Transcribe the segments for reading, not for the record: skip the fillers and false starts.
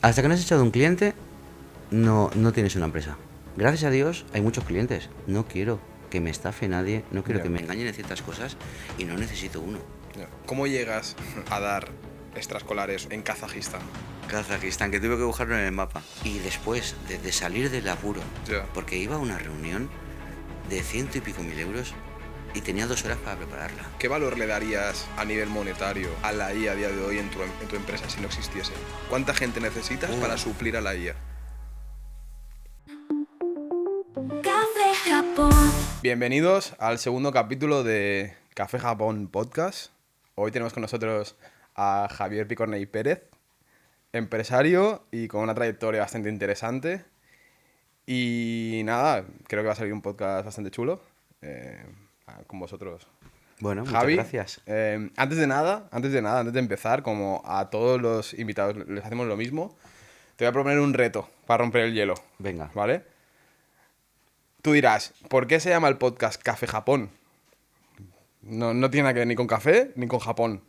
Hasta que no has echado un cliente, no tienes una empresa. Gracias a Dios hay muchos clientes. No quiero que me estafe nadie, no quiero Ya, que me engañen en ciertas cosas y no necesito uno. ya. ¿Cómo llegas a dar extraescolares en Kazajistán? Kazajistán, que tuve que buscarlo en el mapa. Y después de salir del apuro, Ya. porque iba a una reunión de 100 y pico mil euros y tenía 2 horas para prepararla. ¿Qué valor le darías a nivel monetario a la IA a día de hoy en tu empresa si no existiese? ¿Cuánta gente necesitas para suplir a la IA? Café Japón. Bienvenidos al segundo capítulo de Café Japón Podcast. Hoy tenemos con nosotros a Javier Picornell Pérez, empresario y con una trayectoria bastante interesante. Y nada, creo que va a salir un podcast bastante chulo con vosotros. Bueno, muchas Javi, gracias. antes de empezar, como a todos los invitados les hacemos lo mismo, te voy a proponer un reto para romper el hielo, Venga. ¿vale? Tú dirás, ¿por qué se llama el podcast Café Japón? No tiene nada que ver ni con café ni con Japón,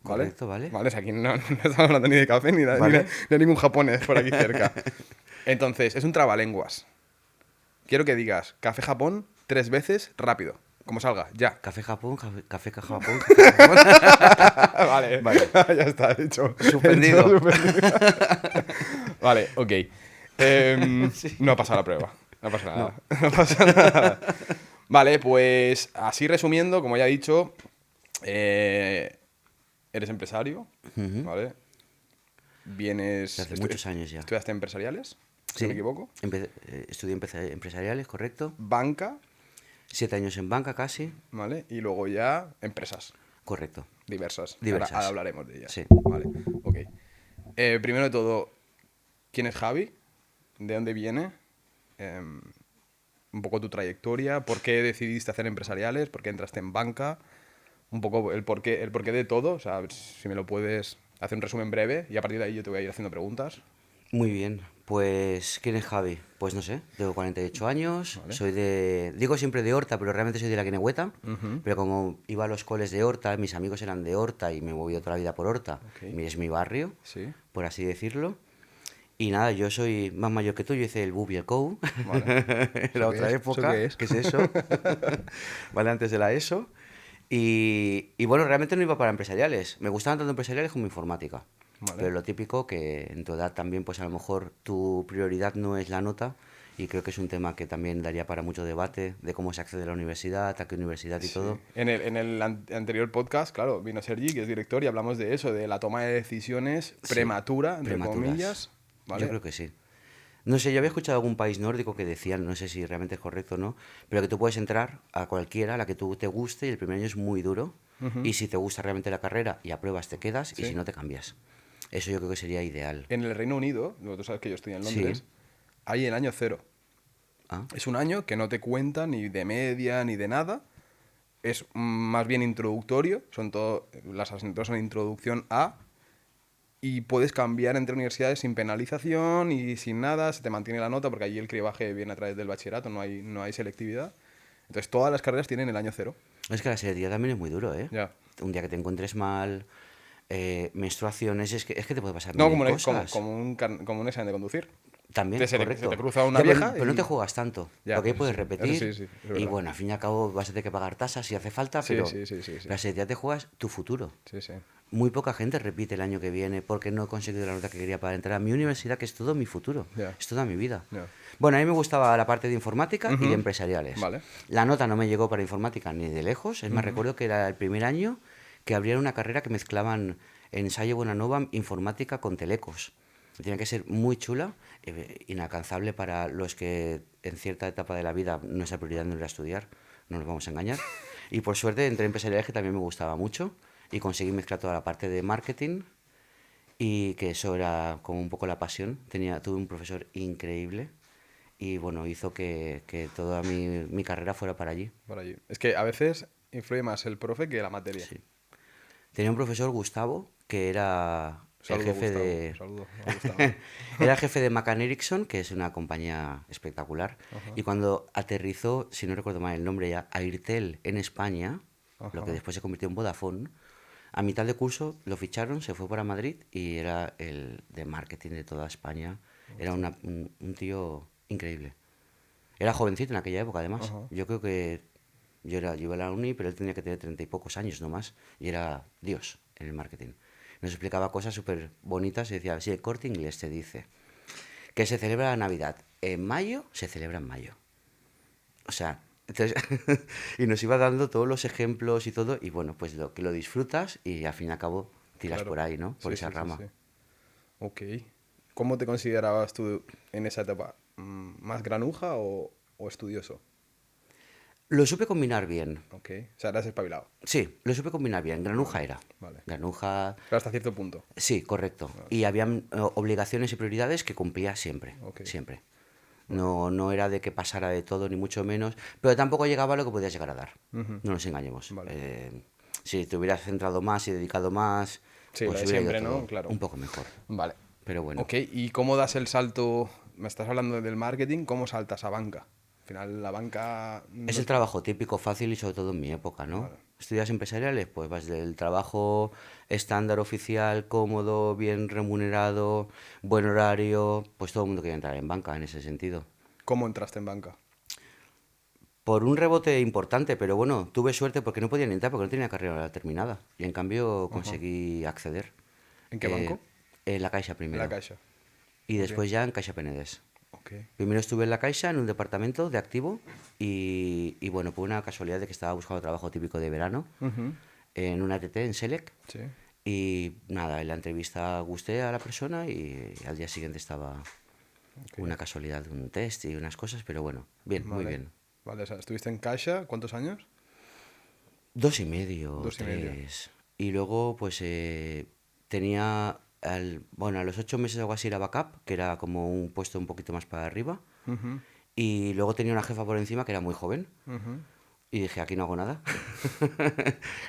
¿vale? Correcto, ¿vale? Vale, o sea, aquí no estamos hablando ni de café ni Vale. de ningún japonés por aquí cerca. Entonces, es un trabalenguas. Quiero que digas Café Japón 3 veces rápido, como salga, ya. Café Japón, café Japón, café Japón. Vale, Vale. ya está, hecho. Suspendido. Hecho, suspendido. Vale, ok. No ha pasado la prueba. No pasa nada. No pasa nada. Vale, pues así resumiendo, como ya he dicho, eres empresario, ¿vale? Vienes... Hace muchos años ya. ¿Estudiaste empresariales? Si Sí. no me equivoco. Estudié empresariales, correcto. Banca, 7 años en banca casi. ¿vale? Y luego ya empresas Correcto. diversas. Diversas. Ahora hablaremos de ellas. Sí. Vale, ok. Primero de todo, ¿quién es Javi? ¿De dónde viene? Un poco tu trayectoria, ¿por qué decidiste hacer empresariales? ¿Por qué entraste en banca? Un poco el porqué de todo, o sea, a ver si me lo puedes hacer un resumen breve y a partir de ahí yo te voy a ir haciendo preguntas. Muy bien. Pues, ¿quién es Javi? Pues no sé, tengo 48 años, Vale. soy de... Digo siempre de Horta, pero realmente soy de la Guinegüeta. Pero como iba a los coles de Horta, mis amigos eran de Horta y me he movido toda la vida por Horta. Ok. Y es mi barrio, Sí, por así decirlo. Y nada, yo soy más mayor que tú, yo hice el Bub y el Cow. vale. Era ¿Eso qué otra es? época. ¿Eso qué es? ¿Qué es eso? Vale, antes de la ESO. Y bueno, realmente no iba para empresariales. Me gustaban tanto empresariales como informática. Vale. Pero lo típico que en tu edad también, pues a lo mejor tu prioridad no es la nota. Y creo que es un tema que también daría para mucho debate de cómo se accede a la universidad, a qué universidad y Sí. todo. En el anterior podcast, claro, vino Sergi, que es director, y hablamos de eso, de la toma de decisiones Sí, prematura, entre prematuras. comillas. ¿Vale? Yo creo que sí. No sé, yo había escuchado algún país nórdico que decían, no sé si realmente es correcto o no, pero que tú puedes entrar a cualquiera, a la que tú te guste, y el primer año es muy duro. Y si te gusta realmente la carrera y apruebas, te quedas, y Sí. si no, te cambias. Eso yo creo que sería ideal. En el Reino Unido, tú sabes que yo estoy en Sí. Londres, hay el año cero. Ah, Es un año que no te cuenta ni de media ni de nada. Es más bien introductorio. Las asignaturas son introducción a. Y puedes cambiar entre universidades sin penalización y sin nada. Se te mantiene la nota porque allí el cribaje viene a través del bachillerato, no hay selectividad. Entonces todas las carreras tienen el año cero. es que la selectividad también es muy duro, ¿eh? Ya. Un día que te encuentres mal, menstruaciones, es que te puede pasar No, mil como cosas. como un examen de conducir. También, Se correcto. te cruza una Ya, pero, vieja pero no y... te juegas tanto, Ya, porque ahí eso puedes sí, eso repetir. sí, es Y verdad. bueno, al fin y al cabo vas a tener que pagar tasas si hace falta, Sí, pero sí. la selectividad te juegas tu futuro. Sí, sí. Muy poca gente repite el año que viene porque no he conseguido la nota que quería para entrar a mi universidad, que es todo mi futuro, Ya. es toda mi vida. Ya. Bueno, a mí me gustaba la parte de informática y de empresariales. Vale. La nota no me llegó para informática ni de lejos, es más, recuerdo que era el primer año que abrían una carrera que mezclaban en Salle Buenanova informática con telecos. Tiene que ser muy chula, inalcanzable para los que en cierta etapa de la vida nuestra prioridad no era estudiar, no nos vamos a engañar. Y por suerte entré en empresariales, que también me gustaba mucho, y conseguí mezclar toda la parte de marketing, y que eso era como un poco la pasión. Tuve un profesor increíble y bueno, hizo que toda mi carrera fuera para allí. Por allí. Es que a veces influye más el profe que la materia. Sí. Tenía un profesor, Gustavo, que era el Saludo, jefe Gustavo. de... Saludo a Gustavo. Era el jefe de McCann Erickson, que es una compañía espectacular. Y cuando aterrizó, si no recuerdo mal el nombre ya, Airtel en España, lo que después se convirtió en Vodafone, A mitad de curso lo ficharon, se fue para Madrid y era el de marketing de toda España. Era un tío increíble. Era jovencito en aquella época, además. Ajá. Yo creo que yo iba a la uni, pero él tenía que tener 30 y pocos años nomás. Y era Dios en el marketing. Nos explicaba cosas súper bonitas y decía, si el Corte Inglés te dice que se celebra la Navidad en mayo, se celebra en mayo. O sea, entonces, y nos iba dando todos los ejemplos y todo, y bueno, pues que lo disfrutas y al fin y al cabo tiras Claro. por ahí, ¿no? Por Sí, esa sí, sí, rama. sí. Ok. ¿Cómo te considerabas tú en esa etapa? ¿Más granuja o estudioso? Lo supe combinar bien. Ok. O sea, eras espabilado. Sí, lo supe combinar bien. Granuja era. Vale. Granuja, Pero hasta cierto punto. sí, correcto. Y habían obligaciones y prioridades que cumplía siempre, Ok. siempre. No, no era de que pasara de todo, ni mucho menos, pero tampoco llegaba a lo que podías llegar a dar. Ujú. No nos engañemos. Vale. Si te hubieras centrado más y dedicado más, Sí, pues lo de hubiera ido siempre, todo ¿no? Claro. un poco mejor. Vale. Pero bueno. Ok, ¿y cómo das el salto? Me estás hablando del marketing, ¿cómo saltas a banca? Al final, la banca. Es el trabajo típico, fácil y sobre todo en mi época, ¿no? Vale. Estudias empresariales, pues vas del trabajo estándar oficial, cómodo, bien remunerado, buen horario, pues todo el mundo quiere entrar en banca en ese sentido. ¿Cómo entraste en banca? Por un rebote importante, pero bueno, tuve suerte porque no podía ni entrar porque no tenía carrera terminada. Y en cambio conseguí acceder. ¿En qué banco? En la Caixa En primero. la Caixa. Y después ya en Caixa Penedés. Ok. Primero estuve en la Caixa, en un departamento de activo, y bueno, por una casualidad de que estaba buscando trabajo típico de verano, Ujú. en una ATT, en Selec, Sí. y nada, en la entrevista gusté a la persona y al día siguiente estaba una casualidad, un test y unas cosas, pero bueno, bien, muy Vale. bien. Vale, o sea, estuviste en Caixa, ¿cuántos años? 2,5, 2,5. 3. Y luego, pues tenía, bueno, a los 8 meses o algo así era backup, que era como un puesto un poquito más para arriba. Ujú, Y luego tenía una jefa por encima que era muy joven. ujú. Y dije, aquí no hago nada.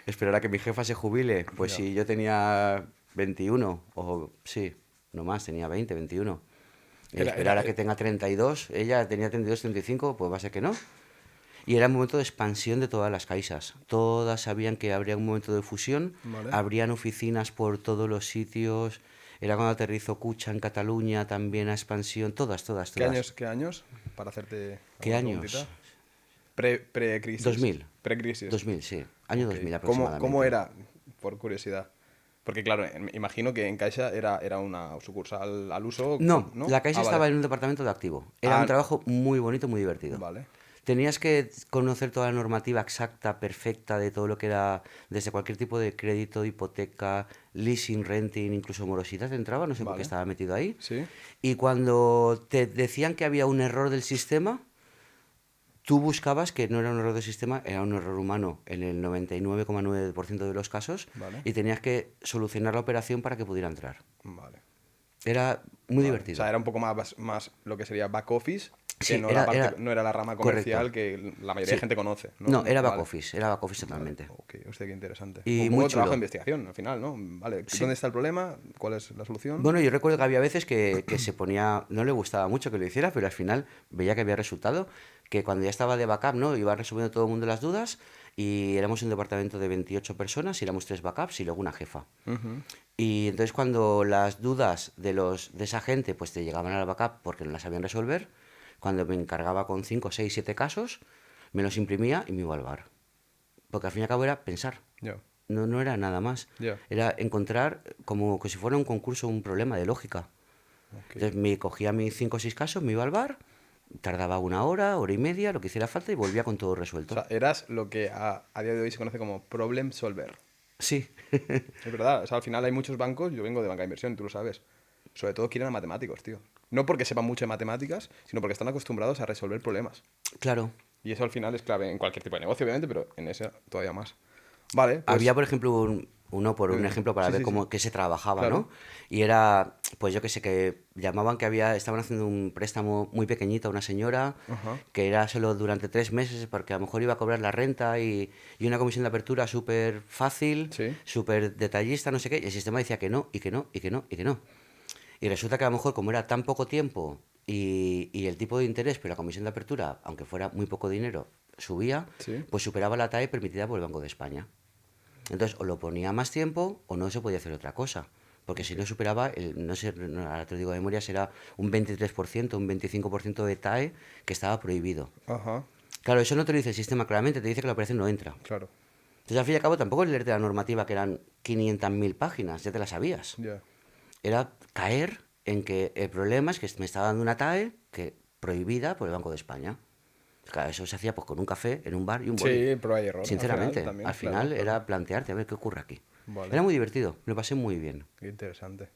Esperar a que mi jefa se jubile. Pues Ya. si yo tenía 21, o sí, no más, tenía 20, 21. Y Era, esperar era, a que tenga 32, ella tenía 32, 35, pues va a ser que no. Y era un momento de expansión de todas las caixas. Todas sabían que habría un momento de fusión, Vale. habrían oficinas por todos los sitios. Era cuando aterrizó Cucha en Cataluña, también a expansión, todas, todas, ¿Qué todas. años? ¿Qué años? Para hacerte ¿Qué alguna años? preguntita. Pre-crisis. 2000. Pre-crisis. 2000, sí. Año Ok. 2000 ¿Cómo aproximadamente. era, por curiosidad? Porque claro, imagino que en Caixa era una sucursal al uso, No, ¿no? la Caixa Ah, estaba vale. en un departamento de activo. Era Ah, un trabajo muy bonito, muy divertido. vale. Tenías que conocer toda la normativa exacta, perfecta de todo lo que era, desde cualquier tipo de crédito, hipoteca, leasing, renting, incluso morosidad entraba, no sé por qué Vale. estaba metido ahí. Sí. Y cuando te decían que había un error del sistema, tú buscabas que no era un error del sistema, era un error humano en el 99,9% de los casos, Vale. y tenías que solucionar la operación para que pudiera entrar. Vale. Era muy Vale. divertido. O sea, era un poco más lo que sería back office, que Sí, no, era- no era la rama correcto. comercial que la mayoría de Sí. gente conoce. No, era back Vale. office, era back office totalmente. Ok, hostia, qué interesante. Y Un muy poco de trabajo chulo. de investigación al final, ¿no? Vale, Sí. ¿dónde está el problema? ¿Cuál es la solución? Bueno, yo recuerdo que había veces que se ponía, no le gustaba mucho que lo hiciera, pero al final veía que había resultado, que cuando ya estaba de backup, ¿no? Iba resolviendo todo el mundo las dudas y éramos un departamento de 28 personas y éramos 3 backups y luego una jefa. Ujú. Y entonces cuando las dudas de esa gente pues te llegaban al backup porque no las sabían resolver, cuando me encargaba con 5, 6, 7 casos, me los imprimía y me iba al bar. Porque al fin y al cabo era pensar. Ya. No, no era nada más. Ya. Era encontrar como que si fuera un concurso, un problema de lógica. Ok. Entonces me cogía mis 5 o 6 casos, me iba al bar, tardaba una hora, hora y media, lo que hiciera falta y volvía con todo O resuelto. sea, eras lo que a día de hoy se conoce como problem solver. Sí, Es verdad, o sea, al final hay muchos bancos, yo vengo de banca de inversión, tú lo sabes. Sobre todo quieren a matemáticos, tío. No porque sepan mucho de matemáticas, sino porque están acostumbrados a resolver problemas. claro. Y eso al final es clave en cualquier tipo de negocio, obviamente, pero en ese todavía más. Vale, pues... Había, por ejemplo, uno por un ejemplo para Sí, ver sí, cómo sí. que se trabajaba, Claro. ¿no? Y era, pues yo que sé, que llamaban que estaban haciendo un préstamo muy pequeñito a una señora, Ajá. que era solo durante 3 meses, porque a lo mejor iba a cobrar la renta y una comisión de apertura súper fácil, Sí. súper detallista, no sé qué, y el sistema decía que no, y que no, y que no, y que no. Y resulta que a lo mejor, como era tan poco tiempo y el tipo de interés, pero la comisión de apertura, aunque fuera muy poco dinero, subía, Sí. pues superaba la TAE permitida por el Banco de España. Entonces, o lo ponía más tiempo o no se podía hacer otra cosa. Porque si no superaba, no sé, ahora te lo digo de memoria, será un 23%, un 25% de TAE que estaba prohibido. Ajá, Claro, eso no te lo dice el sistema claramente, te dice que la operación no entra. claro. Entonces, al fin y al cabo, tampoco es leerte la normativa, que eran 500.000 páginas, ya te la sabías. Ya. Era caer en que el problema es que me estaba dando una TAE que prohibida por el Banco de España. Claro, eso se hacía pues con un café en un bar y un boli. Sí, pero hay error. Sinceramente, También, al claro, final claro. era plantearte a ver qué ocurre aquí. Vale. Era muy divertido, me lo pasé muy bien. Qué interesante.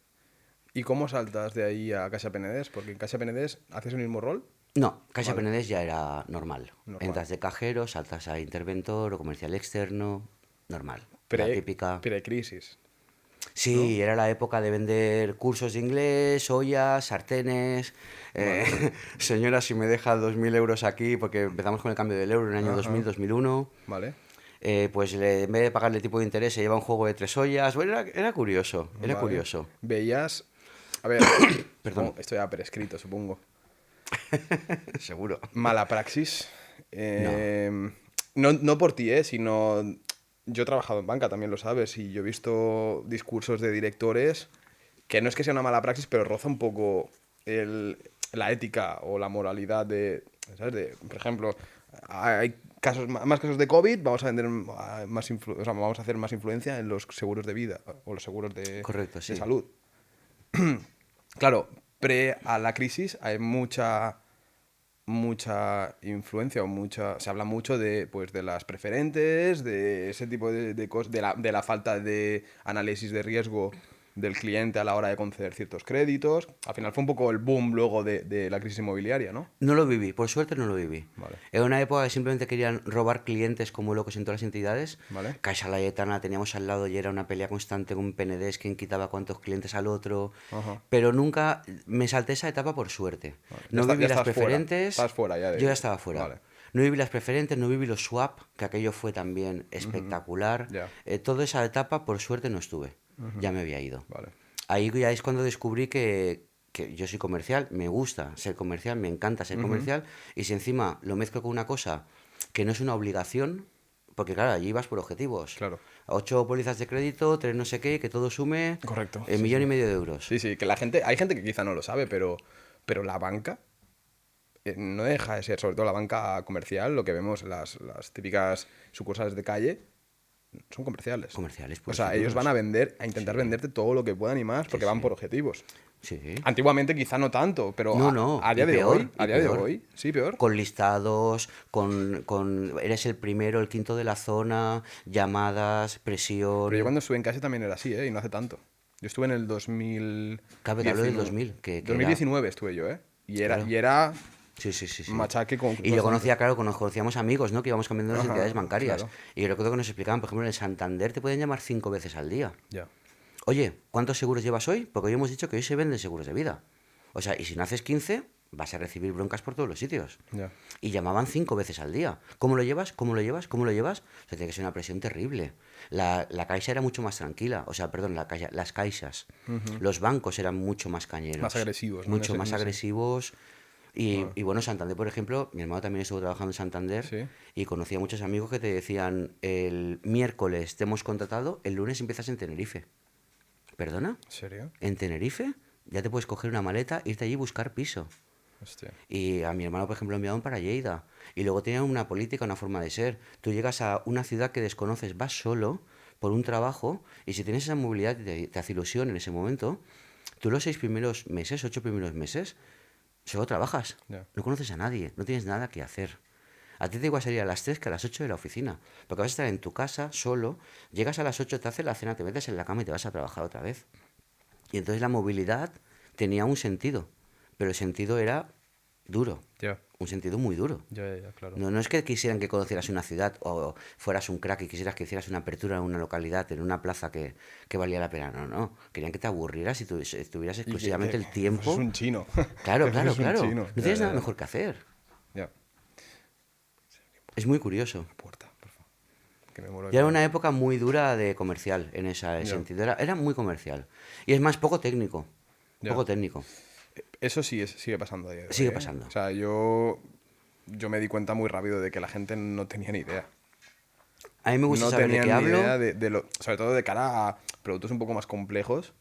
¿Y cómo saltas de ahí a Caixa Penedés? Porque en Caixa Penedés haces el mismo rol. No, Caixa Vale. Penedés ya era normal. Normal. Entras de cajero, saltas a interventor o comercial externo, normal. La Pre, típica. Precrisis. Sí, era la época de vender cursos de inglés, ollas, sartenes. Señora, si me deja 2.000 euros aquí, porque empezamos con el cambio del euro en el año Ajá. 2000, 2001. Vale. Pues en vez de pagarle tipo de interés, se lleva un juego de 3 ollas. Bueno, era curioso, era Vale. curioso. Veías. A ver, Perdón. esto ya prescrito, supongo. Seguro. Mala praxis. No por ti, sino. Yo he trabajado en banca, también lo sabes, y yo he visto discursos de directores que no es que sea una mala praxis, pero roza un poco la ética o la moralidad de, ¿sabes? Por ejemplo, hay más casos de COVID, vamos a vender o sea, vamos a hacer más influencia en los seguros de vida o los seguros de, Correcto, sí. de salud. Claro, pre a la crisis hay mucha influencia se habla mucho de pues de las preferentes, de ese tipo de cosas, de la falta de análisis de riesgo del cliente a la hora de conceder ciertos créditos. Al final fue un poco el boom luego de la crisis inmobiliaria, ¿no? No lo viví, por suerte no lo viví. Vale. Era una época que simplemente querían robar clientes como locos en todas las entidades. Vale. Caixa Laietana teníamos al lado y era una pelea constante con PNDs, quién quitaba cuántos clientes al otro. Ajá. Pero nunca me salté esa etapa por suerte. Ya No viví ya las estás fuera. preferentes. Estás fuera ya de Yo ya ello. estaba fuera. Vale. No viví las preferentes, no viví los swap, que aquello fue también espectacular. Ya. Toda esa etapa, por suerte, no estuve. Ya me había ido. Vale. Ahí ya es cuando descubrí que yo soy comercial, me gusta ser comercial, me encanta ser comercial, y si encima lo mezclo con una cosa que no es una obligación, porque claro, allí vas por objetivos. Claro. 8 pólizas de crédito, 3 no sé qué, que todo sume Correcto, el sí, millón sí. y medio de euros. Sí, sí, que hay gente que quizá no lo sabe, pero la banca no deja de ser, sobre todo la banca comercial, lo que vemos, las típicas sucursales de calle, son comerciales. Comerciales, O pues. sea, ellos van a intentar venderte todo lo que puedan y más, porque van por objetivos. Sí. Antiguamente quizá no tanto, pero No, a día y de peor, hoy, a y día de peor. hoy, sí, peor. Con listados, eres el primero, el quinto de la zona, llamadas, presión. Pero yo cuando estuve en casa también era así, y no hace tanto. Yo estuve en el Claro, te hablo del 2019. 2000, que 2019 estuve yo, Y era, Claro. y era Sí. machaque con... Y yo conocía, claro, nos conocíamos amigos, ¿no? Que íbamos cambiando las Ajá, entidades bancarias. claro. Y yo recuerdo que nos explicaban, por ejemplo, en el Santander te pueden llamar 5 veces al día. Ya. Oye, ¿cuántos seguros llevas hoy? Porque hoy hemos dicho que hoy se venden seguros de vida. O sea, y si no haces 15, vas a recibir broncas por todos los sitios. Ya. Y llamaban 5 veces al día. ¿Cómo lo llevas? ¿Cómo lo llevas? ¿Cómo lo llevas? O sea, tiene que ser una presión terrible. La Caixa era mucho más tranquila. O sea, perdón, las Caixas. Los bancos eran mucho más cañeros. Más agresivos, ¿no? Mucho más En ese- agresivos. Y bueno, Santander, por ejemplo, mi hermano también estuvo trabajando en Santander Sí. y conocía a muchos amigos que te decían, el miércoles te hemos contratado, el lunes empiezas en Tenerife. ¿Perdona? ¿En serio? ¿En Tenerife? Ya te puedes coger una maleta, irte allí y buscar piso. Hostia. Y a mi hermano, por ejemplo, lo enviaron para Lleida. Y luego tenían una política, una forma de ser. Tú llegas a una ciudad que desconoces, vas solo por un trabajo, y si tienes esa movilidad y te hace ilusión en ese momento, tú los 6 primeros meses, 8 primeros meses, solo trabajas. Ya. No conoces a nadie, no tienes nada que hacer. A ti te igual salir a las 3 que a las 8 de la oficina. Porque vas a estar en tu casa solo, llegas a las 8, te haces la cena, te metes en la cama y te vas a trabajar otra vez. Y entonces la movilidad tenía un sentido, pero el sentido era duro, Ya. un sentido muy duro. Ya, claro. No es que quisieran que conocieras una ciudad o fueras un crack y quisieras que hicieras una apertura en una localidad, en una plaza que valía la pena. No. Querían que te aburrieras y estuvieras Y que- exclusivamente que- el tiempo. Es un chino. Claro. Es un chino. No tienes nada mejor que hacer. Ya. Es muy curioso. Puerta, por favor. Que me muero de Y era calor. una época muy dura de comercial en ese Ya. sentido. Era muy comercial. Y es más, poco técnico. Ya. Poco técnico. Eso sí sigue pasando a día de hoy, Sigue pasando. O sea, yo me di cuenta muy rápido de que la gente no tenía ni idea. A mí me gusta no saber de tenían qué ni hablo. idea sobre todo de cara a productos un poco más complejos.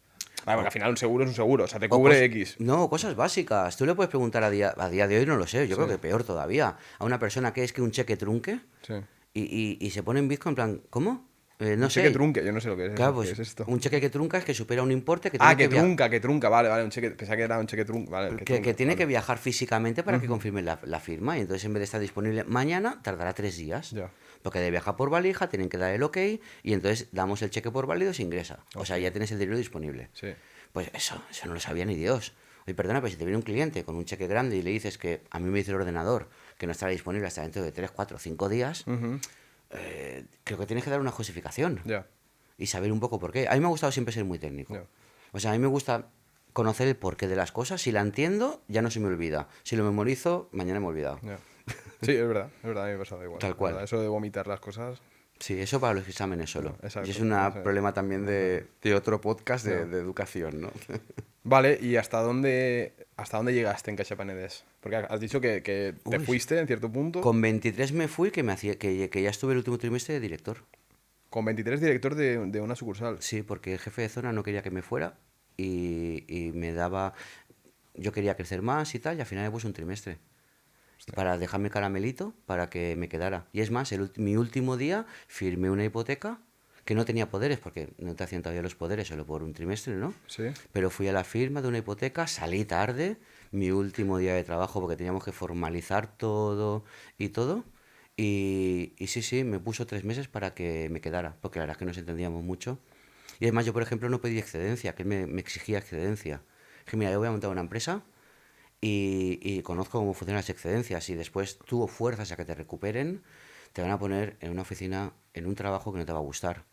Vale, porque al final un seguro es un seguro, o sea, te O cubre cos- X. No, cosas básicas. Tú le puedes preguntar a día de hoy, no lo sé, yo Sí. creo que peor todavía, a una persona que es que un cheque trunque Sí. y se pone en Bitcoin en plan, ¿cómo? No Un cheque sé. trunque, yo no sé lo que es Claro, eso. ¿Qué pues es esto? un cheque que trunca es que supera un importe que Ah, tiene que, que trunca, vale, vale, un cheque, pensaba que era un cheque trunca, vale, que que trunca, tiene que vale. viajar físicamente para que confirme la firma. Y entonces, en vez de estar disponible mañana, tardará 3 días. Ya. Porque de viajar por valija, tienen que dar el ok y entonces damos el cheque por válido y se ingresa. O sea, ya tienes el dinero disponible. Sí. Pues eso no lo sabía ni Dios. Oye, perdona, pero si te viene un cliente con un cheque grande y le dices que a mí me dice el ordenador que no estará disponible hasta dentro de 3, 4, 5 días, creo que tienes que dar una justificación Ya. y saber un poco por qué. A mí me ha gustado siempre ser muy técnico. Ya. O sea, a mí me gusta conocer el porqué de las cosas. Si la entiendo, ya no se me olvida. Si lo memorizo, mañana me he olvidado. Ya. Sí, es verdad, a mí me pasaba igual. Tal es cual. verdad, eso de vomitar las cosas. Sí, eso para los exámenes solo. No, exacto, Y es un eso es. problema también de otro podcast No. de educación, ¿no? Vale, ¿y hasta dónde llegaste en Caixa Penedès? Porque has dicho que te Uy. fuiste en cierto punto. Con 23 me fui, que ya estuve el último trimestre de director. Con 23 director de una sucursal. Sí, porque el jefe de zona no quería que me fuera y me daba... Yo quería crecer más y tal, y al final me puse un trimestre. Para dejarme caramelito, para que me quedara. Y es más, mi último día firmé una hipoteca que no tenía poderes, porque no te hacían todavía los poderes solo por un trimestre, ¿no? Sí. Pero fui a la firma de una hipoteca, salí tarde, mi último día de trabajo, porque teníamos que formalizar todo y todo. Y sí, me puso 3 meses para que me quedara, porque la verdad es que nos entendíamos mucho. Y además yo, por ejemplo, no pedí excedencia, que él me exigía excedencia. Dije, mira, yo voy a montar una empresa y conozco cómo funcionan las excedencias y después tú fuerzas a que te recuperen, te van a poner en una oficina, en un trabajo que no te va a gustar.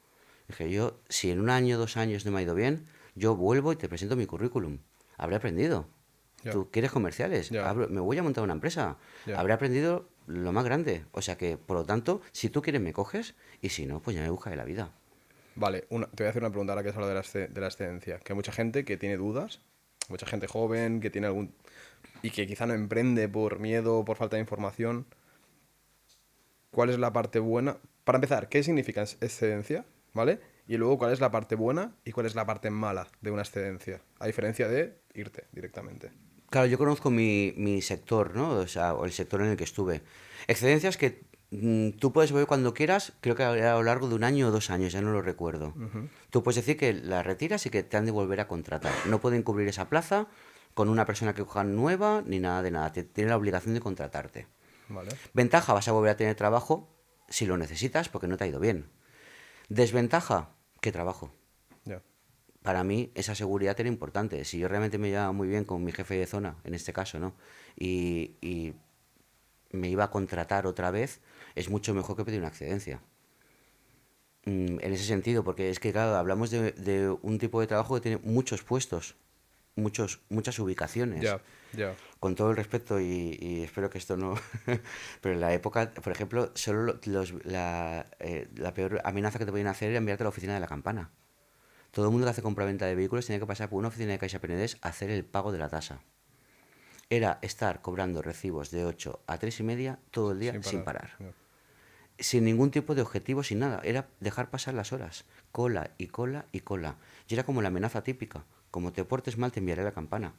Dije, yo, si en un año, 2 años no me ha ido bien, yo vuelvo y te presento mi currículum. Habré aprendido. Ya. ¿Tú quieres comerciales? Ya. Me voy a montar una empresa. Ya. Habré aprendido lo más grande. O sea que, por lo tanto, si tú quieres me coges y si no, pues ya me busca de la vida. Vale, te voy a hacer una pregunta ahora que has hablado de la excedencia. Que hay mucha gente que tiene dudas, mucha gente joven que tiene algún... y que quizá no emprende por miedo o por falta de información. ¿Cuál es la parte buena? Para empezar, ¿qué significa excedencia? ¿Vale? Y luego, ¿cuál es la parte buena y cuál es la parte mala de una excedencia? A diferencia de irte directamente. Claro, yo conozco mi sector, ¿no? O sea, o el sector en el que estuve. Excedencias que tú puedes volver cuando quieras, creo que a lo largo de un año o 2 años, ya no lo recuerdo. Tú puedes decir que la retiras y que te han de volver a contratar. No pueden cubrir esa plaza con una persona que cojan nueva ni nada de nada. Tienen la obligación de contratarte. ¿Vale? Ventaja, vas a volver a tener trabajo si lo necesitas porque no te ha ido bien. Desventaja, ¿qué trabajo? Ya. Para mí esa seguridad era importante. Si yo realmente me llevaba muy bien con mi jefe de zona, en este caso, ¿no? Y me iba a contratar otra vez, es mucho mejor que pedir una excedencia. En ese sentido, porque es que, claro, hablamos de un tipo de trabajo que tiene muchos puestos, muchas ubicaciones. Ya, ya. Con todo el respeto y espero que esto no... Pero en la época, por ejemplo, solo la peor amenaza que te podían hacer era enviarte a la oficina de la campana. Todo el mundo que hace compraventa de vehículos tenía que pasar por una oficina de Caixa Penedès a hacer el pago de la tasa. Era estar cobrando recibos de 8 a 3 y media todo el día sin parar. Ya. Sin ningún tipo de objetivo, sin nada. Era dejar pasar las horas. Cola y cola y cola. Y era como la amenaza típica. Como te portes mal, te enviaré a la campana.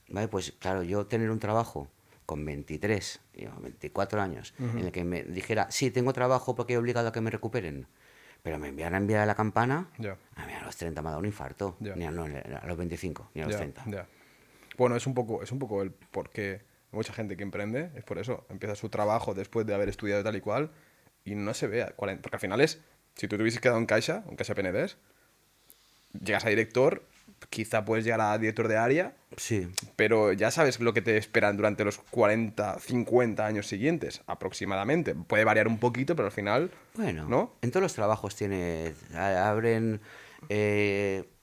¿Vale? Pues claro, yo tener un trabajo con 23, 24 años, en el que me dijera, sí, tengo trabajo porque he obligado a que me recuperen, pero me enviaran a enviar a la campana, Ya. a mí a los 30 me ha dado un infarto. Ya. Ni a los 25, ni a los Ya, 30. ya. Bueno, es un poco el por qué mucha gente que emprende, es por eso. Empieza su trabajo después de haber estudiado tal y cual y no se ve porque al final es, si tú te hubieses quedado en Caixa Penedès, llegas a director, quizá puedes llegar a director de área, Sí, pero ya sabes lo que te esperan durante los 40, 50 años siguientes, aproximadamente. Puede variar un poquito, pero al final, bueno, ¿no? en todos los trabajos abren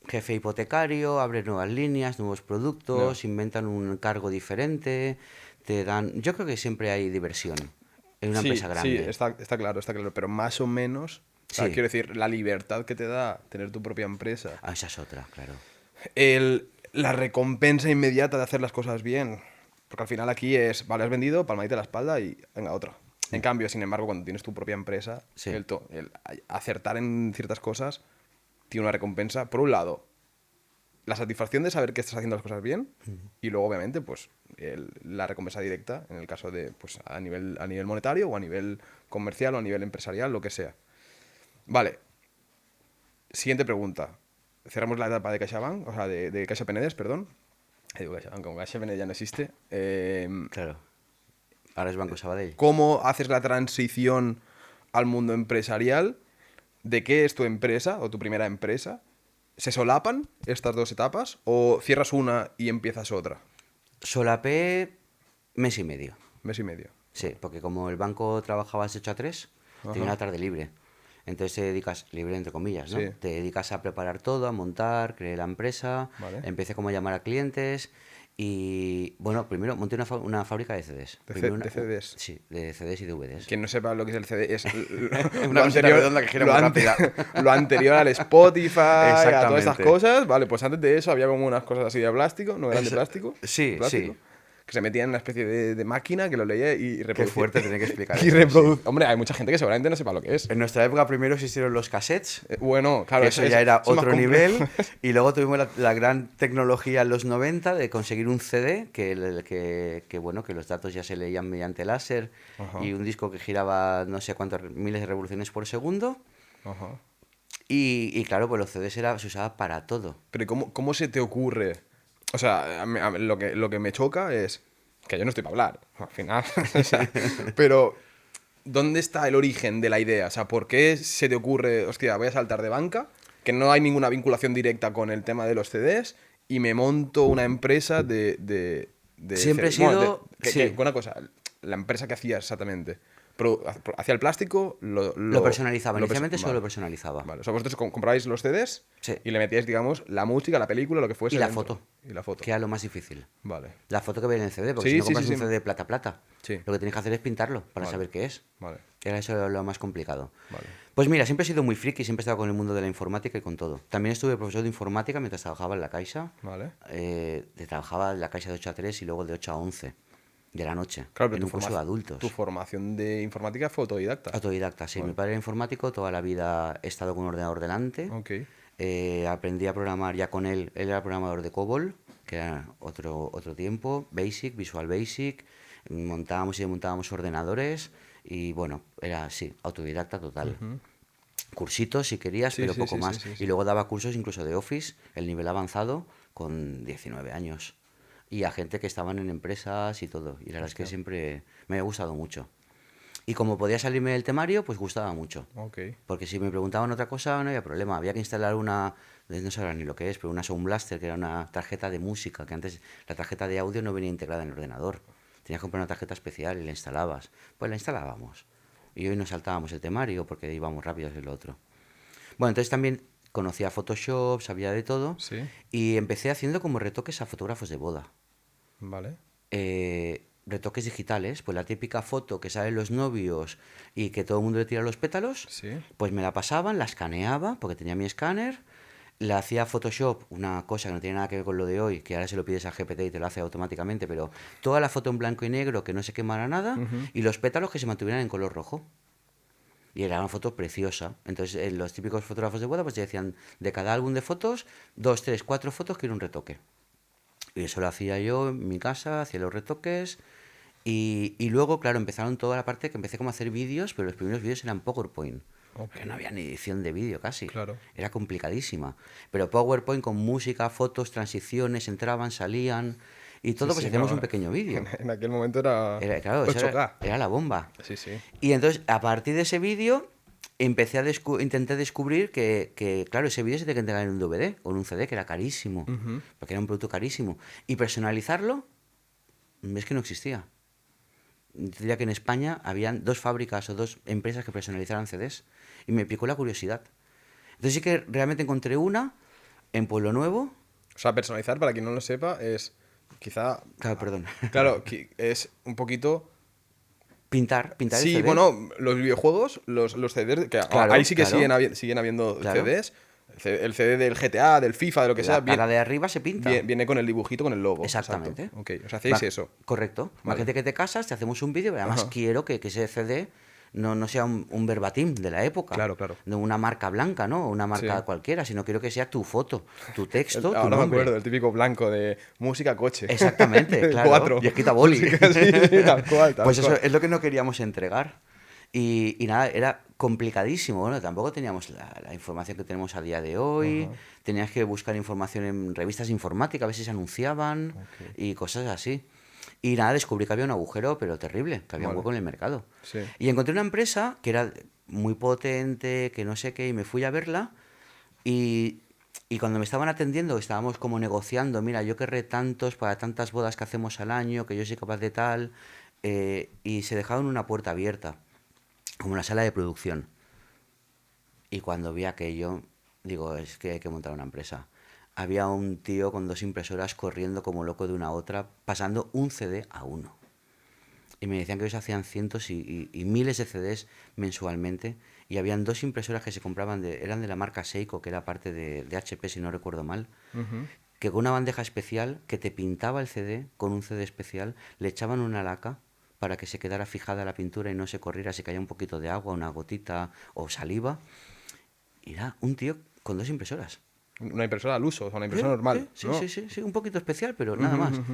jefe hipotecario, abren nuevas líneas, nuevos productos, inventan un cargo diferente, te dan... Yo creo que siempre hay diversión en una empresa grande. Sí, está claro, pero más o menos, o sea, Sí. quiero decir, la libertad que te da tener tu propia empresa, Ah, esa es otra, claro. la recompensa inmediata de hacer las cosas bien, porque al final aquí es, vale, has vendido, palmadita en la espalda y venga, otra. En cambio, sin embargo, cuando tienes tu propia empresa, Sí. el acertar en ciertas cosas tiene una recompensa. Por un lado, la satisfacción de saber que estás haciendo las cosas bien y luego, obviamente, pues la recompensa directa, en el caso de, pues, a nivel monetario o a nivel comercial o a nivel empresarial, lo que sea. Vale. Siguiente pregunta. Cerramos la etapa de CaixaBank, o sea, de Caixa Penedès, perdón. Digo CaixaBank, como Caixa Penedès ya no existe. Claro. Ahora es Banco Sabadell. ¿Cómo haces la transición al mundo empresarial? ¿De qué es tu empresa o tu primera empresa? ¿Se solapan estas dos etapas o cierras una y empiezas otra? Solapé mes y medio. Mes y medio. Sí, porque como el banco trabajaba de 8 a 3, tenía la tarde libre. Entonces te dedicas, libre entre comillas, ¿no? Sí. Te dedicas a preparar todo, a montar, creé la empresa, Vale. empecé como a llamar a clientes y, bueno, primero monté una fábrica de CDs. Primero de CDs. Sí, de CDs y DVDs. Quien no sepa lo que es el CD es Una cosita redonda que gira muy rápida. lo anterior al Spotify, a todas estas Exactamente. cosas. Vale, pues antes de eso había como unas cosas así de plástico, no eran de plástico. Sí, de plástico, sí. que se metían en una especie de máquina que lo leía y reproducía. Qué fuerte tener que explicar Y eso, Hombre, hay mucha gente que seguramente no sepa lo que es. En nuestra época primero existieron los cassettes, Bueno, claro, que eso ya era eso es más otro complejo. nivel. Y luego tuvimos la gran tecnología en los 90 de conseguir un CD, bueno, que los datos ya se leían mediante láser, Ajá. y un disco que giraba no sé cuántas miles de revoluciones por segundo. Ajá. Y claro, pues los CDs se usaba para todo. Pero ¿y cómo se te ocurre? O sea, lo que me choca es que yo no estoy para hablar, al final. O sea, pero, ¿dónde está el origen de la idea? O sea, ¿por qué se te ocurre, hostia, voy a saltar de banca, que no hay ninguna vinculación directa con el tema de los CDs, y me monto una empresa de Siempre he CD? Bueno, sido- sí. una cosa, la empresa que hacía exactamente. ¿Hacía el plástico? Lo personalizaba, inicialmente solo vale. lo personalizaba. Vale, o sea, vosotros comprabais los CDs Sí. y le metíais, digamos, la música, la película, lo que fuese Y la dentro. foto. Y la foto. Que era lo más difícil. Vale, La foto que ve en el CD, porque Sí, si no sí, compras sí, un sí. CD plata, Sí. lo que tienes que hacer es pintarlo para Vale. saber qué es. vale, Era eso lo más complicado. vale. Pues mira, siempre he sido muy friki, siempre he estado con el mundo de la informática y con todo. También estuve profesor de informática mientras trabajaba en la Caixa. Vale. Trabajaba en la Caixa de 8 a 3 y luego de 8 a 11 de la noche, Claro, pero en un curso de adultos. tu formación de informática fue autodidacta. Autodidacta, sí. Vale. Mi padre era informático, toda la vida he estado con un ordenador delante. Ok. Aprendí a programar ya con él. Él era programador de COBOL, que era otro tiempo, Basic, Visual Basic. Montábamos y desmontábamos ordenadores y bueno, era sí, autodidacta total. Cursitos si querías, Sí, pero sí, poco sí, más. sí, sí, sí. Y luego daba cursos incluso de Office, el nivel avanzado, con 19 años. Y a gente que estaban en empresas y todo. Y la verdad es que siempre me ha gustado mucho. Y como podía salirme del temario, pues gustaba mucho. Ok. Porque si me preguntaban otra cosa no había problema. Había que instalar no sé ahora ni lo que es, pero una Sound Blaster, que era una tarjeta de música, que antes la tarjeta de audio no venía integrada en el ordenador. Tenías que comprar una tarjeta especial y la instalabas. Pues la instalábamos. Y hoy nos saltábamos el temario porque íbamos rápido hacia lo otro. Bueno, entonces también conocía Photoshop, sabía de todo. Sí. Y empecé haciendo como retoques a fotógrafos de boda. Vale. Retoques digitales, pues la típica foto que salen los novios y que todo el mundo le tira los pétalos, Sí. pues me la pasaban, la escaneaba, porque tenía mi escáner, le hacía Photoshop, una cosa que no tiene nada que ver con lo de hoy, que ahora se lo pides a GPT y te lo hace automáticamente, pero toda la foto en blanco y negro, que no se quemara nada, y los pétalos que se mantuvieran en color rojo. Y era una foto preciosa. Entonces, los típicos fotógrafos de boda pues te decían, de cada álbum de fotos, 2, 3, 4 fotos quiero un retoque. Y eso lo hacía yo en mi casa, hacía los retoques. Y luego, claro, empezaron toda la parte que empecé como a hacer vídeos, pero los primeros vídeos eran PowerPoint. Ok. Porque no había ni edición de vídeo casi. Claro. Era complicadísima. Pero PowerPoint con música, fotos, transiciones, entraban, salían. Y todo, Sí, pues sí, hacíamos no, un pequeño vídeo. En aquel momento era, Claro, eso 8K. era la bomba. Sí, sí. Y entonces, a partir de ese vídeo, empecé a intenté descubrir que, claro, ese vídeo se tiene que entregar en un DVD o en un CD, que era carísimo, porque era un producto carísimo. Y personalizarlo, es que no existía. Diría que en España habían 2 fábricas o 2 empresas que personalizaran CDs. Y me picó la curiosidad. Entonces sí que realmente encontré una en Pueblo Nuevo. O sea, personalizar, para quien no lo sepa, es quizá... Claro, perdón. Claro, es un poquito... Pintar el Sí, CD. bueno, los videojuegos, los CDs, que Claro, ahí sí que claro. siguen habiendo Claro. CDs, El CD del GTA, del FIFA, de lo que sea, La cara de arriba se pinta. viene con el dibujito, con el logo. Exactamente. Exacto. Ok, o sea, hacéis Va- eso. Correcto. Vale. Imagínate que te casas, te hacemos un vídeo, pero además Ajá. quiero que ese CD no sea un verbatim de la época. Claro, claro. De una marca blanca, ¿no? Una marca Sí. cualquiera, sino quiero que sea tu foto, tu texto, tu Ahora me nombre. acuerdo, el típico blanco de música coche. Exactamente, Del claro. 4. Y escrita boli. Música, sí, tal cual, tal Pues eso cual. es lo que no queríamos entregar. Y nada, era complicadísimo. Bueno, tampoco teníamos la información que tenemos a día de hoy. Ajá. Tenías que buscar información en revistas informáticas, a ver si se anunciaban Ok. y cosas así. Y nada, descubrí que había un agujero, pero terrible, que había un Vale. hueco en el mercado. Sí. Y encontré una empresa que era muy potente, que no sé qué, y me fui a verla. Y cuando me estaban atendiendo, estábamos como negociando, mira, yo querré tantos para tantas bodas que hacemos al año, que yo soy capaz de tal, y se dejaron una puerta abierta, como una sala de producción. Y cuando vi aquello, digo, es que hay que montar una empresa. Había un tío con 2 impresoras corriendo como loco de una a otra, pasando un CD a uno. Y me decían que ellos hacían cientos y miles de CDs mensualmente. Y habían 2 impresoras que se compraban, eran de la marca Seiko, que era parte de HP, si no recuerdo mal. Ujú. Que con una bandeja especial que te pintaba el CD, con un CD especial, le echaban una laca para que se quedara fijada la pintura y no se corriera, si caía un poquito de agua, una gotita o saliva. Y era un tío con 2 impresoras. Una impresora al uso, o sea, una Sí, impresora normal. sí, ¿no? sí, un poquito especial, pero nada más. Ujú.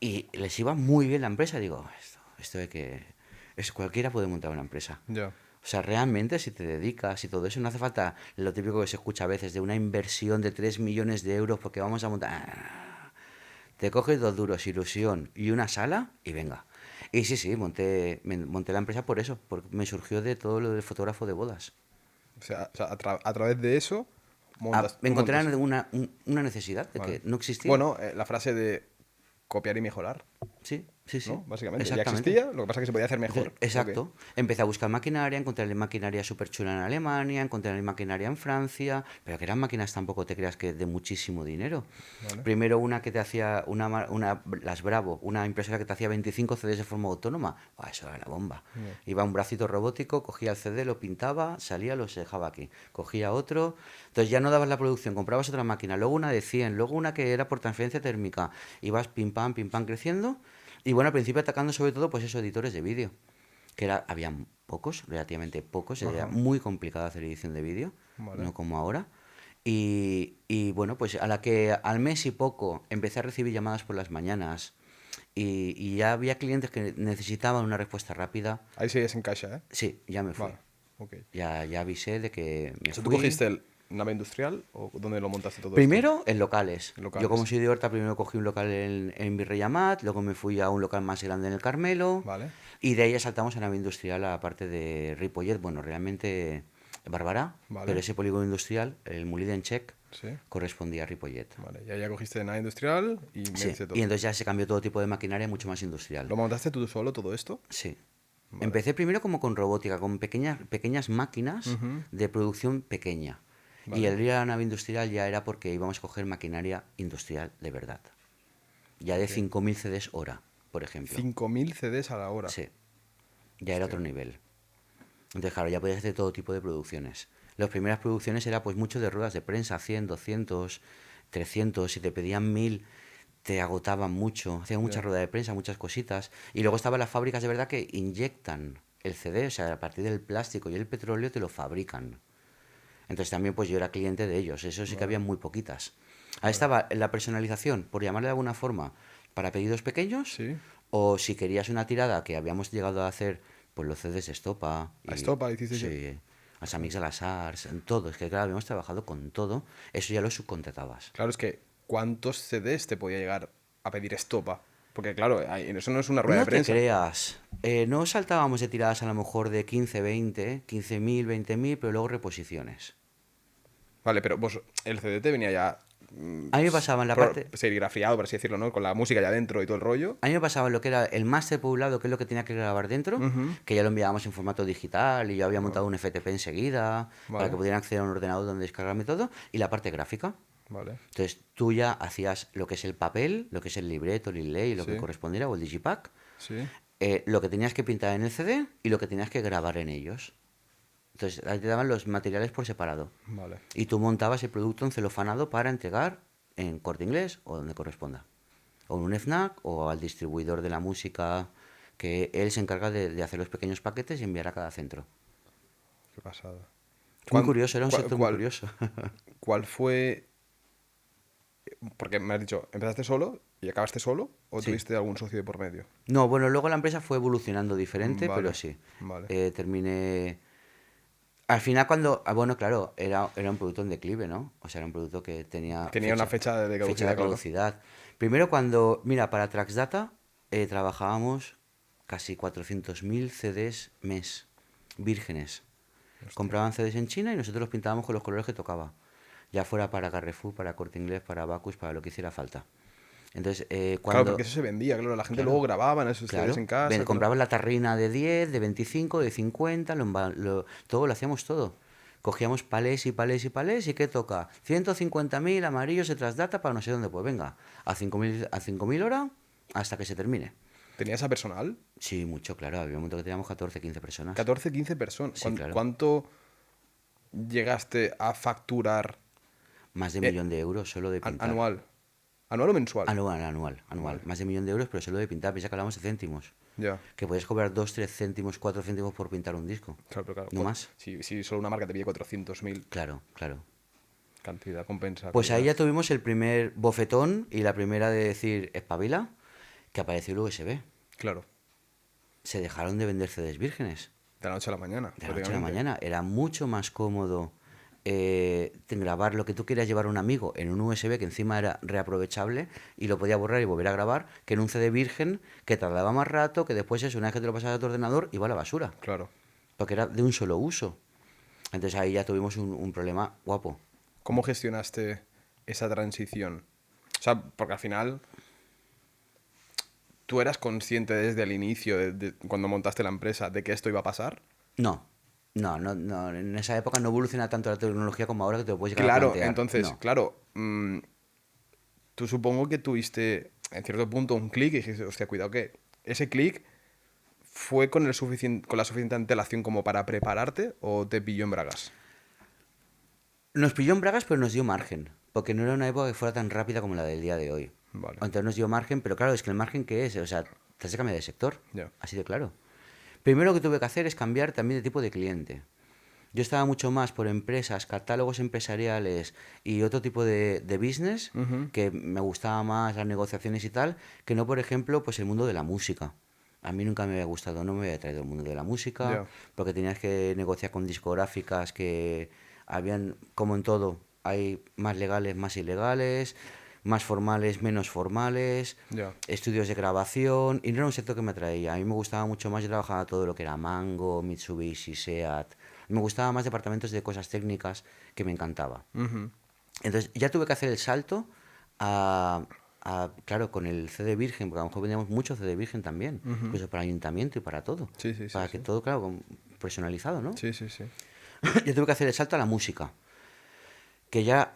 Y les iba muy bien la empresa. Digo, esto de que cualquiera puede montar una empresa. Ya. O sea, realmente si te dedicas y todo eso, no hace falta lo típico que se escucha a veces de una inversión de 3 millones de euros porque vamos a montar... Te coges 2 duros, ilusión y una sala y venga. Y sí, monté la empresa por eso, porque me surgió de todo lo del fotógrafo de bodas. O sea, a través de eso montas. Me tú encontré montas. una necesidad de Vale. que no existía. Bueno, la frase de copiar y mejorar, Sí, sí. ¿no? Básicamente. Ya Exactamente. existía, lo que pasa es que se podía hacer mejor. Exacto. Empecé a buscar maquinaria, encontré maquinaria súper chula en Alemania, encontré maquinaria en Francia, pero que eran máquinas tampoco te creas que de muchísimo dinero. Vale. Primero una que te hacía, las Bravo, una impresora que te hacía 25 CDs de forma autónoma. Buah, eso era la bomba. Iba un bracito robótico, cogía el CD, lo pintaba, salía, lo dejaba aquí. Cogía otro, entonces ya no dabas la producción, comprabas otra máquina, luego una de 100, luego una que era por transferencia térmica. Ibas pim pam creciendo. Y bueno, al principio atacando sobre todo, pues eso, editores de vídeo. Habían pocos, relativamente pocos. Era muy complicado hacer edición de vídeo, Vale. no como ahora. Y bueno, pues a la que al mes y poco empecé a recibir llamadas por las mañanas y ya había clientes que necesitaban una respuesta rápida. Ahí sí se encaixa, ¿eh? Sí, ya me fui. Vale. Ok. Ya avisé de que me O sea, ¿tú fui. cogiste el nave industrial o dónde lo montaste todo Primero en locales. En locales. Yo como soy de Horta, primero cogí un local en Virrey Amat, luego me fui a un local más grande en el Carmelo. Vale. Y de ahí ya saltamos a nave industrial a la parte de Ripollet, bueno, realmente Barbará, Vale. pero ese polígono industrial, el Muliden-Check, Sí. correspondía a Ripollet. Vale. Y ahí ya cogiste nave industrial y me Sí, dice todo. y entonces ya se cambió todo tipo de maquinaria mucho más industrial. ¿Lo montaste tú solo todo esto? Sí. Empecé primero como con robótica, con pequeñas máquinas Ujú. de producción pequeña. Y Vale. el ir a la nave industrial ya era porque íbamos a coger maquinaria industrial de verdad. Ya de 5.000 CDs hora, por ejemplo. 5.000 CDs a la hora. Sí. Ya era otro nivel. Entonces, claro, ya podías hacer todo tipo de producciones. Las primeras producciones era pues mucho de ruedas de prensa, 100, 200, 300. Si te pedían 1.000, te agotaban mucho. Hacían mucha Ya. rueda de prensa, muchas cositas. Y luego estaban las fábricas de verdad que inyectan el CD, o sea, a partir del plástico y el petróleo te lo fabrican. Entonces también pues yo era cliente de ellos. Eso sí que había muy poquitas. Ahí estaba la personalización, por llamarle de alguna forma, para pedidos pequeños. Sí. O si querías una tirada que habíamos llegado a hacer, pues los CDs de Estopa. ¿A Estopa hiciste Sí, a Samix de las Arts, en todo. Es que claro, habíamos trabajado con todo. Eso ya lo subcontratabas. Claro, es que ¿cuántos CDs te podía llegar a pedir Estopa? Porque claro, eso no es una rueda No de te prensa. creas. No saltábamos de tiradas a lo mejor de 15, 20, 15.000, 20.000, pero luego reposiciones. Vale, pero vos, el CD te venía ya A mí me pasaba en la parte... serigrafiado, por así decirlo, ¿no? Con la música ya dentro y todo el rollo. A mí me pasaba lo que era el máster por un lado, que es lo que tenía que grabar dentro, que ya lo enviábamos en formato digital y yo había montado un FTP enseguida para Vale. que pudieran acceder a un ordenador donde descargarme todo, y la parte gráfica. Vale. Entonces tú ya hacías lo que es el papel, lo que es el libreto, el inlay, lo Sí. que correspondiera, o el digipack, Sí. lo que tenías que pintar en el CD y lo que tenías que grabar en ellos. Entonces, ahí te daban los materiales por separado. Vale. Y tú montabas el producto encelofanado para entregar en Corte Inglés o donde corresponda. O en un FNAC o al distribuidor de la música, que él se encarga de hacer los pequeños paquetes y enviar a cada centro. Qué pasada. Muy curioso, era un sector muy cuál- curioso. ¿Cuál fue? Porque me has dicho, ¿empezaste solo y acabaste solo? ¿O Sí. tuviste algún socio de por medio? No, bueno, luego la empresa fue evolucionando diferente, Vale, pero sí. vale. Terminé. Al final, cuando. Bueno, claro, era un producto en declive, ¿no? O sea, era un producto que tenía. Tenía una fecha de caducidad, claro. caducidad. Primero, cuando. Mira, para TraxData trabajábamos casi 400.000 CDs mes, vírgenes. Compraban CDs en China y nosotros los pintábamos con los colores que tocaba. Ya fuera para Carrefour, para Corte Inglés, para Bacus, para lo que hiciera falta. Entonces, Claro, cuando. porque eso se vendía, claro. La gente Claro. luego grababa en esos Claro, CDs en casa. claro. comprabas la tarrina de 10, de 25, de 50, todo, lo hacíamos todo. Cogíamos palés y palés y palés, ¿y qué toca? 150.000 amarillos de Trasdata para no sé dónde. Pues venga, a 5.000 horas hasta que se termine. ¿Tenías a personal? Sí, mucho, claro. Había un momento que teníamos 14, 15 personas. 14, 15 personas. Sí, claro. ¿Cuánto llegaste a facturar Más de 1.000.000 de euros solo de pintar. anual? ¿Anual o mensual? Anual. Vale. Más de 1.000.000 de euros, pero solo de pintar. Piensa que hablamos de céntimos. Ya. Que podías cobrar 2, 3 céntimos, 4 céntimos por pintar un disco. Claro, pero claro. No más. Si solo una marca te pide 400.000, Claro. cantidad compensa. Pues ahí calidad. ya tuvimos el primer bofetón y la primera de decir espabila, que apareció el USB. Claro. Se dejaron de vender CDs vírgenes De la noche a la mañana. de la noche a la prácticamente. mañana. Era mucho más cómodo grabar lo que tú quieras llevar a un amigo en un USB que encima era reaprovechable y lo podía borrar y volver a grabar, que en un CD virgen que tardaba más rato, que después eso, una vez que te lo pasabas a tu ordenador, iba a la basura, Claro. porque era de un solo uso. Entonces ahí ya tuvimos un problema guapo. ¿Cómo gestionaste esa transición? O sea, porque al final tú eras consciente desde el inicio, cuando montaste la empresa, de que esto iba a pasar. No. En esa época no evoluciona tanto la tecnología como ahora que te lo puedes llegar a Claro, plantear. entonces, No. claro, tú supongo que tuviste en cierto punto un clic y dijiste, hostia, cuidado que ese clic fue con la suficiente antelación como para prepararte o te pilló en bragas. Nos pilló en bragas, pero nos dio margen, porque no era una época que fuera tan rápida como la del día de hoy. Vale. Entonces nos dio margen, pero claro, es que el margen ¿qué es? O sea, te has de cambiar de sector, Ya. así de claro. Primero lo que tuve que hacer es cambiar también de tipo de cliente. Yo estaba mucho más por empresas, catálogos empresariales y otro tipo de business, que me gustaba más las negociaciones y tal, que no, por ejemplo, pues el mundo de la música. A mí nunca me había gustado, no me había traído el mundo de la música, Ya. porque tenías que negociar con discográficas que habían, como en todo, hay más legales, más ilegales, más formales, menos formales, Ya. estudios de grabación, y no era un sector que me atraía. A mí me gustaba mucho más, yo trabajaba todo lo que era Mango, Mitsubishi, Seat. Me gustaba más departamentos de cosas técnicas que me encantaba. Ujú. Entonces ya tuve que hacer el salto claro, con el CD virgen, porque a lo mejor vendíamos mucho CD virgen también, incluso para ayuntamiento y para todo. Sí, sí, sí, Para que sí. todo, claro, personalizado, ¿no? Sí, sí, sí. Yo tuve que hacer el salto a la música, que ya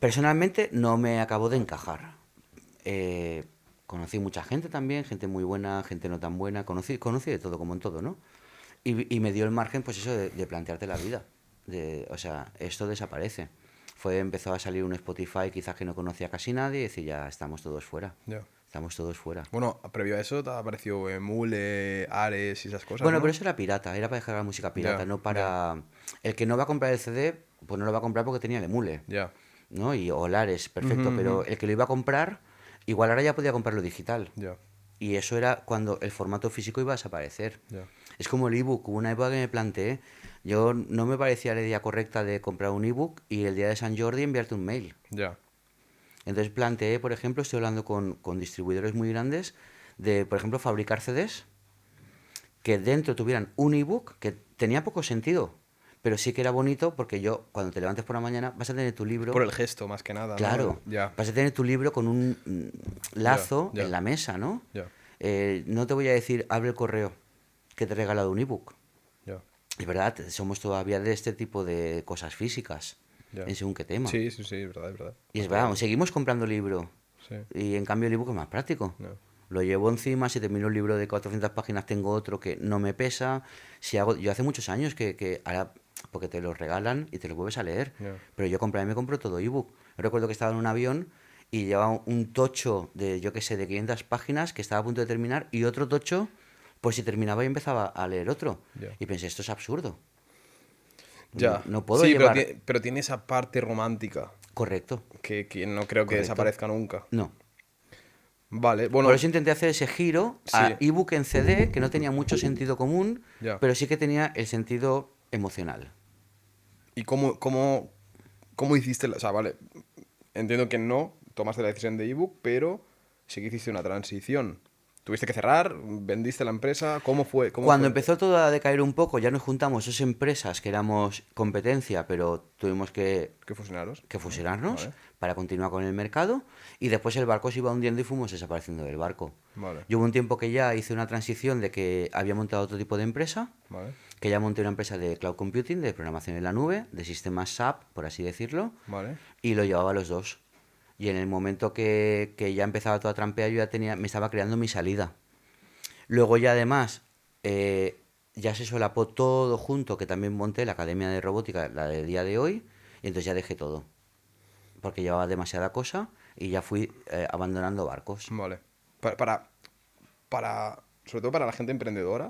personalmente no me acabó de encajar. Conocí mucha gente también, gente muy buena, gente no tan buena, conocí de todo, como en todo, ¿no? Y me dio el margen, pues eso, de plantearte la vida. O sea, esto desaparece. Empezó a salir un Spotify quizás que no conocía casi nadie y decía, ya estamos todos fuera. Ya. Estamos todos fuera. Bueno, previo a eso te apareció Emule, Ares y esas cosas, Bueno, ¿no? pero eso era pirata, era para descargar música pirata, Ya, no para... El que no va a comprar el CD, pues no lo va a comprar porque tenía el emule, Ya. ¿no? Y Olares, perfecto, Ujú, pero ujú. el que lo iba a comprar, igual ahora ya podía comprarlo digital. Ya. Y eso era cuando el formato físico iba a desaparecer. Ya. Es como el ebook, hubo una época que me planteé, yo no me parecía la idea correcta de comprar un ebook y el día de San Jordi enviarte un mail. Ya. Entonces planteé, por ejemplo, estoy hablando con distribuidores muy grandes de, por ejemplo, fabricar CDs que dentro tuvieran un ebook que tenía poco sentido, pero sí que era bonito porque cuando te levantes por la mañana, vas a tener tu libro. Por el gesto, más que nada, ¿no? Claro, Ya. vas a tener tu libro con un lazo ya. en la mesa, ¿no? Ya. No te voy a decir, abre el correo, que te he regalado un ebook. Ya. Es verdad, somos todavía de este tipo de cosas físicas, Ya. en según qué tema. Sí, sí, sí, es verdad, es verdad. Y es verdad, seguimos comprando libro. Sí. Y en cambio el ebook es más práctico. No. Lo llevo encima, si termino un libro de 400 páginas tengo otro que no me pesa. Yo hace muchos años que ahora porque te los regalan y te los vuelves a leer. Ya. Pero yo me compro todo ebook. Yo recuerdo que estaba en un avión y llevaba un tocho de, yo qué sé, de 500 páginas que estaba a punto de terminar y otro tocho, pues si terminaba y empezaba a leer otro. Ya. Y pensé, esto es absurdo. Ya. No puedo Sí, llevar... pero tiene esa parte romántica Correcto. que no creo que Correcto. desaparezca nunca. No. Vale, bueno. Por eso intenté hacer ese giro a Sí. ebook en CD, que no tenía mucho sentido común, Ya. pero sí que tenía el sentido emocional. ¿Y cómo hiciste o sea, vale, entiendo que no tomaste la decisión de ebook, pero sí que hiciste una transición. ¿Tuviste que cerrar? ¿Vendiste la empresa? ¿Cómo fue? Cuando empezó todo a decaer un poco, ya nos juntamos dos empresas que éramos competencia, pero tuvimos ¿Qué fusionaros? que fusionarnos Vale. para continuar con el mercado y después el barco se iba hundiendo y fuimos desapareciendo del barco. Vale. Yo hubo un tiempo que ya hice una transición de que había montado otro tipo de empresa, Vale. que ya monté una empresa de cloud computing, de programación en la nube, de sistemas SAP, por así decirlo, Vale. y lo llevaba a los dos. Y en el momento que ya empezaba toda a trampear, yo ya me estaba creando mi salida. Luego ya además, ya se solapó todo junto, que también monté la Academia de Robótica, la de día de hoy, y entonces ya dejé todo. Porque llevaba demasiada cosa y ya fui abandonando barcos. Vale. Sobre todo para la gente emprendedora,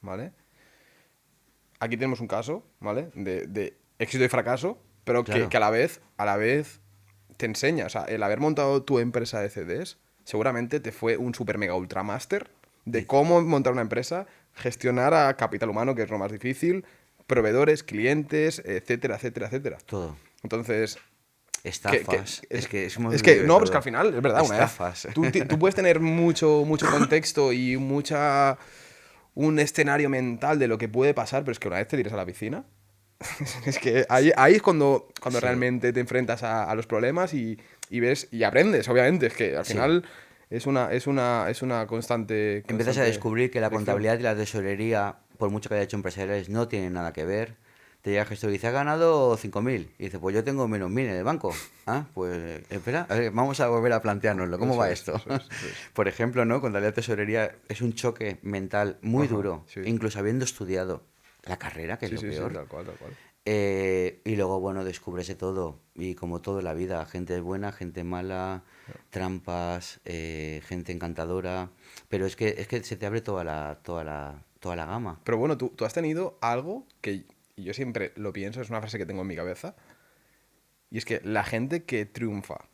¿vale? Aquí tenemos un caso, ¿vale? De éxito y fracaso, pero Claro. que a la vez te enseña. O sea, el haber montado tu empresa de CDs seguramente te fue un super mega ultra máster de cómo montar una empresa, gestionar a capital humano, que es lo más difícil, proveedores, clientes, etcétera, etcétera, etcétera. Todo. Entonces, Estafas. no, pero es que al final, es verdad, Estafas. Tú puedes tener mucho contexto y un escenario mental de lo que puede pasar, pero es que una vez te tiras a la piscina, es que ahí es cuando Sí. realmente te enfrentas a los problemas y ves y aprendes, obviamente. Es que al Sí. final es una constante. Empiezas a descubrir que la lección. contabilidad y la tesorería, por mucho que haya hecho empresariales, no tienen nada que ver. Te llega el gestor y dice, ha ganado 5.000. Y dice, pues yo tengo menos 1.000 en el banco. Ah, pues espera, a ver, vamos a volver a planteárnoslo. ¿Cómo Eso va es, esto? eso es, eso es. Por ejemplo, ¿no? Contabilidad y tesorería es un choque mental muy Ajá, duro, sí. incluso habiendo estudiado la carrera, que es Sí, lo sí, sí, peor. tal cual, tal cual. Y luego, bueno, descubres de todo. Y como todo en la vida, gente buena, gente mala, trampas, gente encantadora. Pero es que se te abre toda la gama. Pero bueno, tú has tenido algo que y yo siempre lo pienso, es una frase que tengo en mi cabeza, y es que la gente que triunfa,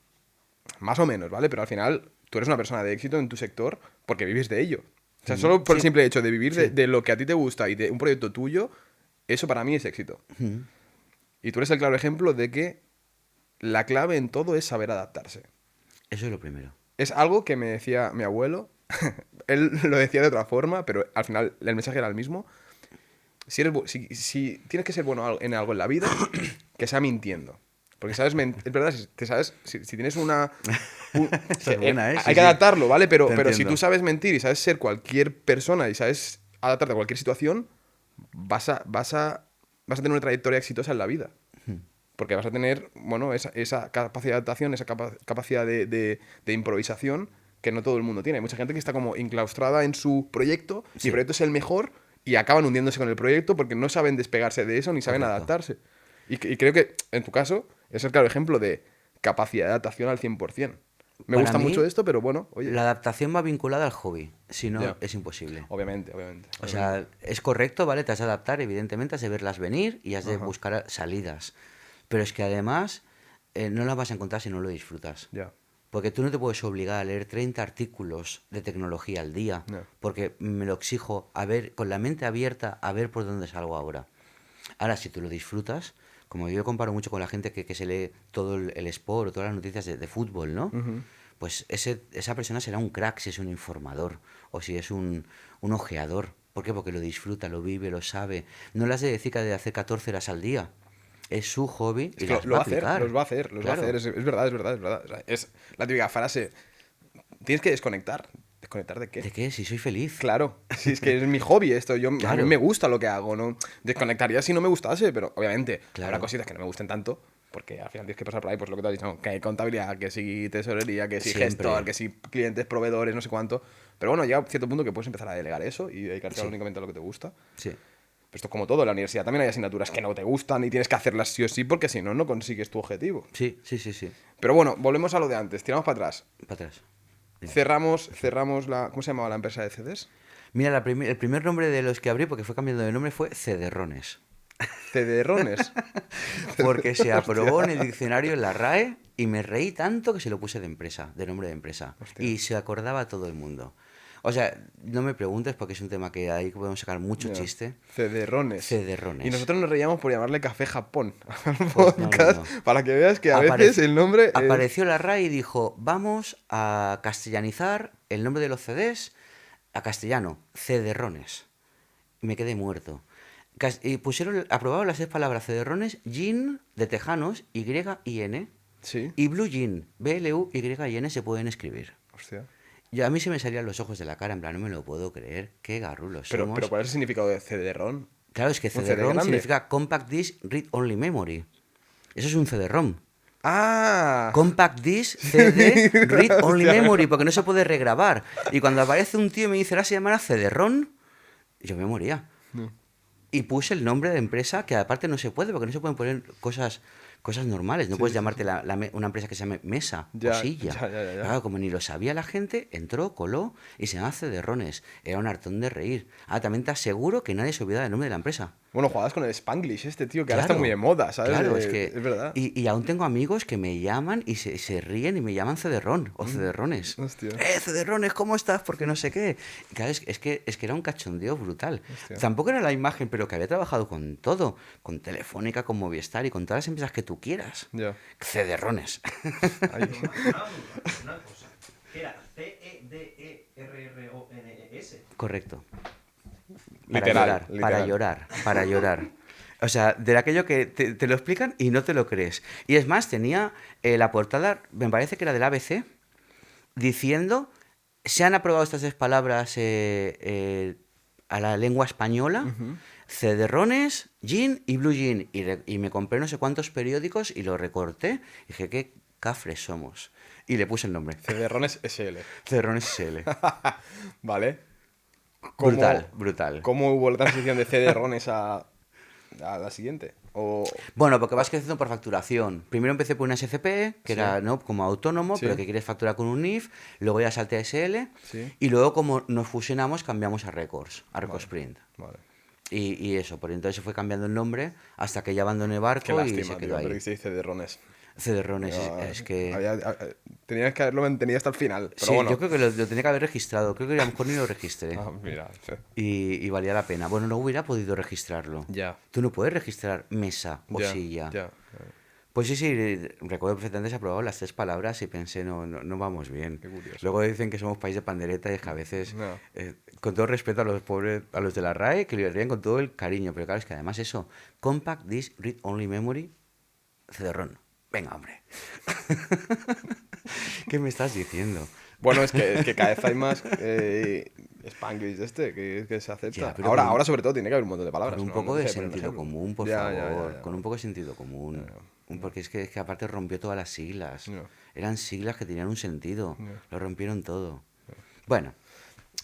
más o menos, ¿vale? Pero al final tú eres una persona de éxito en tu sector porque vives de ello. O sea, solo por el Sí. simple hecho de vivir Sí. de lo que a ti te gusta y de un proyecto tuyo, eso para mí es éxito. Y tú eres el claro ejemplo de que la clave en todo es saber adaptarse. Eso es lo primero. Es algo que me decía mi abuelo, él lo decía de otra forma, pero al final el mensaje era el mismo. Si tienes que ser bueno en algo en la vida, que sea mintiendo. Porque sabes, es verdad, si tienes Esa es buena, ¿eh? Sí, hay que sí. adaptarlo, ¿vale? Pero si entiendo. tú sabes mentir y sabes ser cualquier persona y sabes adaptarte a cualquier situación, vas a tener una trayectoria exitosa en la vida. Porque vas a tener, bueno, esa capacidad de adaptación, esa capacidad de improvisación que no todo el mundo tiene. Hay mucha gente que está como enclaustrada en su proyecto, y Sí. el proyecto es el mejor, y acaban hundiéndose con el proyecto porque no saben despegarse de eso ni saben Correcto. adaptarse. Y creo que, en tu caso, es el claro ejemplo de capacidad de adaptación al 100%. Me Para gusta mí, mucho esto, pero bueno, oye. La adaptación va vinculada al hobby. Si no, Ya. es imposible. Obviamente, obviamente. O sea, es correcto, ¿vale? Te has de adaptar, evidentemente, has de verlas venir y has de Ajá. buscar salidas. Pero es que además no las vas a encontrar si no lo disfrutas. Ya. Porque tú no te puedes obligar a leer 30 artículos de tecnología al día, No. porque me lo exijo a ver, con la mente abierta, a ver por dónde salgo ahora. Ahora, si tú lo disfrutas, como yo comparo mucho con la gente que se lee todo el sport o todas las noticias de fútbol, ¿no? Pues esa persona será un crack si es un informador o si es un ojeador. ¿Por qué? Porque lo disfruta, lo vive, lo sabe. No le has de decir que ha de hacer 14 horas al día. Es su hobby Es y que las lo va va a a hacer, aplicar. los va a hacer, Claro. Es verdad, es verdad, es verdad. O sea, es la típica frase. Tienes que desconectar. ¿Desconectar de qué? ¿De qué? Si soy feliz. Claro, si es que es mi hobby esto, a mí Claro. me gusta lo que hago, ¿no? Desconectaría si no me gustase, pero obviamente Claro. habrá cositas que no me gusten tanto, porque al final tienes que pasar por ahí, pues lo que te has dicho, que hay contabilidad, que sí tesorería, que sí Siempre. gestor, que sí clientes, proveedores, no sé cuánto. Pero bueno, llega a cierto punto que puedes empezar a delegar eso y dedicarte Sí. únicamente a lo que te gusta. Sí. Esto es como todo, en la universidad también hay asignaturas que no te gustan y tienes que hacerlas sí o sí porque si no, no consigues tu objetivo. Sí, sí, sí, sí. Pero bueno, volvemos a lo de antes, tiramos para atrás. Para atrás. Dime. Cerramos la... ¿Cómo se llamaba la empresa de CDs? Mira, el primer nombre de los que abrí, porque fue cambiando de nombre, fue Cederrones. CD-RONES. Porque se aprobó en el diccionario en la RAE y me reí tanto que se lo puse de empresa, de nombre de empresa. Hostia. Y se acordaba todo el mundo. O sea, no me preguntes porque es un tema que ahí podemos sacar mucho Ya. chiste. CD-RONES. CD-RONES. Y nosotros nos reíamos por llamarle Café Japón al Pues no, podcast, no. para que veas que a Aparec- veces el nombre es... Apareció la RAE y dijo, vamos a castellanizar el nombre de los CDs a castellano, cederrones. Y me quedé muerto. Y aprobaron las 6 palabras cederrones, gin de tejanos, Y-I-N, Sí. y blue gin, B-L-U-Y-N se pueden escribir. Hostia. Y a mí se me salían los ojos de la cara, en plan, no me lo puedo creer, qué garrulos Pero somos. ¿cuál es el significado de CD-RON? Claro, es que un CD CD-ROM grande. significa Compact Disc Read Only Memory. Eso es un CD-ROM. ¡Ah! Compact Disc CD Read Only Hostia. Memory, porque no se puede regrabar. Y cuando aparece un tío y me dice, ahora se llamará CD-ROM, yo me moría. Y puse el nombre de empresa, que aparte no se puede, porque no se pueden poner cosas normales. No puedes llamarte una empresa que se llame Mesa Ya, o Silla. ya. Claro, como ni lo sabía la gente, entró, coló y se llama CD-RONES. Era un hartón de reír. Ah, también te aseguro que nadie se olvida del nombre de la empresa. Bueno, jugabas con el Spanglish este, tío, que ahora Claro, está muy de moda, ¿sabes? Claro, es que... Es verdad. Y aún tengo amigos que me llaman y se ríen y me llaman CD-RON o CD-RONES. hostia. CD-RONES, ¿cómo estás? Porque no sé qué. Y claro, es que era un cachondeo brutal. Hostia. Tampoco era la imagen, pero que había trabajado con todo. Con Telefónica, con Movistar y con todas las empresas que tú quieras. Ya. CD-RONES. Ahí. Una cosa. Era CEDERRONES. Correcto. Literal. Para llorar. O sea, de aquello que te lo explican y no te lo crees. Y es más, tenía la portada, me parece que era del ABC, diciendo, se han aprobado estas 3 palabras a la lengua española, cederrones, gin y blue gin. Y me compré no sé cuántos periódicos y lo recorté. Y dije, qué cafres somos. Y le puse el nombre. CD-RONES SL. Cederrones SL. Vale. Brutal. ¿Cómo hubo la transición de CD-RONES a la siguiente? O... Bueno, porque vas creciendo por facturación. Primero empecé por una SCP, que era ¿no? como autónomo, Sí. pero que quieres facturar con un NIF. Luego ya salté a SL. Sí. Y luego, como nos fusionamos, cambiamos a Records Print. Vale. Y eso, por entonces se fue cambiando el nombre hasta que ya abandoné Qué Barco y lástima, se tío, quedó pero ahí. que se dice CD-RONES. CD-RONES, Ya, es que... tenías que haberlo mantenido hasta el final. Pero Sí, bueno. yo creo que lo tenía que haber registrado. Creo que a lo mejor ni lo registré. Ah, mira. Sí. Y valía la pena. Bueno, no hubiera podido registrarlo. Ya. Tú no puedes registrar mesa o Ya, silla. ya. Pues sí, recuerdo perfectamente se aprobaron las 3 palabras y pensé, no vamos bien. Qué curioso. Luego dicen que somos país de pandereta y es que a veces, No. con todo respeto a los pobres, a los de la RAE, que lo ríen con todo el cariño, pero claro, es que además eso, Compact Disc Read Only Memory, CD-ROM. Venga, hombre. ¿Qué me estás diciendo? Bueno, es que cada vez hay más Spanglish de este que se acepta. Ya, pero ahora sobre todo tiene que haber un montón de palabras. Con un ¿no? poco No de sé, pero un sentido ejemplo. común, por Ya, favor. ya, ya. Con un poco de sentido común. Porque es que aparte rompió todas las siglas. Ya. Eran siglas que tenían un sentido. Ya. Lo rompieron todo. Bueno.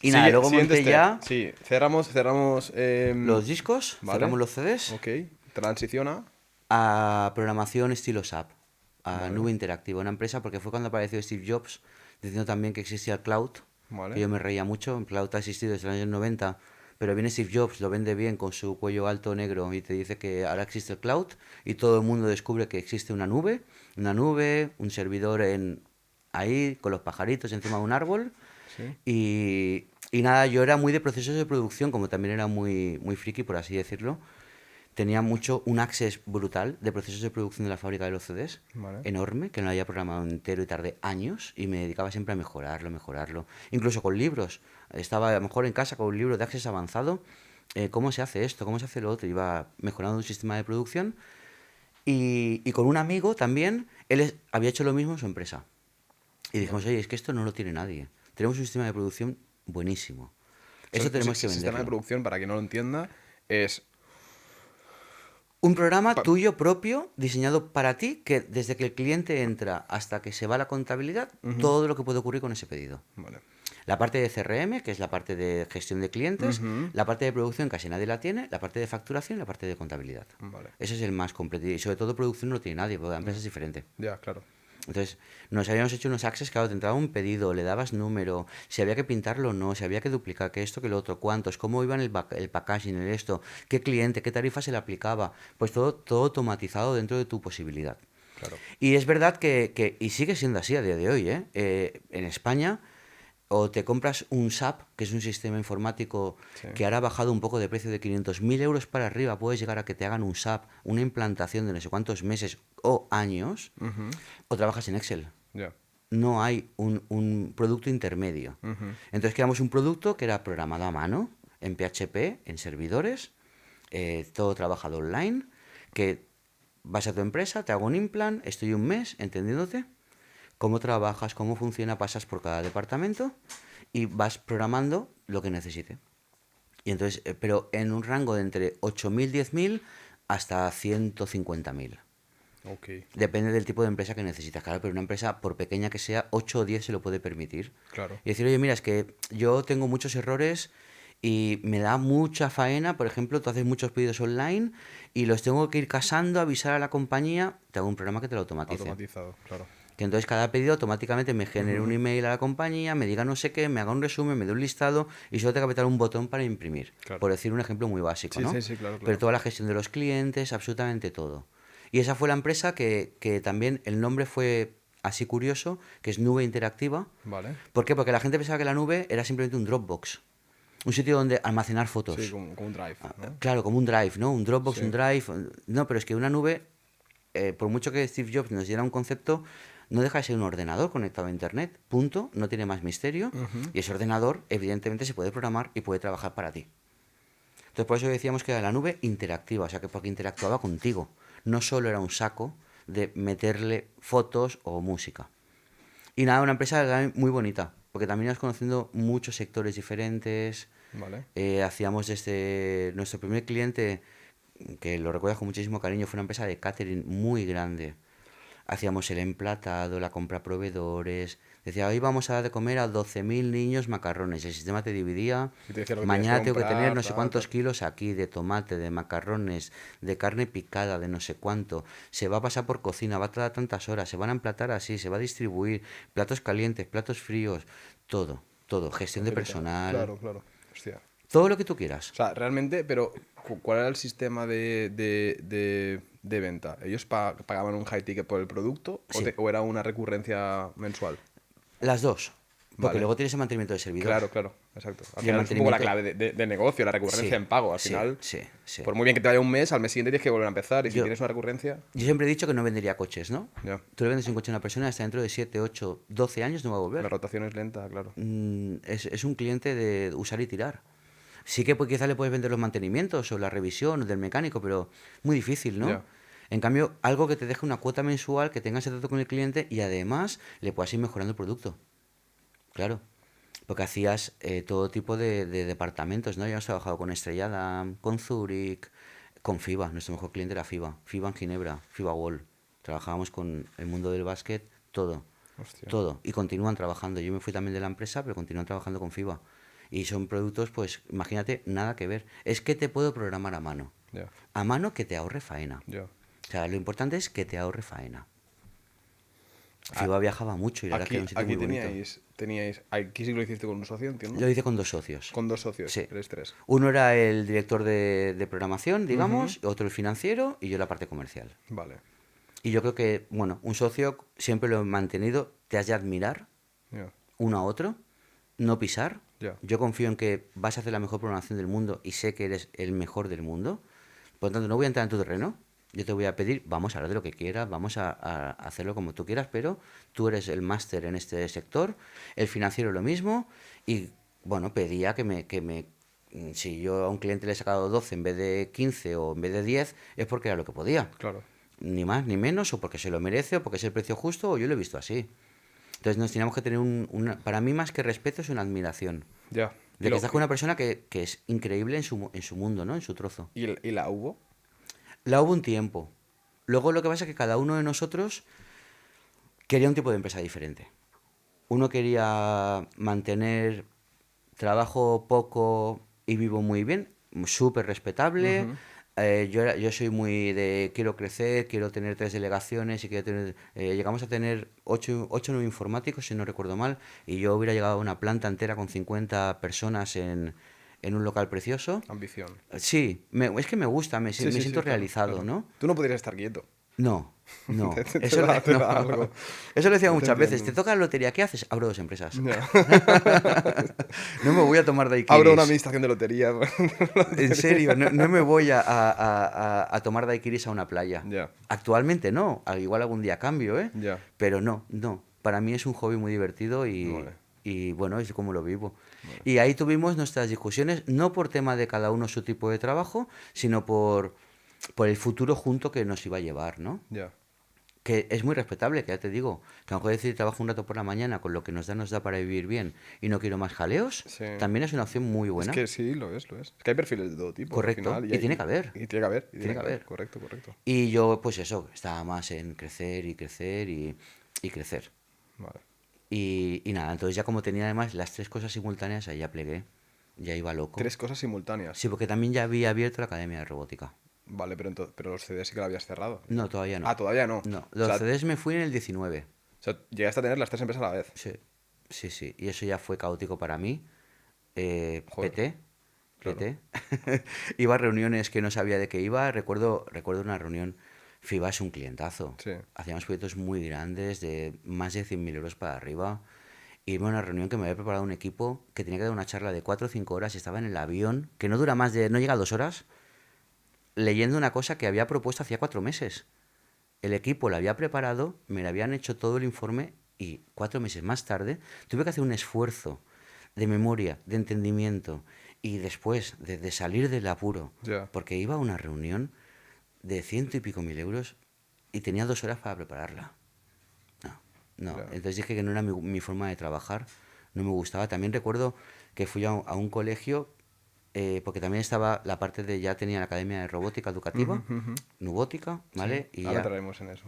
Y nada, Sigue- luego siguiente monté step. ya Sí, cerramos los discos, vale. cerramos los CDs, Ok, transiciona. a programación estilo SAP, a Vale. nube interactiva, una empresa, porque fue cuando apareció Steve Jobs diciendo también que existía el cloud, Vale. que yo me reía mucho. El cloud ha existido desde los años 90, pero viene Steve Jobs, lo vende bien con su cuello alto negro y te dice que ahora existe el cloud y todo el mundo descubre que existe una nube, un servidor ahí con los pajaritos encima de un árbol. Sí. Y nada, yo era muy de procesos de producción, como también era muy friki, por así decirlo. Tenía un access brutal de procesos de producción de la fábrica de los CDs, Vale. enorme, que no lo había programado entero y tardé años y me dedicaba siempre a mejorarlo. Incluso con libros. Estaba a lo mejor en casa con un libro de access avanzado, cómo se hace esto, cómo se hace lo otro. Iba mejorando un sistema de producción. Y con un amigo también, había hecho lo mismo en su empresa. Y dijimos, oye, es que esto no lo tiene nadie. Tenemos un sistema de producción buenísimo. Eso tenemos que El sistema de venderlo. producción, para quien no lo entienda, es... Un programa tuyo propio, diseñado para ti, que desde que el cliente entra hasta que se va la contabilidad, todo lo que puede ocurrir con ese pedido. Vale. La parte de CRM, que es la parte de gestión de clientes, la parte de producción casi nadie la tiene, la parte de facturación y la parte de contabilidad. Vale. Ese es el más completo. Y sobre todo producción no lo tiene nadie, porque la empresa es diferente. Ya, claro. Entonces, nos habíamos hecho unos access, claro, te entraba un pedido, le dabas número, si había que pintarlo o no, si había que duplicar, que esto, que lo otro, cuántos, cómo iban el packaging, el esto, qué cliente, qué tarifa se le aplicaba, pues todo automatizado dentro de tu posibilidad. Claro. Y es verdad y sigue siendo así a día de hoy, ¿eh? En España, o te compras un SAP, que es un sistema informático Sí. que ahora ha bajado un poco de precio de 500.000 euros para arriba, puedes llegar a que te hagan un SAP, una implantación de no sé cuántos meses o años, o trabajas en Excel. Ya. No hay un producto intermedio. Entonces creamos un producto que era programado a mano, en PHP, en servidores, todo trabajado online, que vas a tu empresa, te hago un implant, estoy un mes entendiéndote, cómo trabajas, cómo funciona, pasas por cada departamento y vas programando lo que necesite. Y entonces, pero en un rango de entre 8.000, 10.000 hasta 150.000. Ok. Depende del tipo de empresa que necesitas, claro, pero una empresa, por pequeña que sea, 8 o 10 se lo puede permitir. Claro. Y decir, oye, mira, es que yo tengo muchos errores y me da mucha faena, por ejemplo, tú haces muchos pedidos online y los tengo que ir casando, avisar a la compañía, te hago un programa que te lo automatice. Automatizado, claro. Que entonces cada pedido automáticamente me genere un email a la compañía, me diga no sé qué, me haga un resumen, me dé un listado y solo tengo que apretar un botón para imprimir. Claro. Por decir un ejemplo muy básico, Sí, ¿no? sí, sí, claro, claro. Pero toda la gestión de los clientes, absolutamente todo. Y esa fue la empresa que también el nombre fue así curioso, que es Nube Interactiva. Vale. ¿Por qué? Porque la gente pensaba que la nube era simplemente un Dropbox. Un sitio donde almacenar fotos. Sí, como un drive, ¿no? Claro, como un Drive, ¿no? Un Dropbox, Sí. un Drive. No, pero es que una nube, por mucho que Steve Jobs nos diera un concepto, no deja de ser un ordenador conectado a Internet. Punto. No tiene más misterio. Y ese ordenador, evidentemente, se puede programar y puede trabajar para ti. Entonces, por eso decíamos que era la nube interactiva, o sea, que porque interactuaba contigo. No solo era un saco de meterle fotos o música. Y nada, una empresa también muy bonita, porque también ibas conociendo muchos sectores diferentes. Vale. Hacíamos desde nuestro primer cliente, que lo recuerdo con muchísimo cariño, fue una empresa de catering muy grande. Hacíamos el emplatado, la compra a proveedores. Decía, hoy vamos a dar de comer a 12.000 niños macarrones. El sistema te dividía. Y te decía lo que Mañana tienes que tengo que tener comprar, no sé tal, cuántos tal. kilos aquí de tomate, de macarrones, de carne picada, de no sé cuánto. Se va a pasar por cocina, va a tardar tantas horas, se van a emplatar así, se va a distribuir. Platos calientes, platos fríos, todo, todo. Gestión de Facilita. personal, Claro, claro. Hostia. todo lo que tú quieras. O sea, realmente, pero ¿cuál era el sistema de venta? ¿Ellos pagaban un high ticket por el producto Sí. o era una recurrencia mensual? Las dos. Porque Vale. luego tienes el mantenimiento del servidor. Claro, claro, exacto. Al Y el final es un poco la mantenimiento- clave de negocio, la recurrencia Sí, en pago. Al sí, final, sí, sí. por muy bien que te vaya un mes, al mes siguiente tienes que volver a empezar. Y si Yo- tienes una recurrencia, Yo siempre he dicho que no vendería coches, ¿no? ya. Tú le vendes un coche a una persona, hasta dentro de 7, 8, 12 años no va a La volver. rotación es lenta, claro. Es un cliente de usar y tirar. Sí que pues, quizá le puedes vender los mantenimientos o la revisión del mecánico, pero muy difícil, ¿no? Ya. En cambio, algo que te deje una cuota mensual, que tengas el trato con el cliente y además le puedas ir mejorando el producto. Claro. Porque hacías todo tipo de departamentos, ¿no? Ya hemos trabajado con Estrella Damm, con Zurich, con FIBA. Nuestro mejor cliente era FIBA. FIBA en Ginebra, FIBA Wall. Trabajábamos con el mundo del básquet, todo. Hostia. Todo. Y continúan trabajando. Yo me fui también de la empresa, pero continúan trabajando con FIBA. Y son productos, pues, imagínate, nada que ver. Es que te puedo programar a mano. Ya, A mano que te ahorre faena. ya. O sea, lo importante es que te ahorre faena. FIBA viajaba mucho y la verdad que Aquí, era un sitio aquí muy bonito. aquí sí que lo hiciste con un socio, entiendo. Lo hice con 2 socios. Con dos socios, Sí. eres tres. Uno era el director de programación, digamos, otro el financiero y yo la parte comercial. Vale. Y yo creo que, bueno, un socio siempre lo he mantenido, te has de admirar Ya. uno a otro, no pisar. Ya. Yo confío en que vas a hacer la mejor programación del mundo y sé que eres el mejor del mundo. Por lo tanto, no voy a entrar en tu terreno. Yo te voy a pedir, vamos a hablar de lo que quieras, vamos a hacerlo como tú quieras, pero tú eres el máster en este sector, el financiero lo mismo, y bueno, pedía si yo a un cliente le he sacado 12 en vez de 15 o en vez de 10, es porque era lo que podía. Claro. Ni más ni menos, o porque se lo merece, o porque es el precio justo, o yo lo he visto así. Entonces nos teníamos que tener para mí más que respeto es una admiración. Ya. De que estás con una persona que es increíble en su mundo, ¿no? En su trozo. ¿Y la hubo? La hubo un tiempo. Luego lo que pasa es que cada uno de nosotros quería un tipo de empresa diferente. uno quería mantener trabajo poco y vivo muy bien, súper respetable. Ujú. Yo soy muy de quiero crecer, quiero tener 3 delegaciones y quiero tener... llegamos a tener 8 o 9 informáticos, si no recuerdo mal, y yo hubiera llegado a una planta entera con 50 personas en un local precioso. Ambición. Sí, es que me gusta, Sí, me sí, siento sí, claro, realizado, claro. ¿no? Tú no podrías estar quieto. No, no. Te da, te da algo. Eso lo decía Ya te muchas veces. entiendo. ¿Te toca la lotería? ¿Qué haces? Abro 2 empresas. Ya. No me voy a tomar Abro una daiquiris. administración de lotería. En serio, no me voy a tomar daiquiris a una playa. Ya, Actualmente no, igual algún día cambio, ¿eh? ya. Pero no, no. Para mí es un hobby muy divertido Vale, y bueno, es como lo vivo. vale. Y ahí tuvimos nuestras discusiones, no por tema de cada uno su tipo de trabajo, sino por el futuro junto que nos iba a llevar, ¿no? Ya. Que es muy respetable, que ya te digo, que a lo mejor decir trabajo un rato por la mañana con lo que nos da para vivir bien y no quiero más jaleos, Sí. también es una opción muy Es buena. que sí, lo es, lo es. Es que hay perfiles de todo tipo al Correcto, final. y tiene que haber. Y tiene que haber, y Tiene que haber. Correcto, correcto. Y yo, pues eso, estaba más en crecer y crecer y crecer. Vale. Y nada, entonces ya como tenía además las 3 cosas simultáneas, ahí ya plegué, ya iba loco. 3 cosas simultáneas. Sí, porque también ya había abierto la Academia de Robótica. Vale, pero los CDs sí que lo habías cerrado. No, todavía no. Ah, todavía no. No, O los sea, CDs me fui en el 19. llegaste a tener las 3 empresas a la vez. Sí, sí, sí. Y eso ya fue caótico para mí. Joder, PT, claro. PT. Iba a reuniones que no sabía de qué iba. Recuerdo una reunión. FIBA es un clientazo. Sí. Hacíamos proyectos muy grandes, de más de 100.000 euros para arriba. Irme a una reunión que me había preparado un equipo que tenía que dar una charla de 4 o 5 horas y estaba en el avión, que no dura más de, no llega a 2 horas, leyendo una cosa que había propuesto hacía 4 meses. El equipo la había preparado, me la habían hecho todo el informe y 4 meses más tarde tuve que hacer un esfuerzo de memoria, de entendimiento y después de salir del apuro, Ya. porque iba a una reunión de 100 y pico mil euros y tenía 2 horas para prepararla. No, no. Ya. Entonces dije que no era mi forma de trabajar, no me gustaba. También recuerdo que fui a un colegio, porque también estaba la parte de, ya tenía la Academia de Robótica Educativa, Ujú, ujú. Nubótica, ¿vale? Sí, Y ahora ya, entraremos en eso.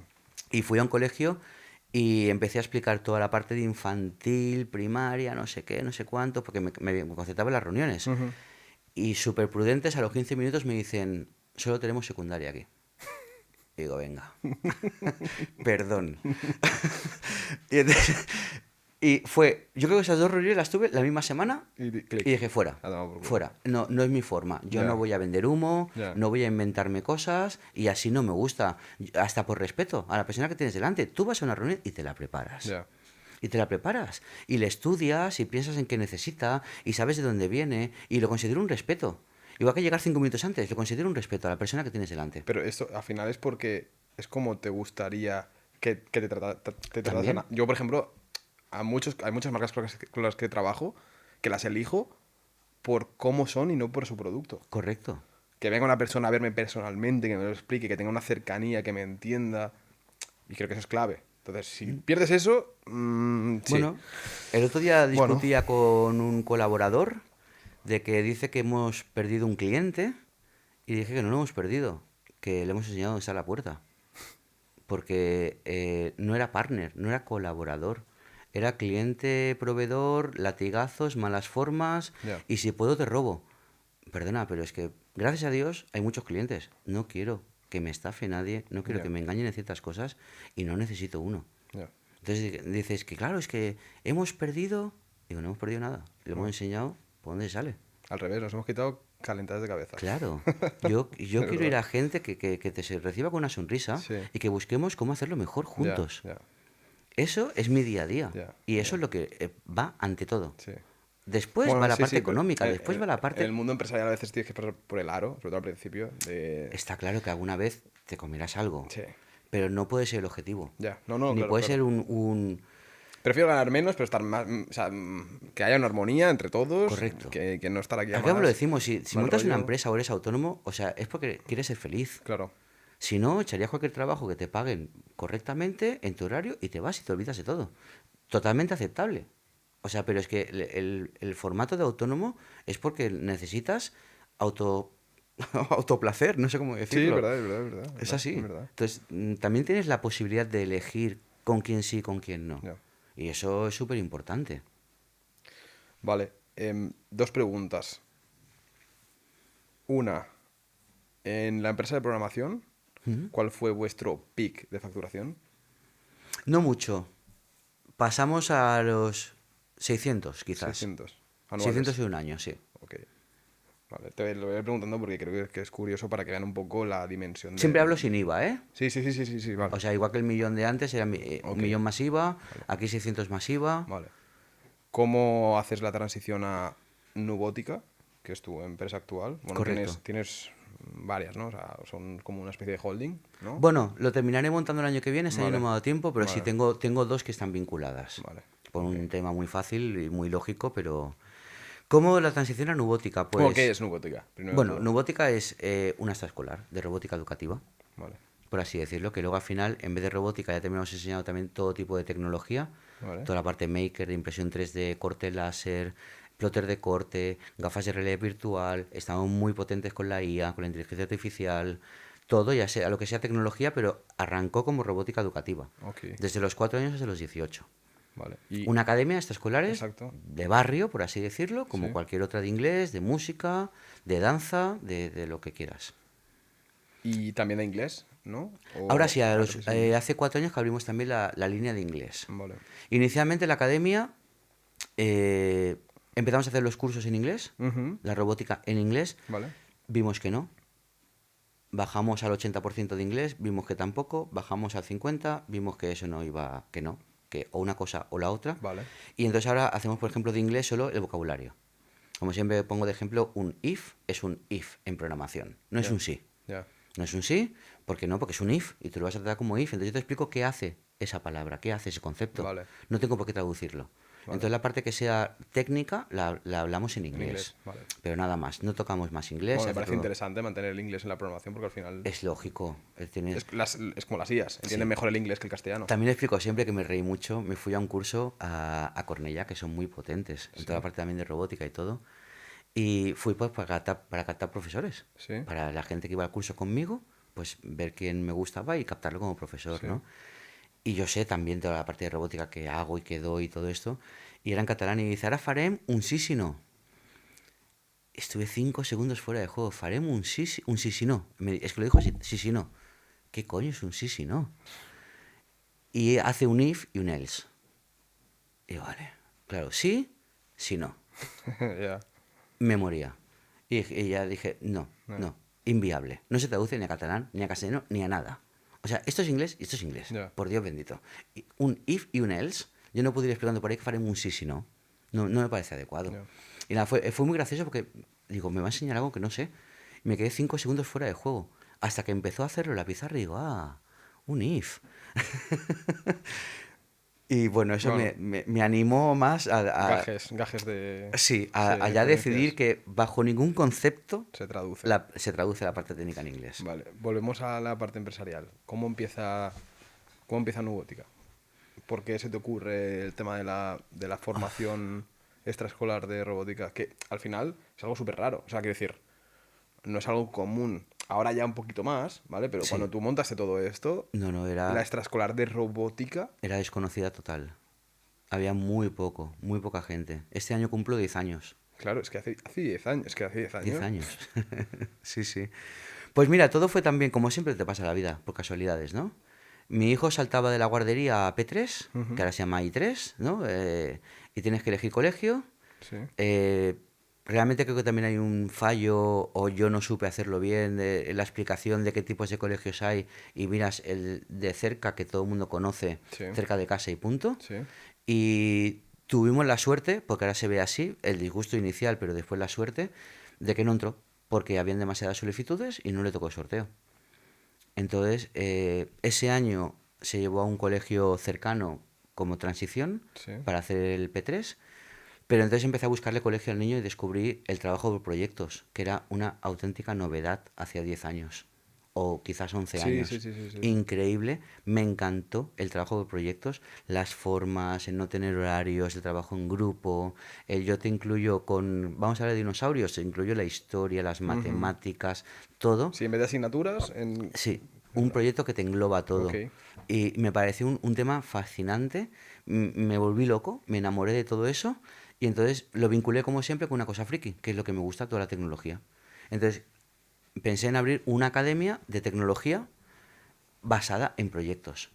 y fui a un colegio y empecé a explicar toda la parte de infantil, primaria, no sé qué, no sé cuánto, porque me concentraba en las reuniones. Ujú. Y súper prudentes, a los 15 minutos me dicen, solo tenemos secundaria aquí. Y digo, venga, perdón. Y, entonces- y fue, yo creo que esas 2 reuniones las tuve la misma semana Clic. y dije, fuera, A tomar por culo. fuera. No, no es mi forma. Yo Ya. no voy a vender humo, Ya. no voy a inventarme cosas y así no me gusta. Hasta por respeto a la persona que tienes delante. Tú vas a una reunión y te la preparas. Ya. Y te la preparas. Y le estudias y piensas en qué necesita y sabes de dónde viene y lo considero un respeto. Igual que llegar 5 minutos antes, lo considero un respeto a la persona que tienes delante. Pero esto al final es porque es como te gustaría que te tratasen. También. Yo, por ejemplo, hay muchas marcas con las que trabajo que las elijo por cómo son y no por su producto. Correcto. Que venga una persona a verme personalmente, que me lo explique, que tenga una cercanía, que me entienda. Y creo que eso es clave. Entonces, si pierdes eso, sí. Bueno, el otro día Bueno. discutía con un colaborador de que dice que hemos perdido un cliente y dije que no lo hemos perdido, que le hemos enseñado dónde está la puerta. Porque no era partner, no era colaborador. Era cliente, proveedor, latigazos, malas formas Ya. y si puedo te robo. Perdona, pero es que gracias a Dios hay muchos clientes. No quiero que me estafe nadie, no quiero Ya. que me engañen en ciertas cosas y no necesito uno. Ya. Entonces dices que claro, es que hemos perdido. Digo, no hemos perdido nada. Le hemos enseñado por dónde sale. Al revés, nos hemos quitado calentadas de cabeza. Claro. Yo De quiero ir verdad. a gente que se reciba con una sonrisa Sí. y que busquemos cómo hacerlo mejor Ya, juntos. ya, Eso es mi día a día. Ya, Y eso ya. es lo que va ante todo. sí. Después Bueno, va la sí, parte sí, pero económica, después va la En parte... el mundo empresarial a veces tienes que pasar por el aro, sobre todo al principio. Está claro que alguna vez te comerás algo, Sí. pero no puede ser el objetivo. Ya, no, Ni claro, puede claro. ser un... Prefiero ganar menos, pero estar más. O sea, que haya una armonía entre todos. Correcto. Que no estar aquí a Al cabo lo malas, decimos, si mal montas una rollo. empresa o eres autónomo, o sea, es porque quieres ser feliz. Claro. Si no, echarías cualquier trabajo que te paguen correctamente en tu horario y te vas y te olvidas de todo. Totalmente aceptable. O sea, pero es que el formato de autónomo es porque necesitas autoplacer, no sé cómo Sí, decirlo. es verdad, es verdad, es verdad. Es así. Es verdad. Entonces, también tienes la posibilidad de elegir con quién sí y con quién no. Ya. Y eso es súper importante. Vale, 2 preguntas. Una, en la empresa de programación, ¿cuál fue vuestro peak de facturación? No mucho. Pasamos a los 600, quizás. 600 anuales. 600 en un año, sí. Ok. Vale, te lo voy preguntando porque creo que es curioso para que vean un poco la dimensión de... Siempre hablo sin IVA, ¿eh? Sí, vale. O sea, igual que el millón de antes era Ok. un millón más IVA, aquí 600 más IVA. Vale. ¿Cómo haces la transición a Nubótica, que es tu empresa actual? Bueno, Correcto. tienes varias, ¿no? O sea, son como una especie de holding, ¿no? Bueno, lo terminaré montando el año que viene, este año no Vale. me ha dado tiempo, pero sí Vale. tengo dos que están vinculadas. Vale. Por un tema muy fácil y muy lógico, pero... ¿Cómo la transición a Nubótica? Pues... ¿Qué es Nubótica? Primero de Bueno, todo. Nubótica es una extraescolar de robótica educativa, Vale. por así decirlo, que luego al final, en vez de robótica, ya terminamos enseñando también todo tipo de tecnología, Vale. toda la parte maker, de impresión 3D, corte láser, plotter de corte, gafas de realidad virtual, estamos muy potentes con la IA, con la inteligencia artificial, todo, ya sea lo que sea tecnología, pero arrancó como robótica educativa, Ok. desde los 4 años hasta los 18. Vale. Y... Una academia extraescolares Exacto. de barrio, por así decirlo, como Sí. cualquier otra de inglés, de música, de danza, de lo que quieras. Y también de inglés, ¿no? Ahora sí, creo que sí. hace 4 años que abrimos también la línea de inglés. Vale. Inicialmente la academia empezamos a hacer los cursos en inglés, Ujú. la robótica en inglés, Vale. vimos que no. Bajamos al 80% de inglés, vimos que tampoco, bajamos al 50%, vimos que eso no iba, que no, que o una cosa o la otra. Vale. Y entonces ahora hacemos, por ejemplo, de inglés solo el vocabulario. Como siempre pongo de ejemplo, un if es un if en programación, no es Ya. un sí. Ya. No es un sí, porque no, porque es un if y tú lo vas a tratar como if. Entonces yo te explico qué hace esa palabra, qué hace ese concepto. Vale. No tengo por qué traducirlo. Vale. Entonces la parte que sea técnica la hablamos en En inglés. inglés, vale. Pero nada más, no tocamos más inglés. Bueno, me hace parece todo- interesante mantener el inglés en la programación porque al final Es lógico. es como las IAs, entienden mejor el inglés que el castellano. También explico siempre que me reí mucho. Me fui a un curso a Cornellá, que son muy potentes, en toda la parte también de robótica y todo. Y fui pues para captar profesores. Sí. Para la gente que iba al curso conmigo, pues ver quién me gustaba y captarlo como profesor, Sí. ¿no? Y yo sé también toda la parte de robótica que hago y que doy y todo esto. Y era en catalán y dice, ahora farem un sí si no. Estuve 5 segundos fuera de juego. Farem un sí si no. Es que lo dijo así, sí si no. ¿Qué coño es un sí si no? Y hace un if y un else. Y vale, claro, sí, si no. Ya. Me moría. Y ya dije, no, inviable. No se traduce ni a catalán, ni a castellano, ni a nada. O sea, esto es inglés y esto es inglés. Ya. Por Dios bendito. Un if y un else. Yo no puedo ir explicando por ahí que faremos un sí si no. No me parece adecuado. Ya. Y nada, fue muy gracioso porque, digo, me va a enseñar algo que no sé. Y me quedé 5 segundos fuera de juego. Hasta que empezó a hacerlo en la pizarra y digo, un if. Y bueno, eso Bueno. me animó más Gajes de... sí, sí, a ya decidir experiencias. que bajo ningún concepto Se traduce. se traduce la parte técnica en inglés. Vale, volvemos a la parte empresarial. ¿Cómo empieza Nubótica? ¿Por qué se te ocurre el tema de la formación extraescolar de robótica? Que al final es algo súper raro. O sea, quiero decir, no es algo común. Ahora ya un poquito más, ¿vale? Pero Sí. cuando tú montaste todo esto, No, la extraescolar de robótica... era desconocida total. Había muy poca gente. Este año cumplo 10 años. Claro, es que hace 10 años. Es que hace 10 años. 10 años. Sí, sí. Pues mira, todo fue también, como siempre te pasa en la vida, por casualidades, ¿no? Mi hijo saltaba de la guardería a P3, que ahora se llama I3, ¿no? Y tienes que elegir colegio. Sí. Realmente creo que también hay un fallo, o yo no supe hacerlo bien, en la explicación de qué tipos de colegios hay, y miras el de cerca, que todo el mundo conoce, Sí. cerca de casa y punto. Sí. Y tuvimos la suerte, porque ahora se ve así, el disgusto inicial, pero después la suerte, de que no entró, porque habían demasiadas solicitudes y no le tocó el sorteo. Entonces, ese año se llevó a un colegio cercano como transición Sí. para hacer el P3, pero entonces empecé a buscarle colegio al niño y descubrí el trabajo por proyectos, que era una auténtica novedad hace 10 años, o quizás 11 Sí, años. sí. Increíble, me encantó el trabajo por proyectos, las formas, el no tener horarios, el trabajo en grupo, el yo te incluyo con, vamos a hablar de dinosaurios, te incluyo la historia, las matemáticas, todo. Sí, en vez de asignaturas, Sí, un proyecto que te engloba todo. Ok. Y me pareció un tema fascinante. me volví loco, me enamoré de todo eso y entonces lo vinculé como siempre con una cosa friki, que es lo que me gusta, toda la tecnología. Entonces pensé en abrir una academia de tecnología basada en proyectos.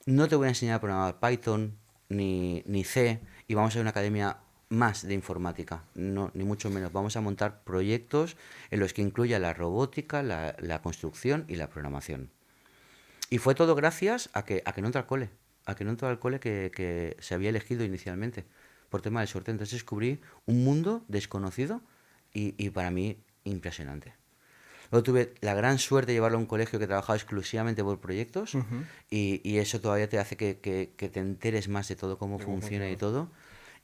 No te voy a enseñar a programar Python ni C y vamos a hacer una academia más de informática, no, ni mucho menos. Vamos a montar proyectos en los que incluya la robótica, la construcción y la programación. Y fue todo gracias a que no entré al cole, a que no entré al cole que se había elegido inicialmente, por tema del sorteo. Entonces descubrí un mundo desconocido y para mí impresionante. Luego tuve la gran suerte de llevarlo a un colegio que trabajaba exclusivamente por proyectos y eso todavía te hace que te enteres más de todo, cómo De cómo funciona y funciona. todo.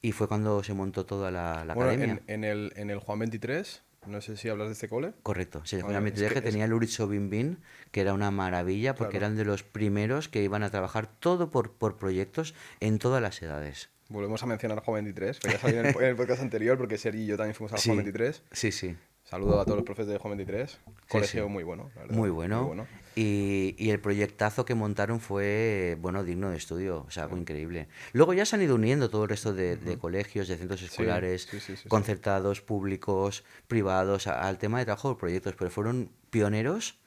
Y fue cuando se montó toda la Bueno, academia. en el Juan 23, no sé si hablas de este cole. Correcto. Se dejó la Vale, metodología que tenía el Urizo Bimbín, que era una maravilla porque claro. eran de los primeros que iban a trabajar todo por proyectos en todas las edades. Volvemos a mencionar Juan 23, que ya salió en el podcast anterior, porque Sergi y yo también fuimos al Juan Sí, 23. sí, sí. Saludo a todos los profes de Juan 23. Sí, Colegio sí. muy bueno, la verdad. Muy Muy bueno. bueno. Y el proyectazo que montaron fue, bueno, digno de estudio, o sea, algo increíble. Luego ya se han ido uniendo todo el resto de colegios, de centros escolares, sí. concertados, públicos, privados, al tema de trabajo de proyectos, pero fueron pioneros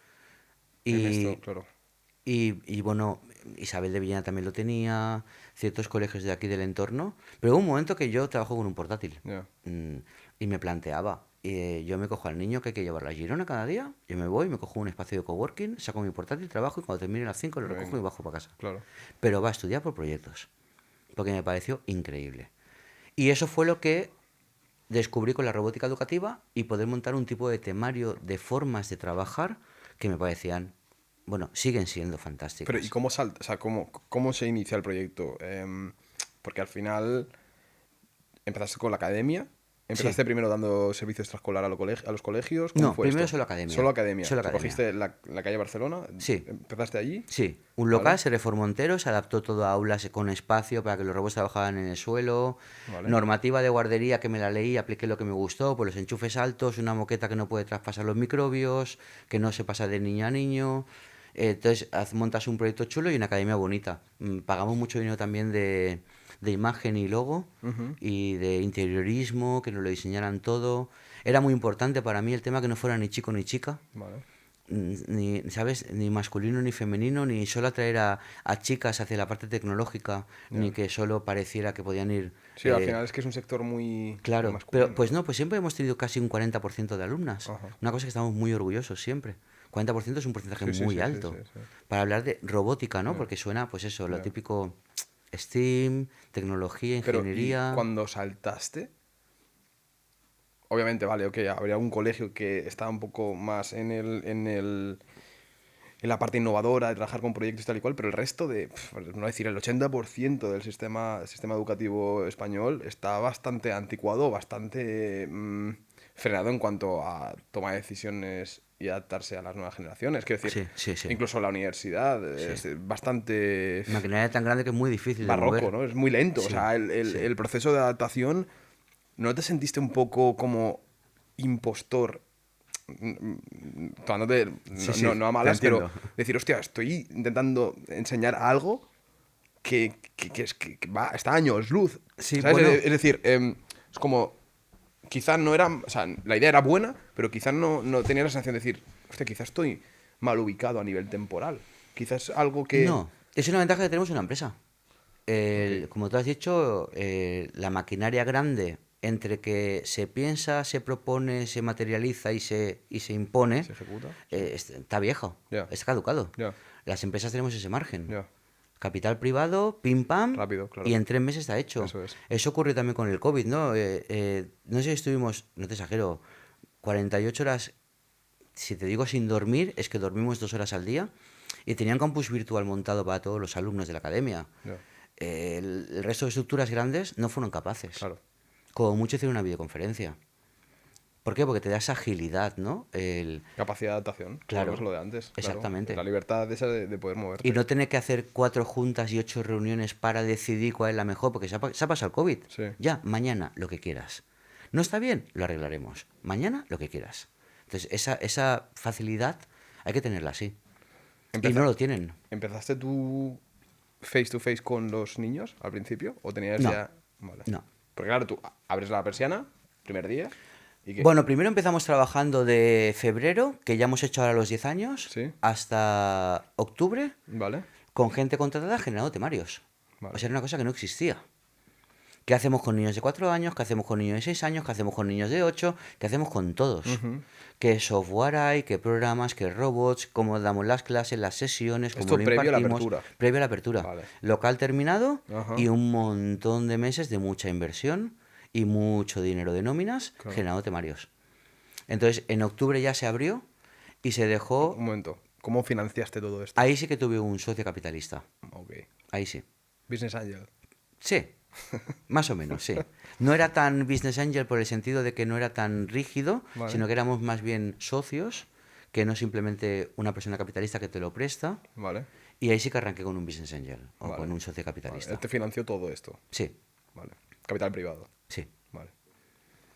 En esto, y, claro. y bueno, Isabel de Villena también lo tenía, ciertos colegios de aquí del entorno, pero hubo un momento que yo trabajo con un portátil Ya. y me planteaba, yo me cojo al niño que hay que llevarlo a Girona cada día, yo me voy, me cojo un espacio de coworking, saco mi portátil, trabajo y cuando termine a las 5 lo recojo Venga. y bajo para casa. Claro. Pero va a estudiar por proyectos, porque me pareció increíble. Y eso fue lo que descubrí con la robótica educativa y poder montar un tipo de temario de formas de trabajar que me parecían, bueno, siguen siendo Pero, ¿y fantásticas. cómo salta? O sea, ¿cómo se inicia el proyecto? Porque al final empezaste con la academia. Sí. ¿Empezaste primero dando servicio extraescolar a los colegios? ¿Cómo No, fue primero esto? solo academia. Solo academia. Solo O sea, academia. cogiste la calle Barcelona, Sí. empezaste allí. Sí, un ¿Vale? local se reformó entero, se adaptó todo a aulas con espacio para que los robots trabajaran en el suelo, Vale. normativa de guardería que me la leí, apliqué lo que me gustó, pues los enchufes altos, una moqueta que no puede traspasar los microbios, que no se pasa de niño a niño. Entonces montas un proyecto chulo y una academia bonita. Pagamos mucho dinero también de imagen y logo y de interiorismo, que nos lo diseñaran todo. Era muy importante para mí el tema que no fuera ni chico ni chica, Vale. ni, ¿sabes? Ni masculino ni femenino, ni solo atraer a chicas hacia la parte tecnológica, ni Ya. que solo pareciera que podían ir... Sí, al final es que es un sector muy Claro, masculino. pero pues no, pues siempre hemos tenido casi un 40% de alumnas. Ajá. Una cosa que estamos muy orgullosos siempre. 40% es un porcentaje Sí, sí, muy sí, sí, alto. sí. Para hablar de robótica, ¿no? Ya. Porque suena, pues eso, lo Ya. típico STEAM, tecnología, Pero, ¿y ingeniería... cuando saltaste? Obviamente, vale, ok, habría un colegio que está un poco más en la parte innovadora de trabajar con proyectos y tal y cual, pero el resto no decir, el 80% del sistema educativo español está bastante anticuado, bastante frenado en cuanto a toma de decisiones y adaptarse a las nuevas generaciones. Quiero decir, Sí, sí, sí. incluso la universidad es bastante Maquinaria tan grande que es muy difícil de barroco, mover. ¿no? Es muy lento. O Sí, sea, el sí. el proceso de adaptación, ¿no te sentiste un poco como impostor? Tomándote, Sí, sí, no a te malas, pero entiendo. decir, hostia, estoy intentando enseñar algo que está a años luz. Sí, ¿Sabes? bueno. Es decir, es como, quizás no era, o sea, la idea era buena, pero quizás no tenía la sensación de decir, hostia, quizás estoy mal ubicado a nivel temporal. Quizás algo que... No, es una ventaja que tenemos en una empresa. Ok. Como tú has dicho, la maquinaria grande, entre que se piensa, se propone, se materializa y se impone, ¿Se ejecuta? está viejo, Ya. está caducado. Ya. Las empresas tenemos ese margen. Ya. Capital privado, pim pam, Rápido, claro. y en 3 meses está hecho. Eso es. Eso ocurrió también con el COVID, ¿no? No sé si estuvimos, no te exagero, 48 horas, si te digo sin dormir, es que dormimos 2 horas al día, y tenían campus virtual montado para todos los alumnos de la academia. Ya. El resto de estructuras grandes no fueron capaces. Claro. Como mucho hicieron una videoconferencia. ¿Por qué? Porque te da esa agilidad, ¿no? Capacidad de adaptación. Claro, Volvemos a lo de antes. claro. exactamente. La libertad esa de poder moverte. Y no tener que hacer 4 juntas y 8 reuniones para decidir cuál es la mejor, porque se ha pasado el COVID. Sí. Ya, mañana, lo que quieras. ¿No está bien? Lo arreglaremos. Mañana, lo que quieras. Entonces, esa facilidad hay que tenerla así. Y Empeza- no lo tienen. ¿Empezaste tú face to face con los niños al principio? ¿O tenías No. ya...? Vale. No. Porque claro, tú abres la persiana, primer día, ¿y qué? Bueno, primero empezamos trabajando de febrero, que ya hemos hecho ahora los 10 años, Sí. hasta octubre, Vale. con gente contratada generando temarios. Vale. O sea, era una cosa que no existía. ¿Qué hacemos con niños de 4 años? ¿Qué hacemos con niños de 6 años? ¿Qué hacemos con niños de 8? ¿Qué hacemos con todos? ¿Qué software hay? ¿Qué programas? ¿Qué robots? ¿Cómo damos las clases, las sesiones? ¿Cómo Esto lo previo a la impartimos? apertura. Previo a la apertura. Vale. Local terminado Ajá. y un montón de meses de mucha inversión y mucho dinero de nóminas Claro. generando temarios. Entonces, en octubre ya se abrió y se dejó... Un momento. ¿Cómo financiaste todo esto? Ahí sí que tuve un socio capitalista. Ok. Ahí sí. Business Angel. Sí, más o menos, sí. No era tan business angel por el sentido de que no era tan rígido, Vale. sino que éramos más bien socios, que no simplemente una persona capitalista que te lo presta. Vale. Y ahí sí que arranqué con un business angel o Vale. con un socio Vale. capitalista. Él te financió todo esto. Sí, Vale. Capital privado. sí. Vale.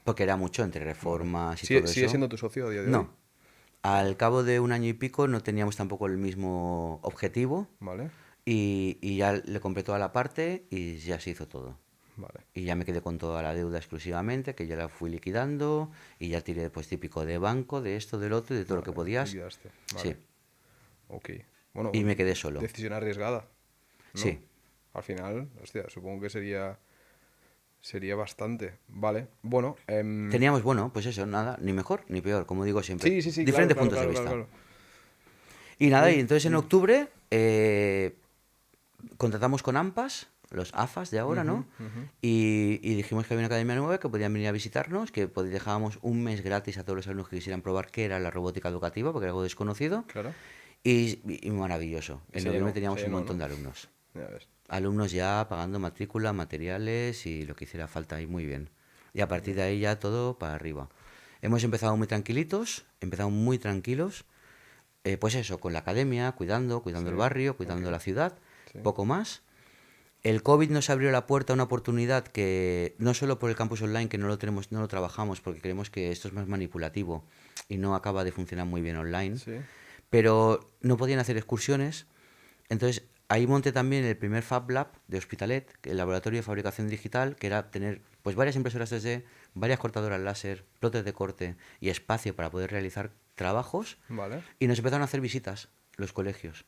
Porque era mucho entre reformas y ¿Sigue, todo sigue eso. siendo tu socio a día de hoy? No. Al cabo de un año y pico no teníamos tampoco el mismo objetivo Vale. y ya le compré toda la parte y ya se hizo todo. Vale. Y ya me quedé con toda la deuda exclusivamente, que ya la fui liquidando y ya tiré pues típico de banco, de esto, del otro y de todo lo que Vale, podías. liquidaste. Vale. Sí, Ok. Bueno, y me quedé solo. decisión arriesgada, ¿no? Sí. Al final, hostia, supongo que sería bastante. Vale. Bueno, Teníamos, bueno, pues eso, nada, ni mejor ni peor, como digo siempre. sí, sí, sí. Diferentes claro, puntos claro, de claro, vista. claro. Y nada, y entonces en octubre contratamos con AMPAS, los AFAS de ahora, ¿no? Y dijimos que había una academia nueva, que podían venir a visitarnos, que dejábamos un mes gratis a todos los alumnos que quisieran probar qué era la robótica educativa, porque era algo desconocido. Claro. Y maravilloso. Y En se noviembre llenó, teníamos se un llenó, montón ¿no? de alumnos. Ya ves. Alumnos ya pagando matrícula, materiales y lo que hiciera falta, y muy bien. Y a partir de ahí ya todo para arriba. Hemos empezado muy tranquilitos, pues eso, con la academia, cuidando Sí, el barrio, cuidando ok. la ciudad, Sí. poco más. El COVID nos abrió la puerta a una oportunidad que no solo por el campus online, que no lo trabajamos porque creemos que esto es más manipulativo y no acaba de funcionar muy bien online, Sí. pero no podían hacer excursiones. Entonces, ahí monté también el primer Fab Lab de Hospitalet, el laboratorio de fabricación digital, que era tener pues varias impresoras 3D, varias cortadoras láser, plotes de corte y espacio para poder realizar trabajos. Vale. Y nos empezaron a hacer visitas los colegios.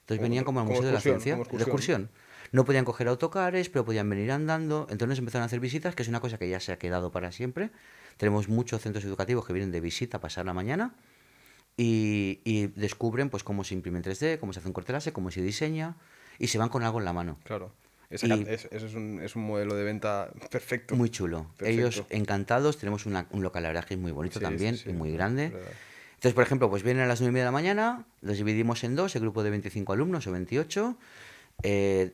Entonces Como venían como al como Museo de la excursión, Ciencia, como de excursión. No podían coger autocares, pero podían venir andando. Entonces nos empezaron a hacer visitas, que es una cosa que ya se ha quedado para siempre. Tenemos muchos centros educativos que vienen de visita a pasar la mañana y descubren pues cómo se imprime en 3D, cómo se hace un corte láser, cómo se diseña y se van con algo en la mano. Claro. Y- Ese es un modelo de venta perfecto. Muy chulo. Perfecto. Ellos encantados. Tenemos un local, la verdad, que es muy bonito Sí, también sí, sí, y muy es grande. verdad. Entonces, por ejemplo, pues vienen a las 9:30 de la mañana, los dividimos en dos, el grupo de 25 alumnos o 28,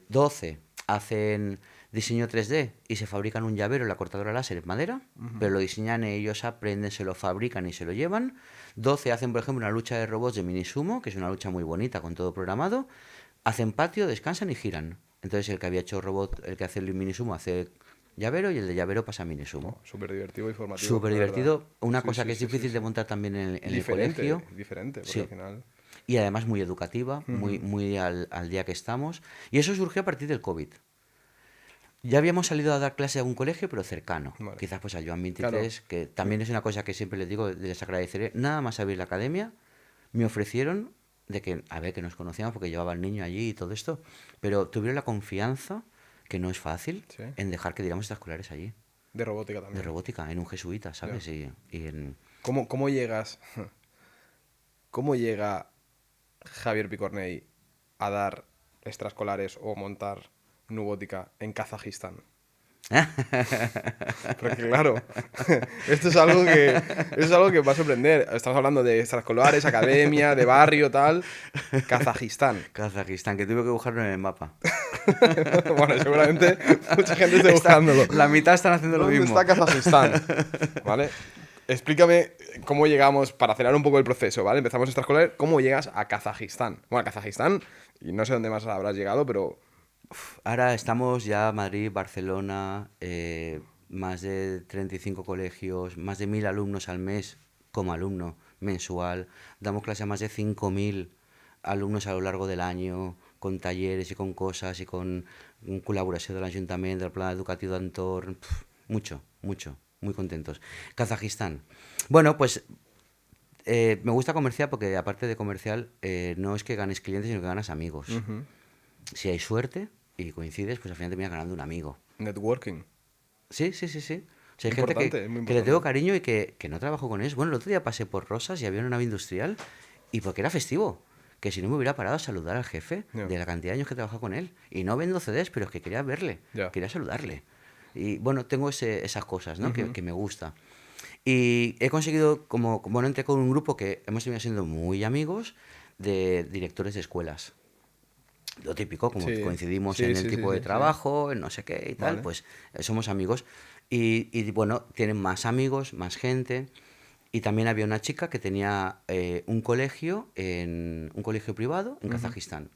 12 hacen diseño 3D y se fabrican un llavero en la cortadora láser en madera, pero lo diseñan ellos, aprenden, se lo fabrican y se lo llevan. 12 hacen, por ejemplo, una lucha de robots de mini sumo, que es una lucha muy bonita con todo programado. Hacen patio, descansan y giran. Entonces el que había hecho robot, el que hace el mini sumo hace llavero y el de llavero pasa a mini sumo. Súper divertido y formativo. Súper la divertido. verdad. Una Sí, cosa sí, que es sí, difícil sí, de sí. montar también en el Diferente, colegio. diferente, porque Sí. al final... Y además muy educativa, muy al día que estamos. Y eso surgió a partir del COVID. Ya habíamos salido a dar clase a un colegio, pero cercano. Vale. Quizás pues a Joan 23, que también es una cosa que siempre les digo, les agradeceré. Nada más abrir la academia, me ofrecieron de que, a ver, que nos conocíamos porque llevaba al niño allí y todo esto, pero tuvieron la confianza, que no es fácil, Sí. en dejar que diéramos extraescolares allí, De robótica de también. robótica, en un jesuita, ¿sabes? Y en... ¿Cómo llegas? ¿Cómo llega Javier Picornell a dar extraescolares o montar nubótica en Kazajistán? Porque claro, esto es algo que va a sorprender. Estamos hablando de extraescolares, academia, de barrio, tal. Kazajistán. Kazajistán, que tuve que buscarlo en el mapa. Bueno, seguramente mucha gente esté buscándolo. La mitad están haciendo lo ¿Dónde mismo. está Kazajistán? ¿Vale? Explícame cómo llegamos, para acelerar un poco el proceso, ¿vale? Empezamos extraescolar, ¿cómo llegas a Kazajistán? Bueno, a Kazajistán, y no sé dónde más habrás llegado, pero... Ahora estamos ya Madrid, Barcelona, más de 35 colegios, más de 1.000 alumnos al mes como alumno mensual. Damos clase a más de 5.000 alumnos a lo largo del año, con talleres y con cosas y con colaboración del ayuntamiento, del plan educativo de entorn, mucho, mucho, muy contentos. Kazajistán. Bueno, pues me gusta comercial porque aparte de comercial no es que ganes clientes, sino que ganas amigos. Ujú. Si hay suerte y coincides, pues al final terminas ganando un amigo. Networking. Sí, sí, sí, sí. O sea, hay gente Importante, es muy que le tengo importante. cariño y que no trabajo con ellos. Bueno, el otro día pasé por Rosas y había una nave industrial y porque era festivo. Que si no me hubiera parado a saludar al jefe Ya. de la cantidad de años que he trabajado con él. Y no vendo CDs, pero es que quería verle, Ya. quería saludarle. Y bueno, tengo esas cosas, ¿no? Que me gusta. Y he conseguido, bueno, entré con un grupo que hemos terminado siendo muy amigos de directores de escuelas. Lo típico, como Sí, coincidimos sí, en sí, el sí, tipo de sí, sí. trabajo, en no sé qué y tal, Vale. pues somos amigos. Y bueno, tienen más amigos, más gente. Y también había una chica que tenía un colegio privado en Kazajistán.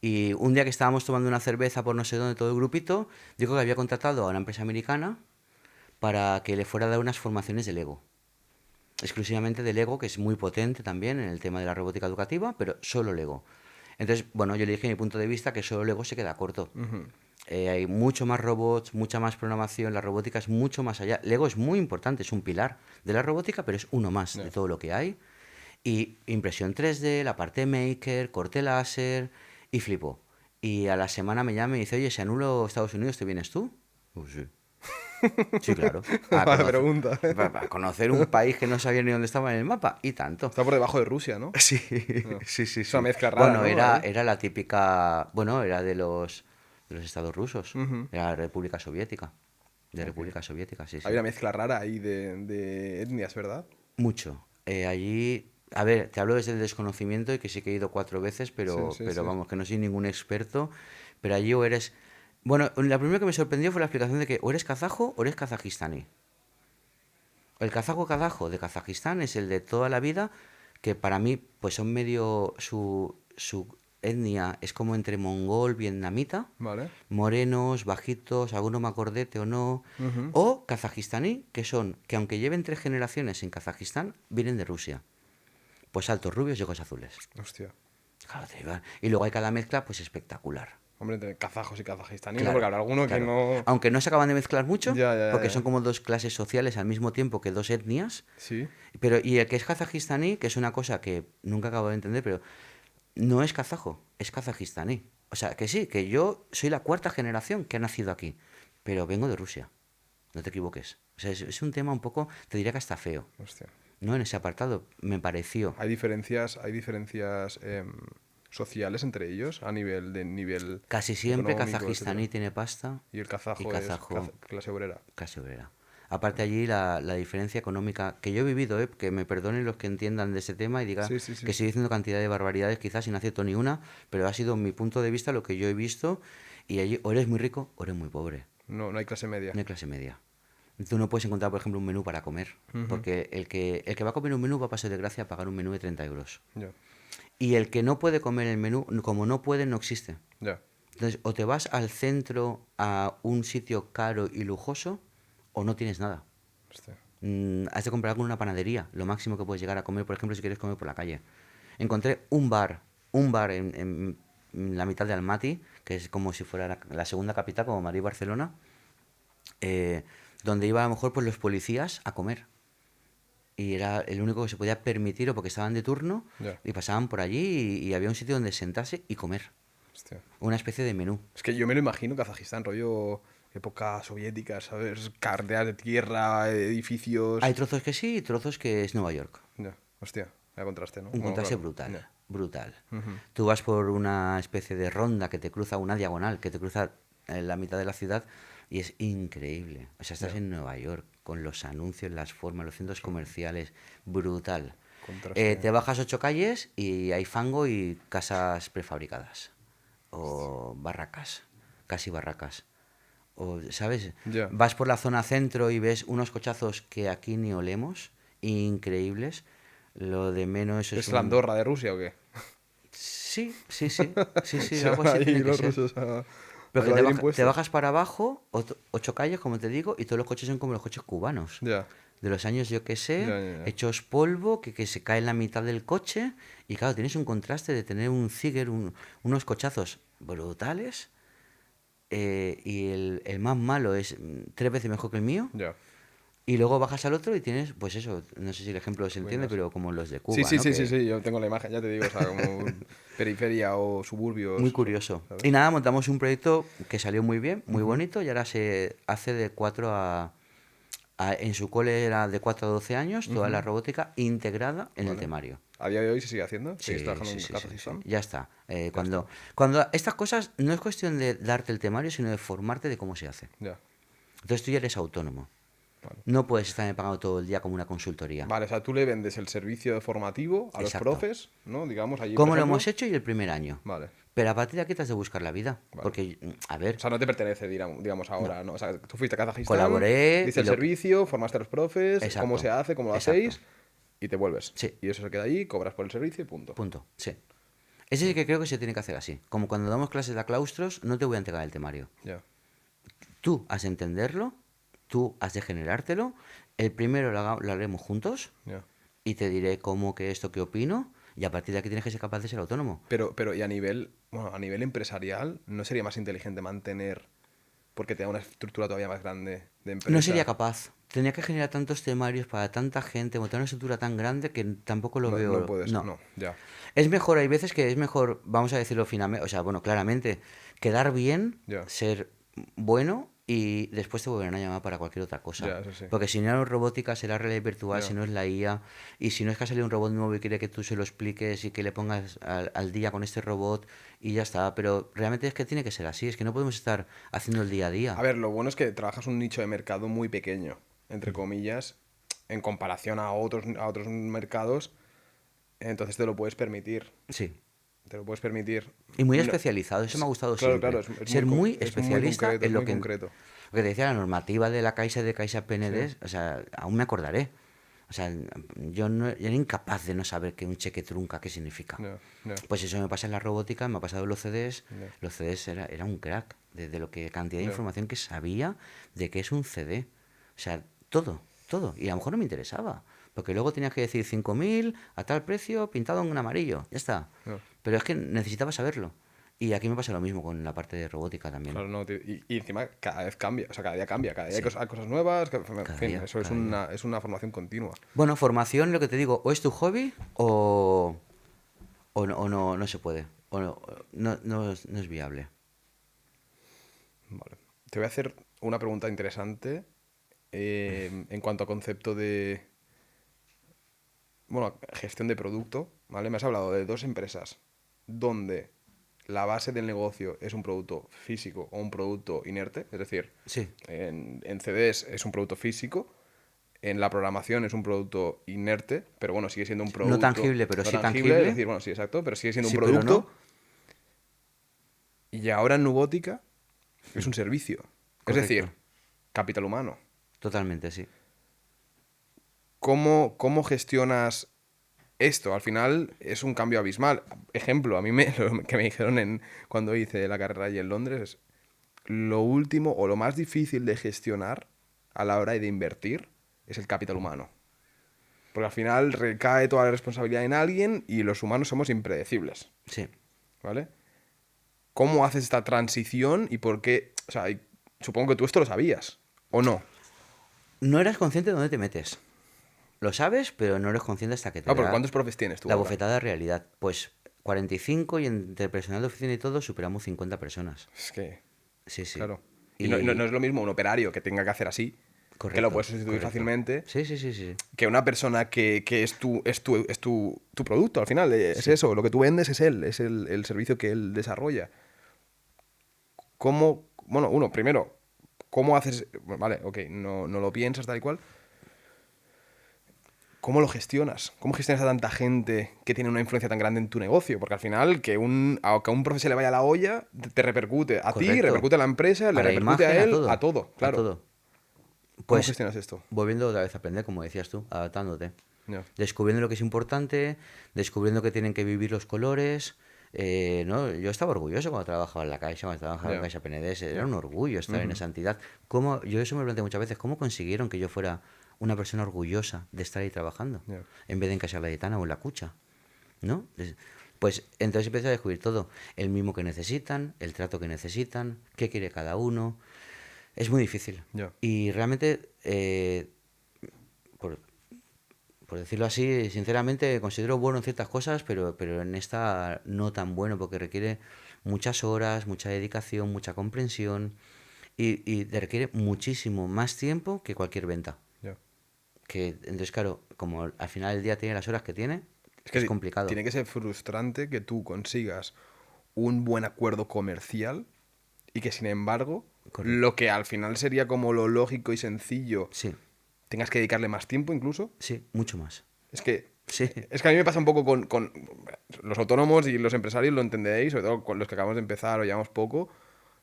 Y un día que estábamos tomando una cerveza por no sé dónde, todo el grupito, dijo que había contratado a una empresa americana para que le fuera a dar unas formaciones de Lego. Exclusivamente de Lego, que es muy potente también en el tema de la robótica educativa, pero solo Lego. Entonces, bueno, yo le dije mi punto de vista que solo Lego se queda corto. Hay mucho más robots, mucha más programación, la robótica es mucho más allá. Lego es muy importante, es un pilar de la robótica, pero es uno más Ya. de todo lo que hay. Y impresión 3D, la parte maker, corte láser, y flipo. Y a la semana me llama y dice, oye, si anulo Estados Unidos, ¿te vienes tú? Pues sí. Sí, claro. Vale pregunta. Para conocer un país que no sabía ni dónde estaba en el mapa, y tanto. Está por debajo de Rusia, ¿no? Sí, No. sí, sí, Es una sí. mezcla rara, Bueno, ¿no? era, Ahí. era la típica, bueno, era de los estados rusos, Ujú. era la República Soviética, de Ok. República Soviética, sí, Hay sí. una mezcla rara ahí de etnias, ¿verdad? Mucho. Allí, a ver, te hablo desde el desconocimiento y que sí que he ido 4 veces, Sí, pero, sí, pero sí. vamos, que no soy ningún experto, pero allí o eres... Bueno, la primera que me sorprendió fue la explicación de que o eres kazajo o eres kazajistaní. El kazajo de Kazajistán es el de toda la vida, que para mí, pues son medio. Su etnia es como entre mongol, vietnamita, Vale. morenos, bajitos, alguno macordete o no. Ujú. O kazajistaní, que aunque lleven 3 generaciones en Kazajistán, vienen de Rusia. Pues altos, rubios y ojos azules. Hostia. Claro, y luego hay cada mezcla, pues espectacular. Hombre, entre kazajos y kazajistaníes, ¿no? Porque Claro, habrá alguno que claro. no... Aunque no se acaban de mezclar mucho, Ya, ya, porque ya. son como dos clases sociales al mismo tiempo que dos etnias. Sí. Pero, y el que es kazajistaní, que es una cosa que nunca acabo de entender, pero no es kazajo, es kazajistaní. O sea, que sí, que yo soy la 4ª generación que ha nacido aquí, pero vengo de Rusia. No te equivoques. O sea, es un tema un poco, te diría que hasta feo. Hostia. No en ese apartado, me pareció. Hay diferencias sociales entre ellos a nivel Casi siempre económico, kazajistaní etcétera. tiene pasta Y el y kazajo es kazajo clase obrera. clase obrera. Aparte allí la diferencia económica que yo he vivido, que me perdonen los que entiendan de ese tema y diga Sí, sí, sí. que estoy diciendo cantidad de barbaridades, quizás sin acierto ni una, pero ha sido mi punto de vista lo que yo he visto y allí o eres muy rico o eres muy pobre, No, no hay clase media. no hay clase media. Tú no puedes encontrar, por ejemplo, un menú para comer, porque el que va a comer un menú va a pasar de gracia a pagar un menú de 30 euros. Ya, Y el que no puede comer el menú, como no puede, no existe. ya. Entonces, o te vas al centro a un sitio caro y lujoso, o no tienes nada. Hostia. Has de comprar algo en una panadería, lo máximo que puedes llegar a comer, por ejemplo, si quieres comer por la calle. Encontré un bar en la mitad de Almaty, que es como si fuera la segunda capital, como Madrid y Barcelona, donde iba a lo mejor pues, los policías a comer. Y era el único que se podía permitir, o porque estaban de turno, Ya. y pasaban por allí y había un sitio donde sentarse y comer. Hostia. Una especie de menú. Es que yo me lo imagino Kazajistán, rollo época soviética, ¿sabes? Carreteras de tierra, edificios. Hay trozos que sí y trozos que es Nueva York. Ya, hostia, vaya contraste, ¿no? Un Bueno, contraste claro. brutal, Ya. brutal. Ujú. Tú vas por una especie de ronda que te cruza, una diagonal que te cruza en la mitad de la ciudad y es increíble. O sea, estás Ya. en Nueva York con los anuncios, las formas, los centros comerciales, brutal. Contraste. Te bajas 8 calles y hay fango y casas prefabricadas. O barracas, casi barracas. O, ¿sabes? Ya. Vas por la zona centro y ves unos cochazos que aquí ni olemos, increíbles. Lo de menos ¿Es es la un... Andorra de Rusia o qué? Sí, sí, sí, sí, sí, Se algo van así ahí tiene que los ser. rusos a Pero que evadir te impuestos. bajas para abajo, 8 calles, como te digo, y todos los coches son como los coches cubanos. Ya. de los años, yo qué sé, Ya. hechos polvo, que se cae en la mitad del coche. Y claro, tienes un contraste de tener un Ziegler, unos cochazos brutales. Y el más malo es 3 veces mejor que el mío. Ya. Y luego bajas al otro y tienes, pues eso, no sé si el ejemplo se entiende, Ruinas. pero como los de Cuba, Sí, sí, ¿no? sí, Que sí, sí, yo tengo la imagen, ya te digo, o sea, como periferia o suburbios. muy curioso. ¿sabes? Y nada, montamos un proyecto que salió muy bien, muy bonito, y ahora se hace de 4 en su cole era de 4 a 12 años, toda la robótica integrada en el Vale. temario. ¿A día de hoy se sigue haciendo? Sí, ¿Sigues trabajando sí, en sí, Casa sí, sí. System? Ya está. Cuando estas cosas no es cuestión de darte el temario, sino de formarte de cómo se hace. Ya. Entonces tú ya eres autónomo. Vale. No puedes estar pagando todo el día como una consultoría. Vale, o sea, tú le vendes el servicio formativo a los Exacto. profes, ¿no? Digamos, allí, por Como lo ejemplo. hemos hecho y el primer año. Vale. Pero a partir de aquí te has de buscar la vida. Vale. Porque, a ver, O sea, no te pertenece, digamos, ahora, ¿no? O sea, tú fuiste a Kazajistán, Colaboré diste y el lo- servicio, formaste a los profes, Exacto. cómo se hace, cómo lo Exacto. hacéis, y te vuelves. Sí. Y eso se queda ahí, cobras por el servicio y punto. punto. Sí. Ese sí que creo que se tiene que hacer así. Como cuando damos clases de claustros, no te voy a entregar el temario. Ya. Tú has de entenderlo, tú has de generártelo. El primero lo haremos juntos Ya. y te diré cómo, qué esto, qué opino. Y a partir de aquí tienes que ser capaz de ser autónomo. Pero y a nivel, bueno, a nivel empresarial, ¿no sería más inteligente mantener, porque te da una estructura todavía más grande de empresa? No sería capaz. Tenía que generar tantos temarios para tanta gente, montar una estructura tan grande que tampoco lo No, veo. no puedes, no, ya. Es mejor, hay veces que es mejor, vamos a decirlo finamente, o sea, bueno, claramente, quedar bien, Ya. ser bueno y después te volverán a llamar para cualquier otra cosa. Ya, eso sí. Porque si no es robótica, será realidad virtual, Ya. si no es la IA, y si no es que ha salido un robot nuevo y quiere que tú se lo expliques y que le pongas al día con este robot y ya está. Pero realmente es que tiene que ser así, es que no podemos estar haciendo el día a día. A ver, lo bueno es que trabajas un nicho de mercado muy pequeño, entre comillas, en comparación a otros mercados, entonces te lo puedes permitir. Sí. Te lo puedes permitir. Y muy No- especializado, eso me ha gustado Claro, siempre. claro, es Ser muy muy es muy especialista concreto, en es lo muy que... concreto. Lo que te decía, la normativa de la Caixa de Caixa Penedès, o sea, aún me acordaré. O sea, yo era incapaz de no saber que un cheque trunca, qué significa. Ya, ya. Pues eso me pasa en la robótica, me ha pasado en los CDs. Ya. Los CDs era un crack, de lo que cantidad de Ya. información que sabía de qué es un CD. O sea, todo, todo. Y a lo mejor no me interesaba. Porque luego tenías que decir 5.000 a tal precio, pintado en amarillo. Ya está. Ya. Pero es que necesitaba saberlo. Y aquí me pasa lo mismo con la parte de robótica también. Claro, no, tío, y encima cada vez cambia, o sea, cada día cambia, cada día Sí. hay cosas nuevas, en Cada fin, día, eso es cada es una formación continua. Bueno, formación, lo que te digo, o es tu hobby o no, no se puede. O no es viable. Vale. Te voy a hacer una pregunta interesante en cuanto a concepto de, bueno, gestión de producto, ¿vale? Me has hablado de dos empresas donde la base del negocio es un producto físico o un producto inerte, es decir, Sí, en CDs es un producto físico, en la programación es un producto inerte, pero bueno, sigue siendo un no producto... tangible, pero no sí Es tangible. decir, bueno, sí, exacto, pero sigue siendo Sí, un pero producto. no. Y ahora en Nubótica es un servicio. Es Correcto. decir, capital humano. Totalmente, sí. ¿Cómo gestionas esto? Al final es un cambio abismal. Ejemplo, a mí lo que me dijeron cuando hice la carrera allí en Londres es lo último o lo más difícil de gestionar a la hora de invertir es el capital humano. Porque al final recae toda la responsabilidad en alguien y los humanos somos impredecibles, Sí. ¿vale? ¿Cómo haces esta transición y por qué? O sea, supongo que tú esto lo sabías, ¿o no? No eras consciente de dónde te metes. Lo sabes, pero no eres consciente hasta que te Ah, porque da ¿cuántos profes tienes tú la ahora? bofetada de realidad. Pues 45 y entre personal de oficina y todo superamos 50 personas. Es que, Sí, sí. claro. Y no es lo mismo un operario que tenga que hacer así, que Correcto, lo puedes sustituir correcto. fácilmente, Sí, sí, sí, sí. que una persona que es tu producto al final. Es eso, lo que tú vendes es él, es el servicio que él desarrolla. ¿Cómo, bueno, primero, cómo haces, vale, ok, no lo piensas tal y cual, ¿cómo lo gestionas? ¿Cómo gestionas a tanta gente que tiene una influencia tan grande en tu negocio? Porque al final, que a un profe se le vaya la olla, te repercute a ti, Correcto. repercute a la empresa, le A la repercute imagen, a él, a todo, claro. A todo. ¿Cómo Pues gestionas esto? volviendo otra vez a aprender, como decías tú, adaptándote. Ya. Descubriendo lo que es importante, descubriendo que tienen que vivir los colores. ¿No? Yo estaba orgulloso cuando trabajaba en la Caixa, cuando trabajaba en Ya. Caixa Penedès. Era un orgullo estar en esa entidad. Yo eso me lo planteé muchas veces. ¿Cómo consiguieron que yo fuera una persona orgullosa de estar ahí trabajando, Ya. en vez de en Casa Layetana o en la Cucha, ¿no? Pues entonces empiezas a descubrir todo, el mimo que necesitan, el trato que necesitan, qué quiere cada uno. Es muy difícil. Ya. Y realmente, por, por decirlo así, sinceramente considero bueno en ciertas cosas, pero en esta no tan bueno, porque requiere muchas horas, mucha dedicación, mucha comprensión y te requiere muchísimo más tiempo que cualquier venta. Ya. Entonces, claro, como al final del día tiene las horas que tiene, Es que es complicado. tiene que ser frustrante que tú consigas un buen acuerdo comercial y que, sin embargo, Correcto. lo que al final sería como lo lógico y sencillo, Sí, tengas que dedicarle más tiempo incluso. sí, mucho más. Es que, Sí. es que a mí me pasa un poco con los autónomos y los empresarios, lo entenderéis, sobre todo con los que acabamos de empezar o llevamos poco,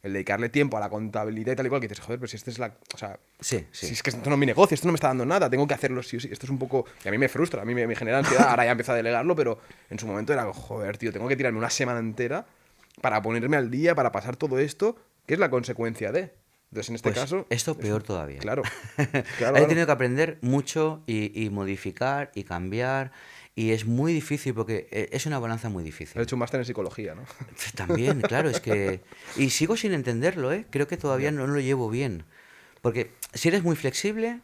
el dedicarle tiempo a la contabilidad y tal y cual, que dices, joder, pero si esta es la... O sea, Sí, sí. si es que esto no es mi negocio, esto no me está dando nada, tengo que hacerlo sí o sí. Esto es un poco... Y a mí me frustra, a mí me genera ansiedad, ahora ya empiezo a delegarlo, pero en su momento era, joder, tío, tengo que tirarme una semana entera para ponerme al día, para pasar todo esto, que es la consecuencia de... Entonces, en este Pues caso... esto peor todavía. Claro. He claro. tenido que aprender mucho y modificar y cambiar. Y es muy difícil porque es una balanza muy Has difícil. hecho un máster en psicología, ¿no? También, claro, es que... Y sigo sin entenderlo, ¿eh? Creo que todavía no lo llevo bien. Porque si eres muy flexible,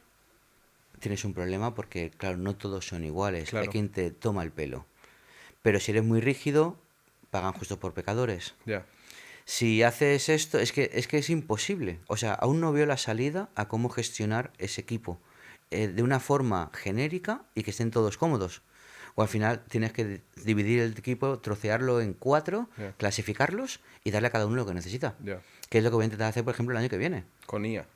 tienes un problema porque, claro, no todos son iguales. Claro. Hay quien te toma el pelo. Pero si eres muy rígido, pagan justos por pecadores. Ya. Si haces esto, es imposible. O sea, aún no veo la salida a cómo gestionar ese equipo de una forma genérica y que estén todos cómodos. O al final tienes que dividir el equipo, trocearlo en 4, Ya. clasificarlos y darle a cada uno lo que necesita. Ya. Que es lo que voy a intentar hacer, por ejemplo, el año que viene. Con IA.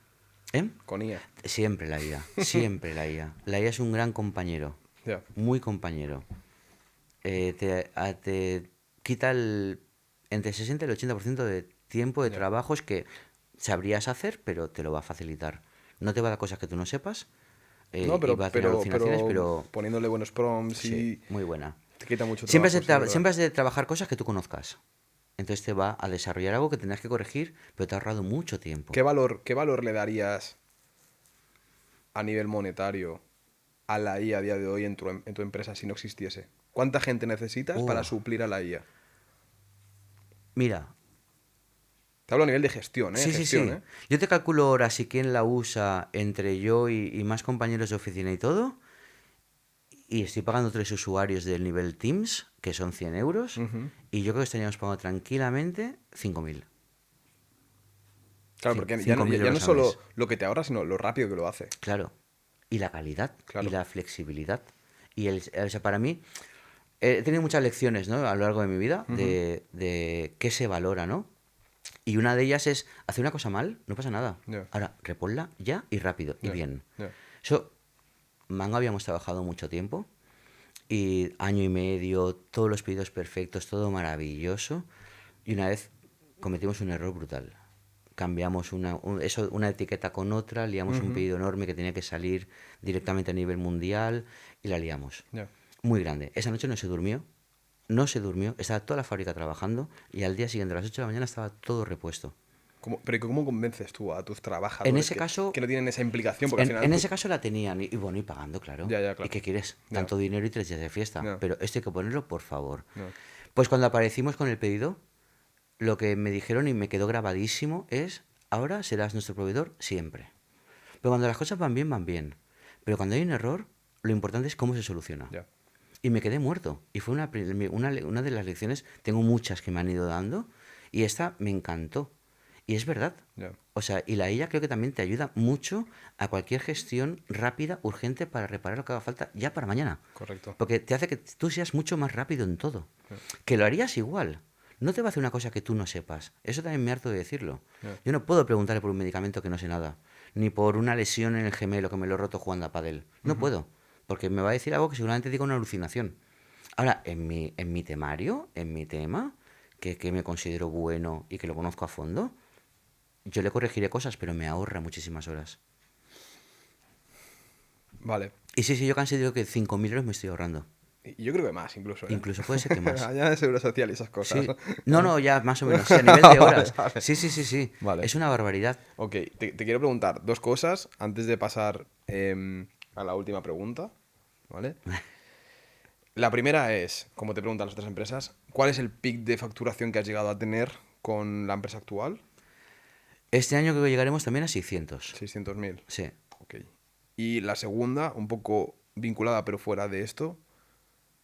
¿Eh? Con IA. Siempre la IA, siempre la IA. La IA es un gran compañero, Ya. muy compañero. Te quita entre el 60 y el 80% de tiempo de Ya. trabajos que sabrías hacer, pero te lo va a facilitar. No te va a dar cosas que tú no sepas No, y va a tener alucinaciones, pero poniéndole buenos prompts sí, y muy buena. te quita mucho Siempre trabajo. has, de sí, es verdad. siempre has de trabajar cosas que tú conozcas. Entonces te va a desarrollar algo que tendrás que corregir, pero te ha ahorrado mucho tiempo. Qué valor le darías a nivel monetario a la IA a día de hoy en tu empresa si no existiese? ¿Cuánta gente necesitas para suplir a la IA? Mira, Te hablo a nivel de gestión, ¿eh? sí, sí, Gestión, sí. ¿eh? Yo te calculo horas y quién la usa entre yo y más compañeros de oficina y todo. Y estoy pagando 3 usuarios del nivel Teams, que son 100 euros. Ujú. Y yo creo que estaríamos pagando tranquilamente 5.000. Claro, Cin- porque 5.000 ya no euros al solo mes. lo que te ahorra, sino lo rápido que lo hace. Claro. Y la calidad. Claro. Y la flexibilidad. O sea, para mí, he tenido muchas lecciones, ¿no? A lo largo de mi vida de qué se valora, ¿no? Y una de ellas es, hacer una cosa mal, no pasa nada. Ya. Ahora, reponla ya y rápido y Ya, bien. ya. Eso, Mango habíamos trabajado mucho tiempo y año y medio, todos los pedidos perfectos, todo maravilloso. Y una vez cometimos un error brutal. Cambiamos una etiqueta con otra, liamos un pedido enorme que tenía que salir directamente a nivel mundial y la liamos. Ya. Muy grande. Esa noche no se durmió. No se durmió. Estaba toda la fábrica trabajando y al día siguiente, a las 8 de la mañana, estaba todo repuesto. Pero ¿cómo convences tú a tus trabajadores En ese que, caso- que no tienen esa implicación? Porque al final En tú- ese caso la tenían y bueno, y pagando, claro. Ya, ya, claro. ¿Y qué quieres? Ya. Tanto dinero y 3 días de fiesta. Ya. Pero esto hay que ponerlo, por favor. Ya. Pues cuando aparecimos con el pedido, lo que me dijeron y me quedó grabadísimo es, ahora serás nuestro proveedor siempre. Pero cuando las cosas van bien, van bien. Pero cuando hay un error, lo importante es cómo se soluciona. Ya. Y me quedé muerto. Y fue una de las lecciones, tengo muchas que me han ido dando, y esta me encantó. Y es verdad. Ya. O sea, y la IA creo que también te ayuda mucho a cualquier gestión rápida, urgente, para reparar lo que haga falta ya para mañana. Correcto. Porque te hace que tú seas mucho más rápido en todo. Que lo harías igual. No te va a hacer una cosa que tú no sepas. Eso también me harto de decirlo. Ya. Yo no puedo preguntarle por un medicamento que no sé nada. Ni por una lesión en el gemelo que me lo he roto jugando a pádel. No puedo. Porque me va a decir algo que seguramente diga una alucinación. Ahora, en mi temario, en mi tema, que me considero bueno y que lo conozco a fondo, yo le corregiré cosas, pero me ahorra muchísimas horas. Vale. Y sí, yo considero que 5.000 euros me estoy ahorrando. Y yo creo que más, incluso. ¿eh? Incluso puede ser que más. Allá de Seguro Social y esas cosas. Sí. No, ya más o menos, sí, a nivel de horas. Vale. Sí. Vale. Es una barbaridad. Ok, te quiero preguntar dos cosas antes de pasar a la última pregunta, ¿vale? La primera es, como te preguntan las otras empresas, ¿cuál es el pic de facturación que has llegado a tener con la empresa actual? Este año creo que llegaremos también a 600. 600.000. Sí. Ok. Y la segunda, un poco vinculada pero fuera de esto,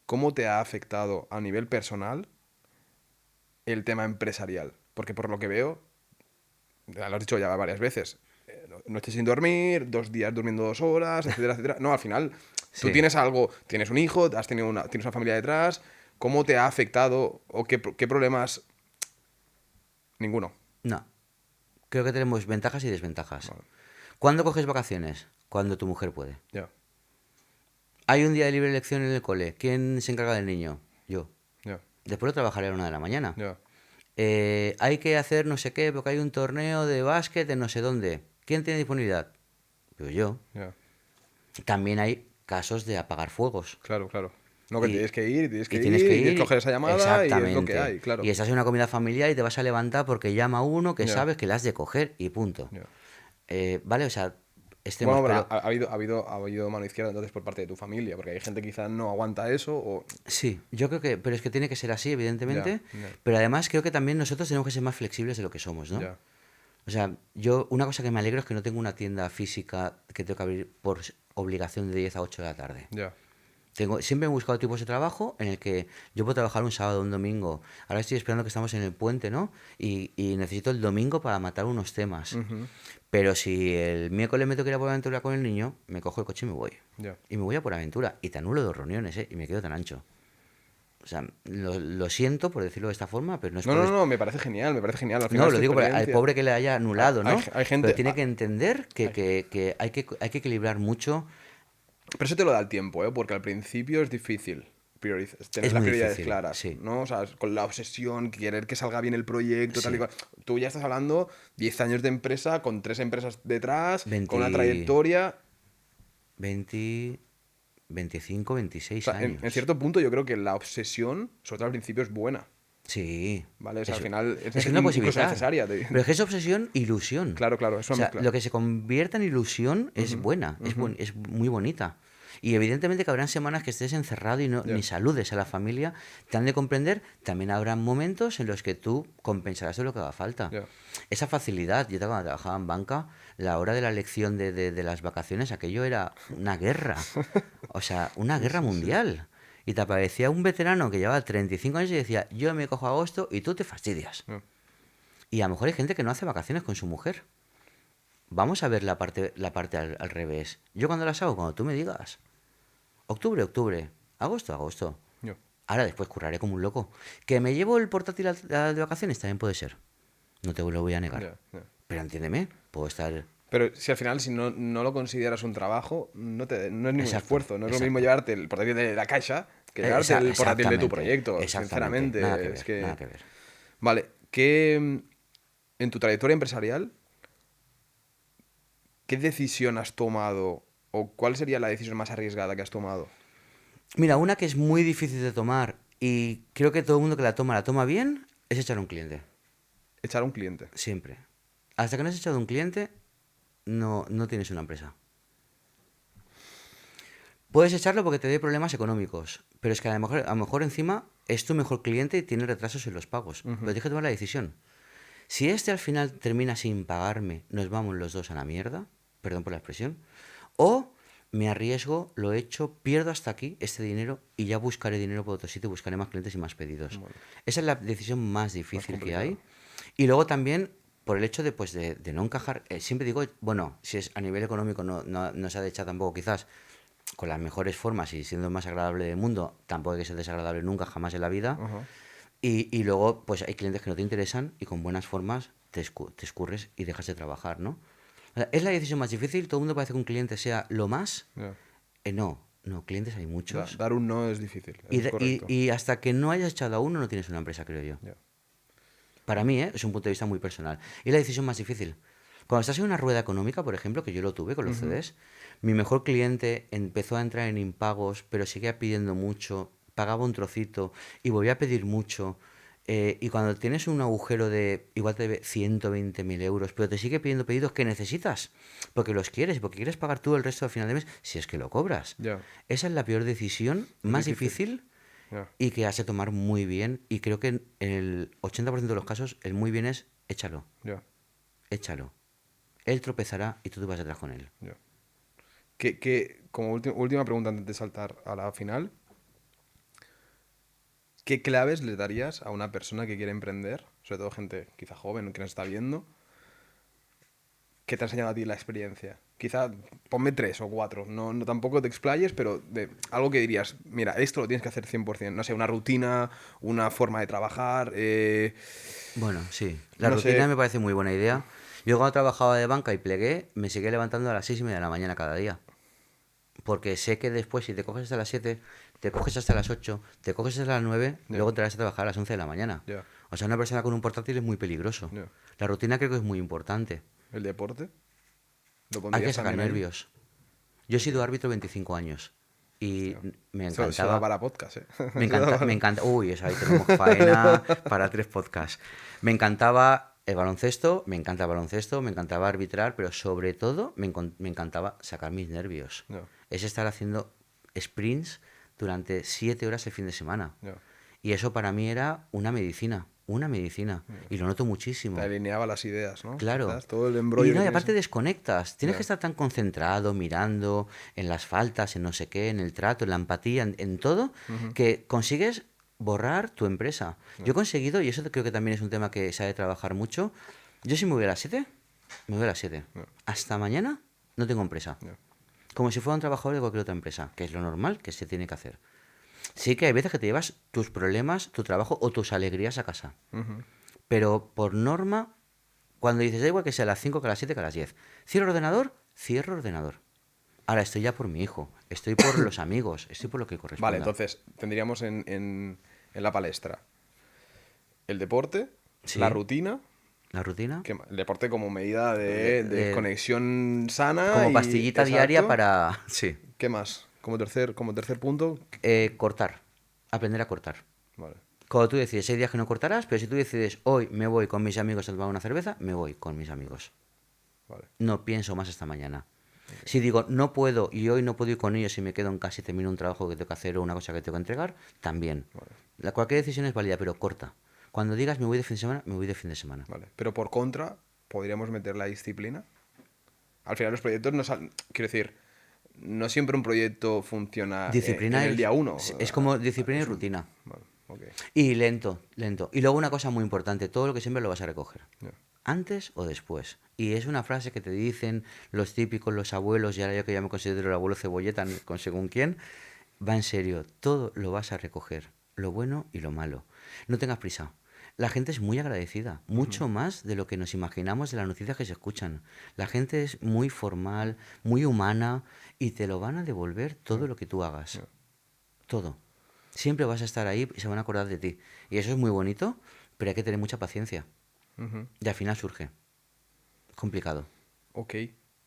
¿cómo te ha afectado a nivel personal el tema empresarial? Porque por lo que veo, ya lo has dicho ya varias veces, noches sin dormir, 2 días durmiendo 2 horas, etcétera, etcétera. No, al final, tú Sí. tienes algo, tienes un hijo, tienes una familia detrás, ¿cómo te ha afectado o qué problemas? Ninguno. No. Creo que tenemos ventajas y desventajas. Vale. ¿Cuándo coges vacaciones? Cuando tu mujer puede. Ya, Hay un día de libre elección en el cole. ¿Quién se encarga del niño? Yo. ya, Después lo trabajaré a la 1 de la mañana. ya. Hay que hacer no sé qué porque hay un torneo de básquet en no sé dónde. ¿Quién tiene disponibilidad? Pues yo. Ya. También hay casos de apagar fuegos. Claro, claro. No, que Y- tienes que ir, y tienes que y ir, tienes que y tienes ir. que coger esa llamada y es lo que Exactamente. hay, claro. Y estás en una comida familiar y te vas a levantar porque llama uno que Ya. sabes que le has de coger y punto. Ya. Vale, o sea, extremos, Bueno, pero pero ha habido mano izquierda entonces por parte de tu familia, porque hay gente que quizás no aguanta eso o... sí, yo creo que, pero es que tiene que ser así, evidentemente. Ya. Pero además creo que también nosotros tenemos que ser más flexibles de lo que somos, ¿no? Ya, O sea, yo, una cosa que me alegro es que no tengo una tienda física que tengo que abrir por obligación de 10 a 8 de la tarde. ya, Siempre he buscado tipos de trabajo en el que yo puedo trabajar un sábado, un domingo. Ahora estoy esperando que estamos en el puente, ¿no? Y necesito el domingo para matar unos temas. Pero si el miércoles me tengo que ir a por aventura con el niño, me cojo el coche y me voy. ya. Y me voy a por aventura. Y te anulo 2 reuniones, ¿eh? Y me quedo tan ancho. O sea, lo siento por decirlo de esta forma, pero no es No, por... no, no, me parece genial, me parece genial. Al final No, es lo tu digo al experiencia. pobre que le haya anulado, ¿no? Hay gente... Pero tiene que entender que hay que equilibrar mucho. Pero eso te lo da el tiempo, ¿eh? Porque al principio es difícil tener Es las muy prioridades difícil, claras, sí. ¿no? O sea, con la obsesión, querer que salga bien el proyecto, tal y Sí. cual. Tú ya estás hablando 10 años de empresa, con 3 empresas detrás, 20 con una trayectoria. 20, 25, O 26 sea, años. en cierto punto yo creo que la obsesión, sobre todo al principio, es buena, Sí. ¿vale? O sea, al Eso- final es una incluso posibilidad. necesaria. Pero es que es obsesión, ilusión. Claro, claro, es O una sea, mezcla. lo que se convierta en ilusión es buena, es muy bonita. Y evidentemente que habrán semanas que estés encerrado y Ya. ni saludes a la familia, te han de comprender. También habrá momentos en los que tú compensarás de lo que haga falta. Ya. Esa facilidad, yo cuando trabajaba en banca, la hora de la elección de las vacaciones, aquello era una guerra. O sea, una guerra mundial. Y te aparecía un veterano que llevaba 35 años y decía, yo me cojo agosto y tú te fastidias. Ya. Y a lo mejor hay gente que no hace vacaciones con su mujer. Vamos a ver la parte al revés. Yo cuando las hago, cuando tú me digas. Octubre, octubre. Agosto, agosto. Ya. Ahora después curraré como un loco. ¿Que me llevo el portátil de vacaciones? También puede ser. No te lo voy a negar. Ya, ya. Pero entiéndeme, puedo estar... Pero si al final, si no lo consideras un trabajo, no es ningún Exacto, esfuerzo. No es lo exacto. mismo llevarte el portátil de la caixa que llevarte el portátil de tu Exactamente, proyecto. exactamente. Sinceramente, Nada que ver, es que... nada que ver. Vale, en tu trayectoria empresarial, ¿qué decisión has tomado o cuál sería la decisión más arriesgada que has tomado? Mira, una que es muy difícil de tomar y creo que todo el mundo que la toma bien, es echar a un cliente. Echar a un cliente. Siempre. Hasta que no has echado a un cliente, no tienes una empresa. Puedes echarlo porque te dé problemas económicos, pero es que a lo mejor encima es tu mejor cliente y tiene retrasos en los pagos. Pero tienes que tomar la decisión. Si este al final termina sin pagarme, nos vamos los dos a la mierda, perdón por la expresión, o me arriesgo, lo echo, pierdo hasta aquí este dinero y ya buscaré dinero por otro sitio, buscaré más clientes y más pedidos. Bueno. Esa es la decisión más difícil que complicado. hay. Y luego también por el hecho de, pues, de no encajar, siempre digo, bueno, si es a nivel económico no se ha de echar tampoco quizás con las mejores formas y siendo el más agradable del mundo, tampoco hay que ser desagradable nunca, jamás en la vida. Ajá. Y luego, pues hay clientes que no te interesan y con buenas formas te escurres y dejas de trabajar, ¿no? O sea, es la decisión más difícil. Todo el mundo parece que un cliente sea lo más. Ya. No, clientes hay muchos. Dar un no es difícil. Y, Es de- correcto. y hasta que no hayas echado a uno, no tienes una empresa, creo yo. Ya. Para mí, es un punto de vista muy personal. Y es la decisión más difícil. Cuando estás en una rueda económica, por ejemplo, que yo lo tuve con los CDs, mi mejor cliente empezó a entrar en impagos, pero seguía pidiendo mucho, pagaba un trocito y volvía a pedir mucho. Y cuando tienes un agujero de, igual te debe 120.000 euros, pero te sigue pidiendo pedidos que necesitas, porque los quieres, porque quieres pagar tú el resto al final de mes, si es que lo cobras. Ya. Esa es la peor decisión, más difícil. difícil Ya. y que has de tomar muy bien. Y creo que en el 80% de los casos el muy bien es échalo, Ya. échalo. Él tropezará y tú te vas detrás con él. Ya. Como última pregunta antes de saltar a la final, ¿qué claves le darías a una persona que quiere emprender, sobre todo gente quizá joven que nos está viendo, que te ha enseñado a ti la experiencia? Quizá ponme 3 o 4, no tampoco te explayes, pero de algo que dirías, mira, esto lo tienes que hacer 100%, no sé, una rutina, una forma de trabajar, Bueno, sí. La no rutina sé. me parece muy buena idea. Yo cuando trabajaba de banca y plegué, me seguía levantando a las 6:30 de la mañana cada día. Porque sé que después, si te coges hasta las 7, te coges hasta las 8, te coges hasta las 9, Ya. luego te vas a trabajar a las 11 de la mañana. Ya. O sea, una persona con un portátil es muy peligroso. Ya. La rutina creo que es muy importante. ¿El deporte? ¿Lo Hay que pondrías sacar también ahí? nervios. Yo he sido árbitro 25 años y me Eso da encantaba. para podcast, ¿eh? Me Eso da encanta, para- me encanta. Uy, eso ahí tenemos faena para 3 podcasts. Me encantaba el baloncesto, me encanta el baloncesto, me encantaba arbitrar, pero sobre todo me encantaba sacar mis nervios. Ya. Es estar haciendo sprints durante 7 horas el fin de semana. Ya. Y eso para mí era una medicina, una medicina. Y lo noto muchísimo. Te alineaba las ideas, ¿no? Claro. Quizás todo el embrollo Y no, que y aparte tienes. desconectas. Tienes Ya. que estar tan concentrado, mirando en las faltas, en no sé qué, en el trato, en la empatía, en todo, que consigues borrar tu empresa. Yo he conseguido, y eso creo que también es un tema que se ha de trabajar mucho, yo si me voy a las 7, me voy a las 7. Ya. Hasta mañana no tengo empresa. Ya. Como si fuera un trabajador de cualquier otra empresa, que es lo normal que se tiene que hacer. Sí que hay veces que te llevas tus problemas, tu trabajo o tus alegrías a casa. Ujú. Pero por norma, cuando dices, da igual que sea a las 5 que a las 7 que a las 10. Cierro ordenador, cierro ordenador. Ahora estoy ya por mi hijo, estoy por los amigos, estoy por lo que corresponda. Vale, entonces tendríamos en la palestra el deporte, Sí. la rutina, La rutina, el deporte como medida de conexión sana. como y- pastillita diaria exacto. para... Sí. ¿Qué más? Como tercer punto. Cortar, aprender a cortar. Vale. Cuando tú decides, hay días que no cortarás, pero si tú decides, hoy me voy con mis amigos a tomar una cerveza, me voy con mis amigos. Vale. No pienso más esta mañana. Si digo, no puedo y hoy no puedo ir con ellos y me quedo en casa y termino un trabajo que tengo que hacer o una cosa que tengo que entregar, también. Cualquier decisión es válida, pero corta. Cuando digas me voy de fin de semana, me voy de fin de semana. Vale. Pero por contra, podríamos meter la disciplina. Al final los proyectos no salen. Quiero decir, no siempre un proyecto funciona Disciplina en el día 1. es como disciplina y rutina. Vale, ok. Y lento, lento. Y luego una cosa muy importante, todo lo que siempre lo vas a recoger. Ya. Antes o después. Y es una frase que te dicen los típicos, los abuelos, y ahora yo que ya me considero el abuelo cebolleta con según quién, va en serio, todo lo vas a recoger, lo bueno y lo malo. No tengas prisa. La gente es muy agradecida, mucho más de lo que nos imaginamos de las noticias que se escuchan. La gente es muy formal, muy humana y te lo van a devolver todo lo que tú hagas. Todo. Siempre vas a estar ahí y se van a acordar de ti. Y eso es muy bonito, pero hay que tener mucha paciencia. Ujú. Y al final surge. Complicado. Ok,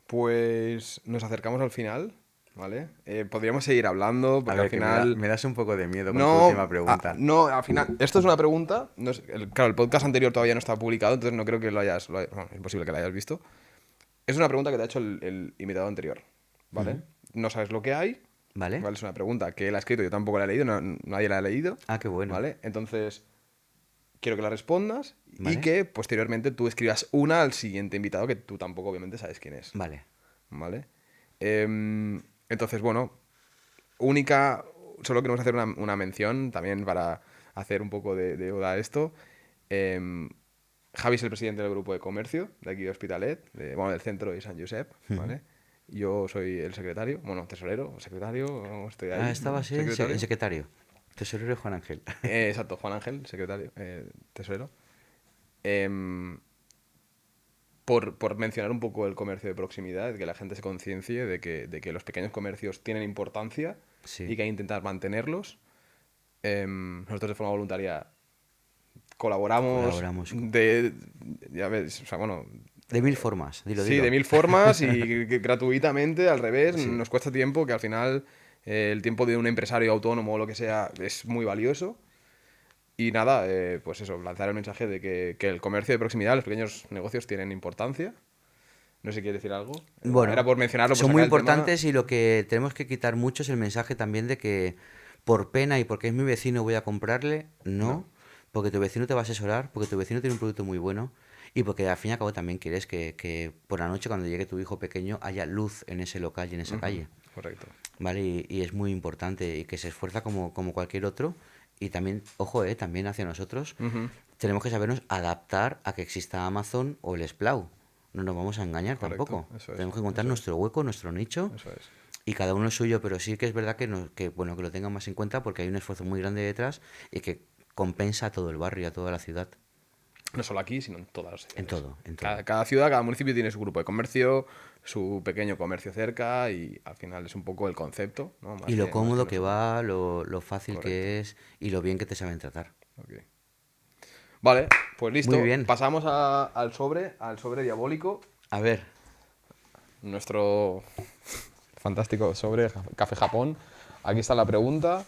pues nos acercamos al final, ¿vale? Podríamos seguir hablando, porque al final... me das un poco de miedo No, no, al final, esto es una pregunta. No es- claro, el podcast anterior todavía no está publicado, entonces no creo que lo hayas. Bueno, es imposible que lo hayas visto. Es una pregunta que te ha hecho el invitado anterior, ¿vale? No sabes lo que hay, ¿Vale? ¿vale? Es una pregunta que él ha escrito, yo tampoco la he leído, nadie la ha leído, Ah, qué bueno. ¿vale? Entonces, quiero que la respondas Vale. y que posteriormente tú escribas una al siguiente invitado que tú tampoco, obviamente, sabes quién es. Vale. ¿Vale? Entonces, bueno, solo queremos hacer una mención también para hacer un poco de oda a esto. Javi es el presidente del grupo de comercio de aquí de Hospitalet, del centro de San Josep, ¿vale? Yo soy el secretario, bueno, tesorero, secretario, estoy ahí. Ah, estaba así secretario. en secretario. Tesorero Juan Ángel. Exacto, Juan Ángel, secretario, tesorero. Por mencionar un poco el comercio de proximidad, que la gente se conciencie de que los pequeños comercios tienen importancia Sí. y que hay que intentar mantenerlos. Nosotros de forma voluntaria colaboramos ya ves, o sea, bueno, De mil formas, dilo, sí, dilo. de mil formas y que gratuitamente, al revés, Sí. nos cuesta tiempo, que al final el tiempo de un empresario autónomo o lo que sea es muy valioso. Y nada, pues eso, lanzar el mensaje de que el comercio de proximidad, los pequeños negocios tienen importancia. No sé si quieres decir algo. Bueno, Era por mencionarlo, por son muy sacar el tema. importantes y lo que tenemos que quitar mucho es el mensaje también de que por pena y porque es mi vecino voy a comprarle, no, porque tu vecino te va a asesorar, porque tu vecino tiene un producto muy bueno y porque al fin y al cabo también quieres que por la noche cuando llegue tu hijo pequeño haya luz en ese local y en esa calle, Correcto. ¿vale? Y es muy importante y que se esfuerza como cualquier otro y también, ojo, también hacia nosotros, tenemos que sabernos adaptar a que exista Amazon o el Splau. No nos vamos a engañar Correcto, tampoco. eso es, Tenemos que encontrar eso es. nuestro hueco, nuestro nicho Eso es. y cada uno el suyo, pero sí que es verdad bueno, que lo tengan más en cuenta porque hay un esfuerzo muy grande detrás y que compensa a todo el barrio, a toda la ciudad. No solo aquí, sino en todas las ciudades. En todo, en todo. Cada ciudad, cada municipio tiene su grupo de comercio, su pequeño comercio cerca y al final es un poco el concepto, ¿no? Más Y lo más cómodo que nosotros. va, lo fácil Correcto. que es y lo bien que te saben tratar. Ok. Vale, pues listo. Muy bien. Pasamos al sobre diabólico. A ver, Nuestro fantástico sobre Café Japón. Aquí está la pregunta.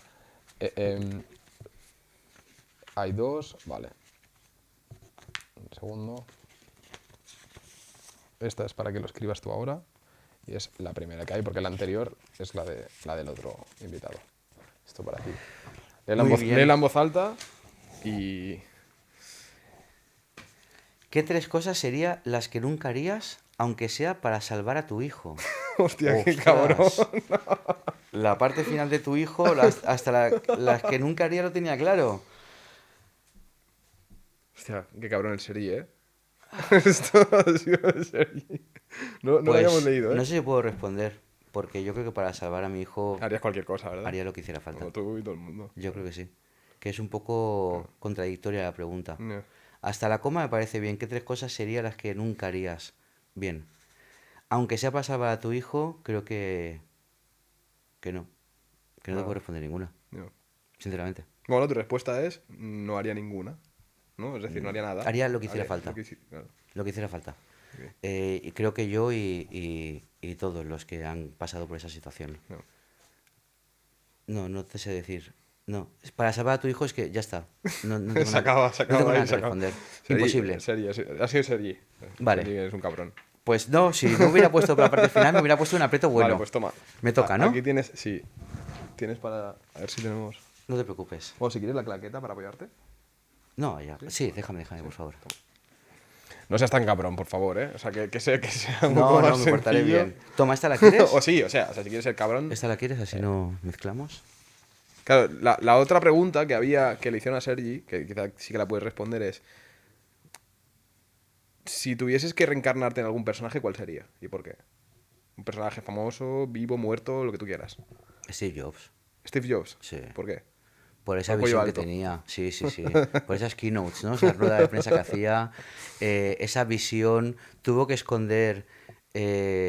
Hay dos, vale. Un segundo. Esta es para que lo escribas tú ahora. Y es la primera que hay, porque la anterior es la del otro invitado. Esto para aquí. Léela en Muy voz, bien. léela en voz alta y... ¿qué tres cosas serían las que nunca harías, aunque sea para salvar a tu hijo? Hostia, qué Ostras. cabrón. La parte final de tu hijo, hasta las que nunca haría lo tenía claro. Hostia, qué cabrón el Sergi, ¿eh? Esto ha sido el Sergi. No lo Pues, habíamos leído, ¿eh? no sé si puedo responder, porque yo creo que para salvar a mi hijo Harías cualquier cosa, ¿verdad? haría lo que hiciera falta. Como tú y todo el mundo. Yo creo que sí. Que es un poco contradictoria la pregunta. No. Hasta la coma me parece bien. ¿Qué tres cosas serían las que nunca harías? Bien. Aunque sea para salvar a tu hijo, creo que no. Que no te Ah. puedo responder ninguna, No. sinceramente. Bueno, tu respuesta es no haría ninguna, ¿no? Es decir, no haría nada. Haría lo que hiciera falta. Claro. Lo que hiciera falta. Ok. Y creo que yo y todos los que han pasado por esa situación. No. No te sé decir. No, para salvar a tu hijo es que ya está. No tengo Se acaba no tengo ahí, nada se que acaba. responder. Sergi, Imposible. Sergi, ha sido Sergi. Vale. Sergi es un cabrón. Pues no, si no hubiera puesto para la parte final, me hubiera puesto un aprieto bueno. Vale, pues toma. Me toca, ¿no? Aquí tienes, sí. Tienes para... A ver si tenemos... No te preocupes. Bueno, si quieres la claqueta para apoyarte. No, ya. Sí, déjame, por favor. No seas tan cabrón, por favor, ¿eh? O sea, que sea un No, poco no, más me portaré sencillo. bien. Toma, ¿esta la quieres? O sí, o sea, si quieres ser cabrón... ¿Esta la quieres? Así no mezclamos. Claro, la otra pregunta que le hicieron a Sergi, que quizá sí que la puedes responder, es... Si tuvieses que reencarnarte en algún personaje, ¿cuál sería? ¿Y por qué? Un personaje famoso, vivo, muerto, lo que tú quieras. Steve Jobs. Steve Jobs. Sí. ¿Por qué? Por esa Al cuello visión que alto. tenía. Sí. Por esas keynotes, ¿no? Esa rueda de prensa que hacía. Esa visión. Tuvo que esconder el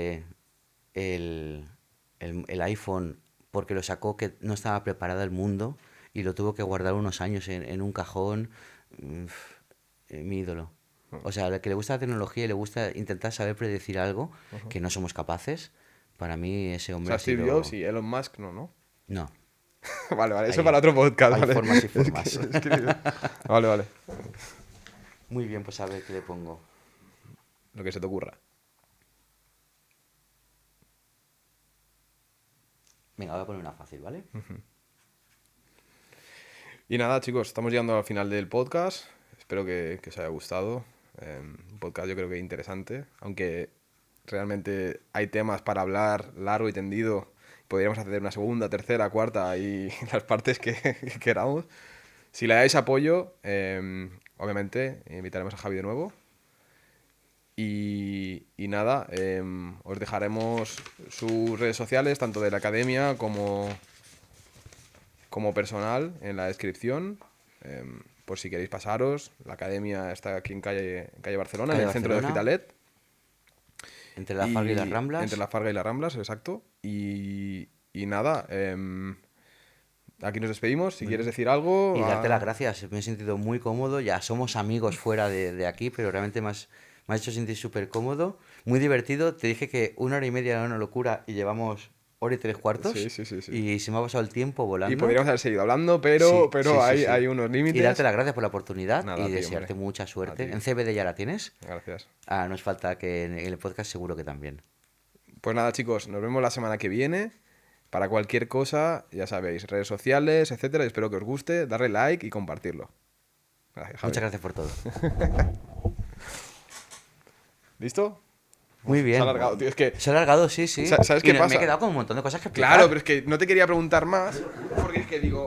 iPhone porque lo sacó que no estaba preparado el mundo y lo tuvo que guardar unos años en un cajón. Mi ídolo. O sea, al que le gusta la tecnología y le gusta intentar saber predecir algo que no somos capaces, para mí ese O hombre sea, ha Steve sido... Jobs y Elon Musk, no. No. Vale, eso Hay- para otro podcast, hay ¿vale? formas y formas. Vale. Muy bien, pues a ver qué le pongo. Lo que se te ocurra. Venga, voy a poner una fácil, ¿vale? Y nada, chicos, estamos llegando al final del podcast. Espero que os haya gustado. Un podcast yo creo que interesante, aunque realmente hay temas para hablar largo y tendido. Podríamos hacer una segunda, tercera, cuarta y las partes que queramos. Si le dais apoyo, obviamente invitaremos a Javi de nuevo. Y nada, os dejaremos sus redes sociales, tanto de la academia como personal, en la descripción. Por si queréis pasaros. La academia está aquí en calle Barcelona, Calle en el centro de Barcelona. Hospitalet. Entre la Farga y las Ramblas. Entre la Farga y las Ramblas, exacto. Y nada, aquí nos despedimos. Si quieres decir algo... Y darte las gracias. Me he sentido muy cómodo. Ya somos amigos fuera de aquí, pero realmente me has hecho sentir súper cómodo. Muy divertido. Te dije que 1 hora y media era una locura y llevamos hora y 3/4. Sí. Y se me ha pasado el tiempo volando. Y podríamos haber seguido hablando, pero Sí. hay unos límites. Y darte las gracias por la oportunidad Nada, y a ti, desearte hombre. mucha A suerte. ti. En CBD ya la tienes. Gracias. Nos falta que en el podcast seguro que también. Pues nada, chicos, nos vemos la semana que viene. Para cualquier cosa, ya sabéis, redes sociales, etcétera. Espero que os guste, darle like y compartirlo. Gracias, Javi. Muchas gracias por todo. ¿Listo? Muy bien. Se ha alargado, tío. Es que, Se ha alargado, sí. ¿Sabes Y qué me pasa? he quedado con un montón de cosas que explicar. claro, pero es que no te quería preguntar más porque es que digo...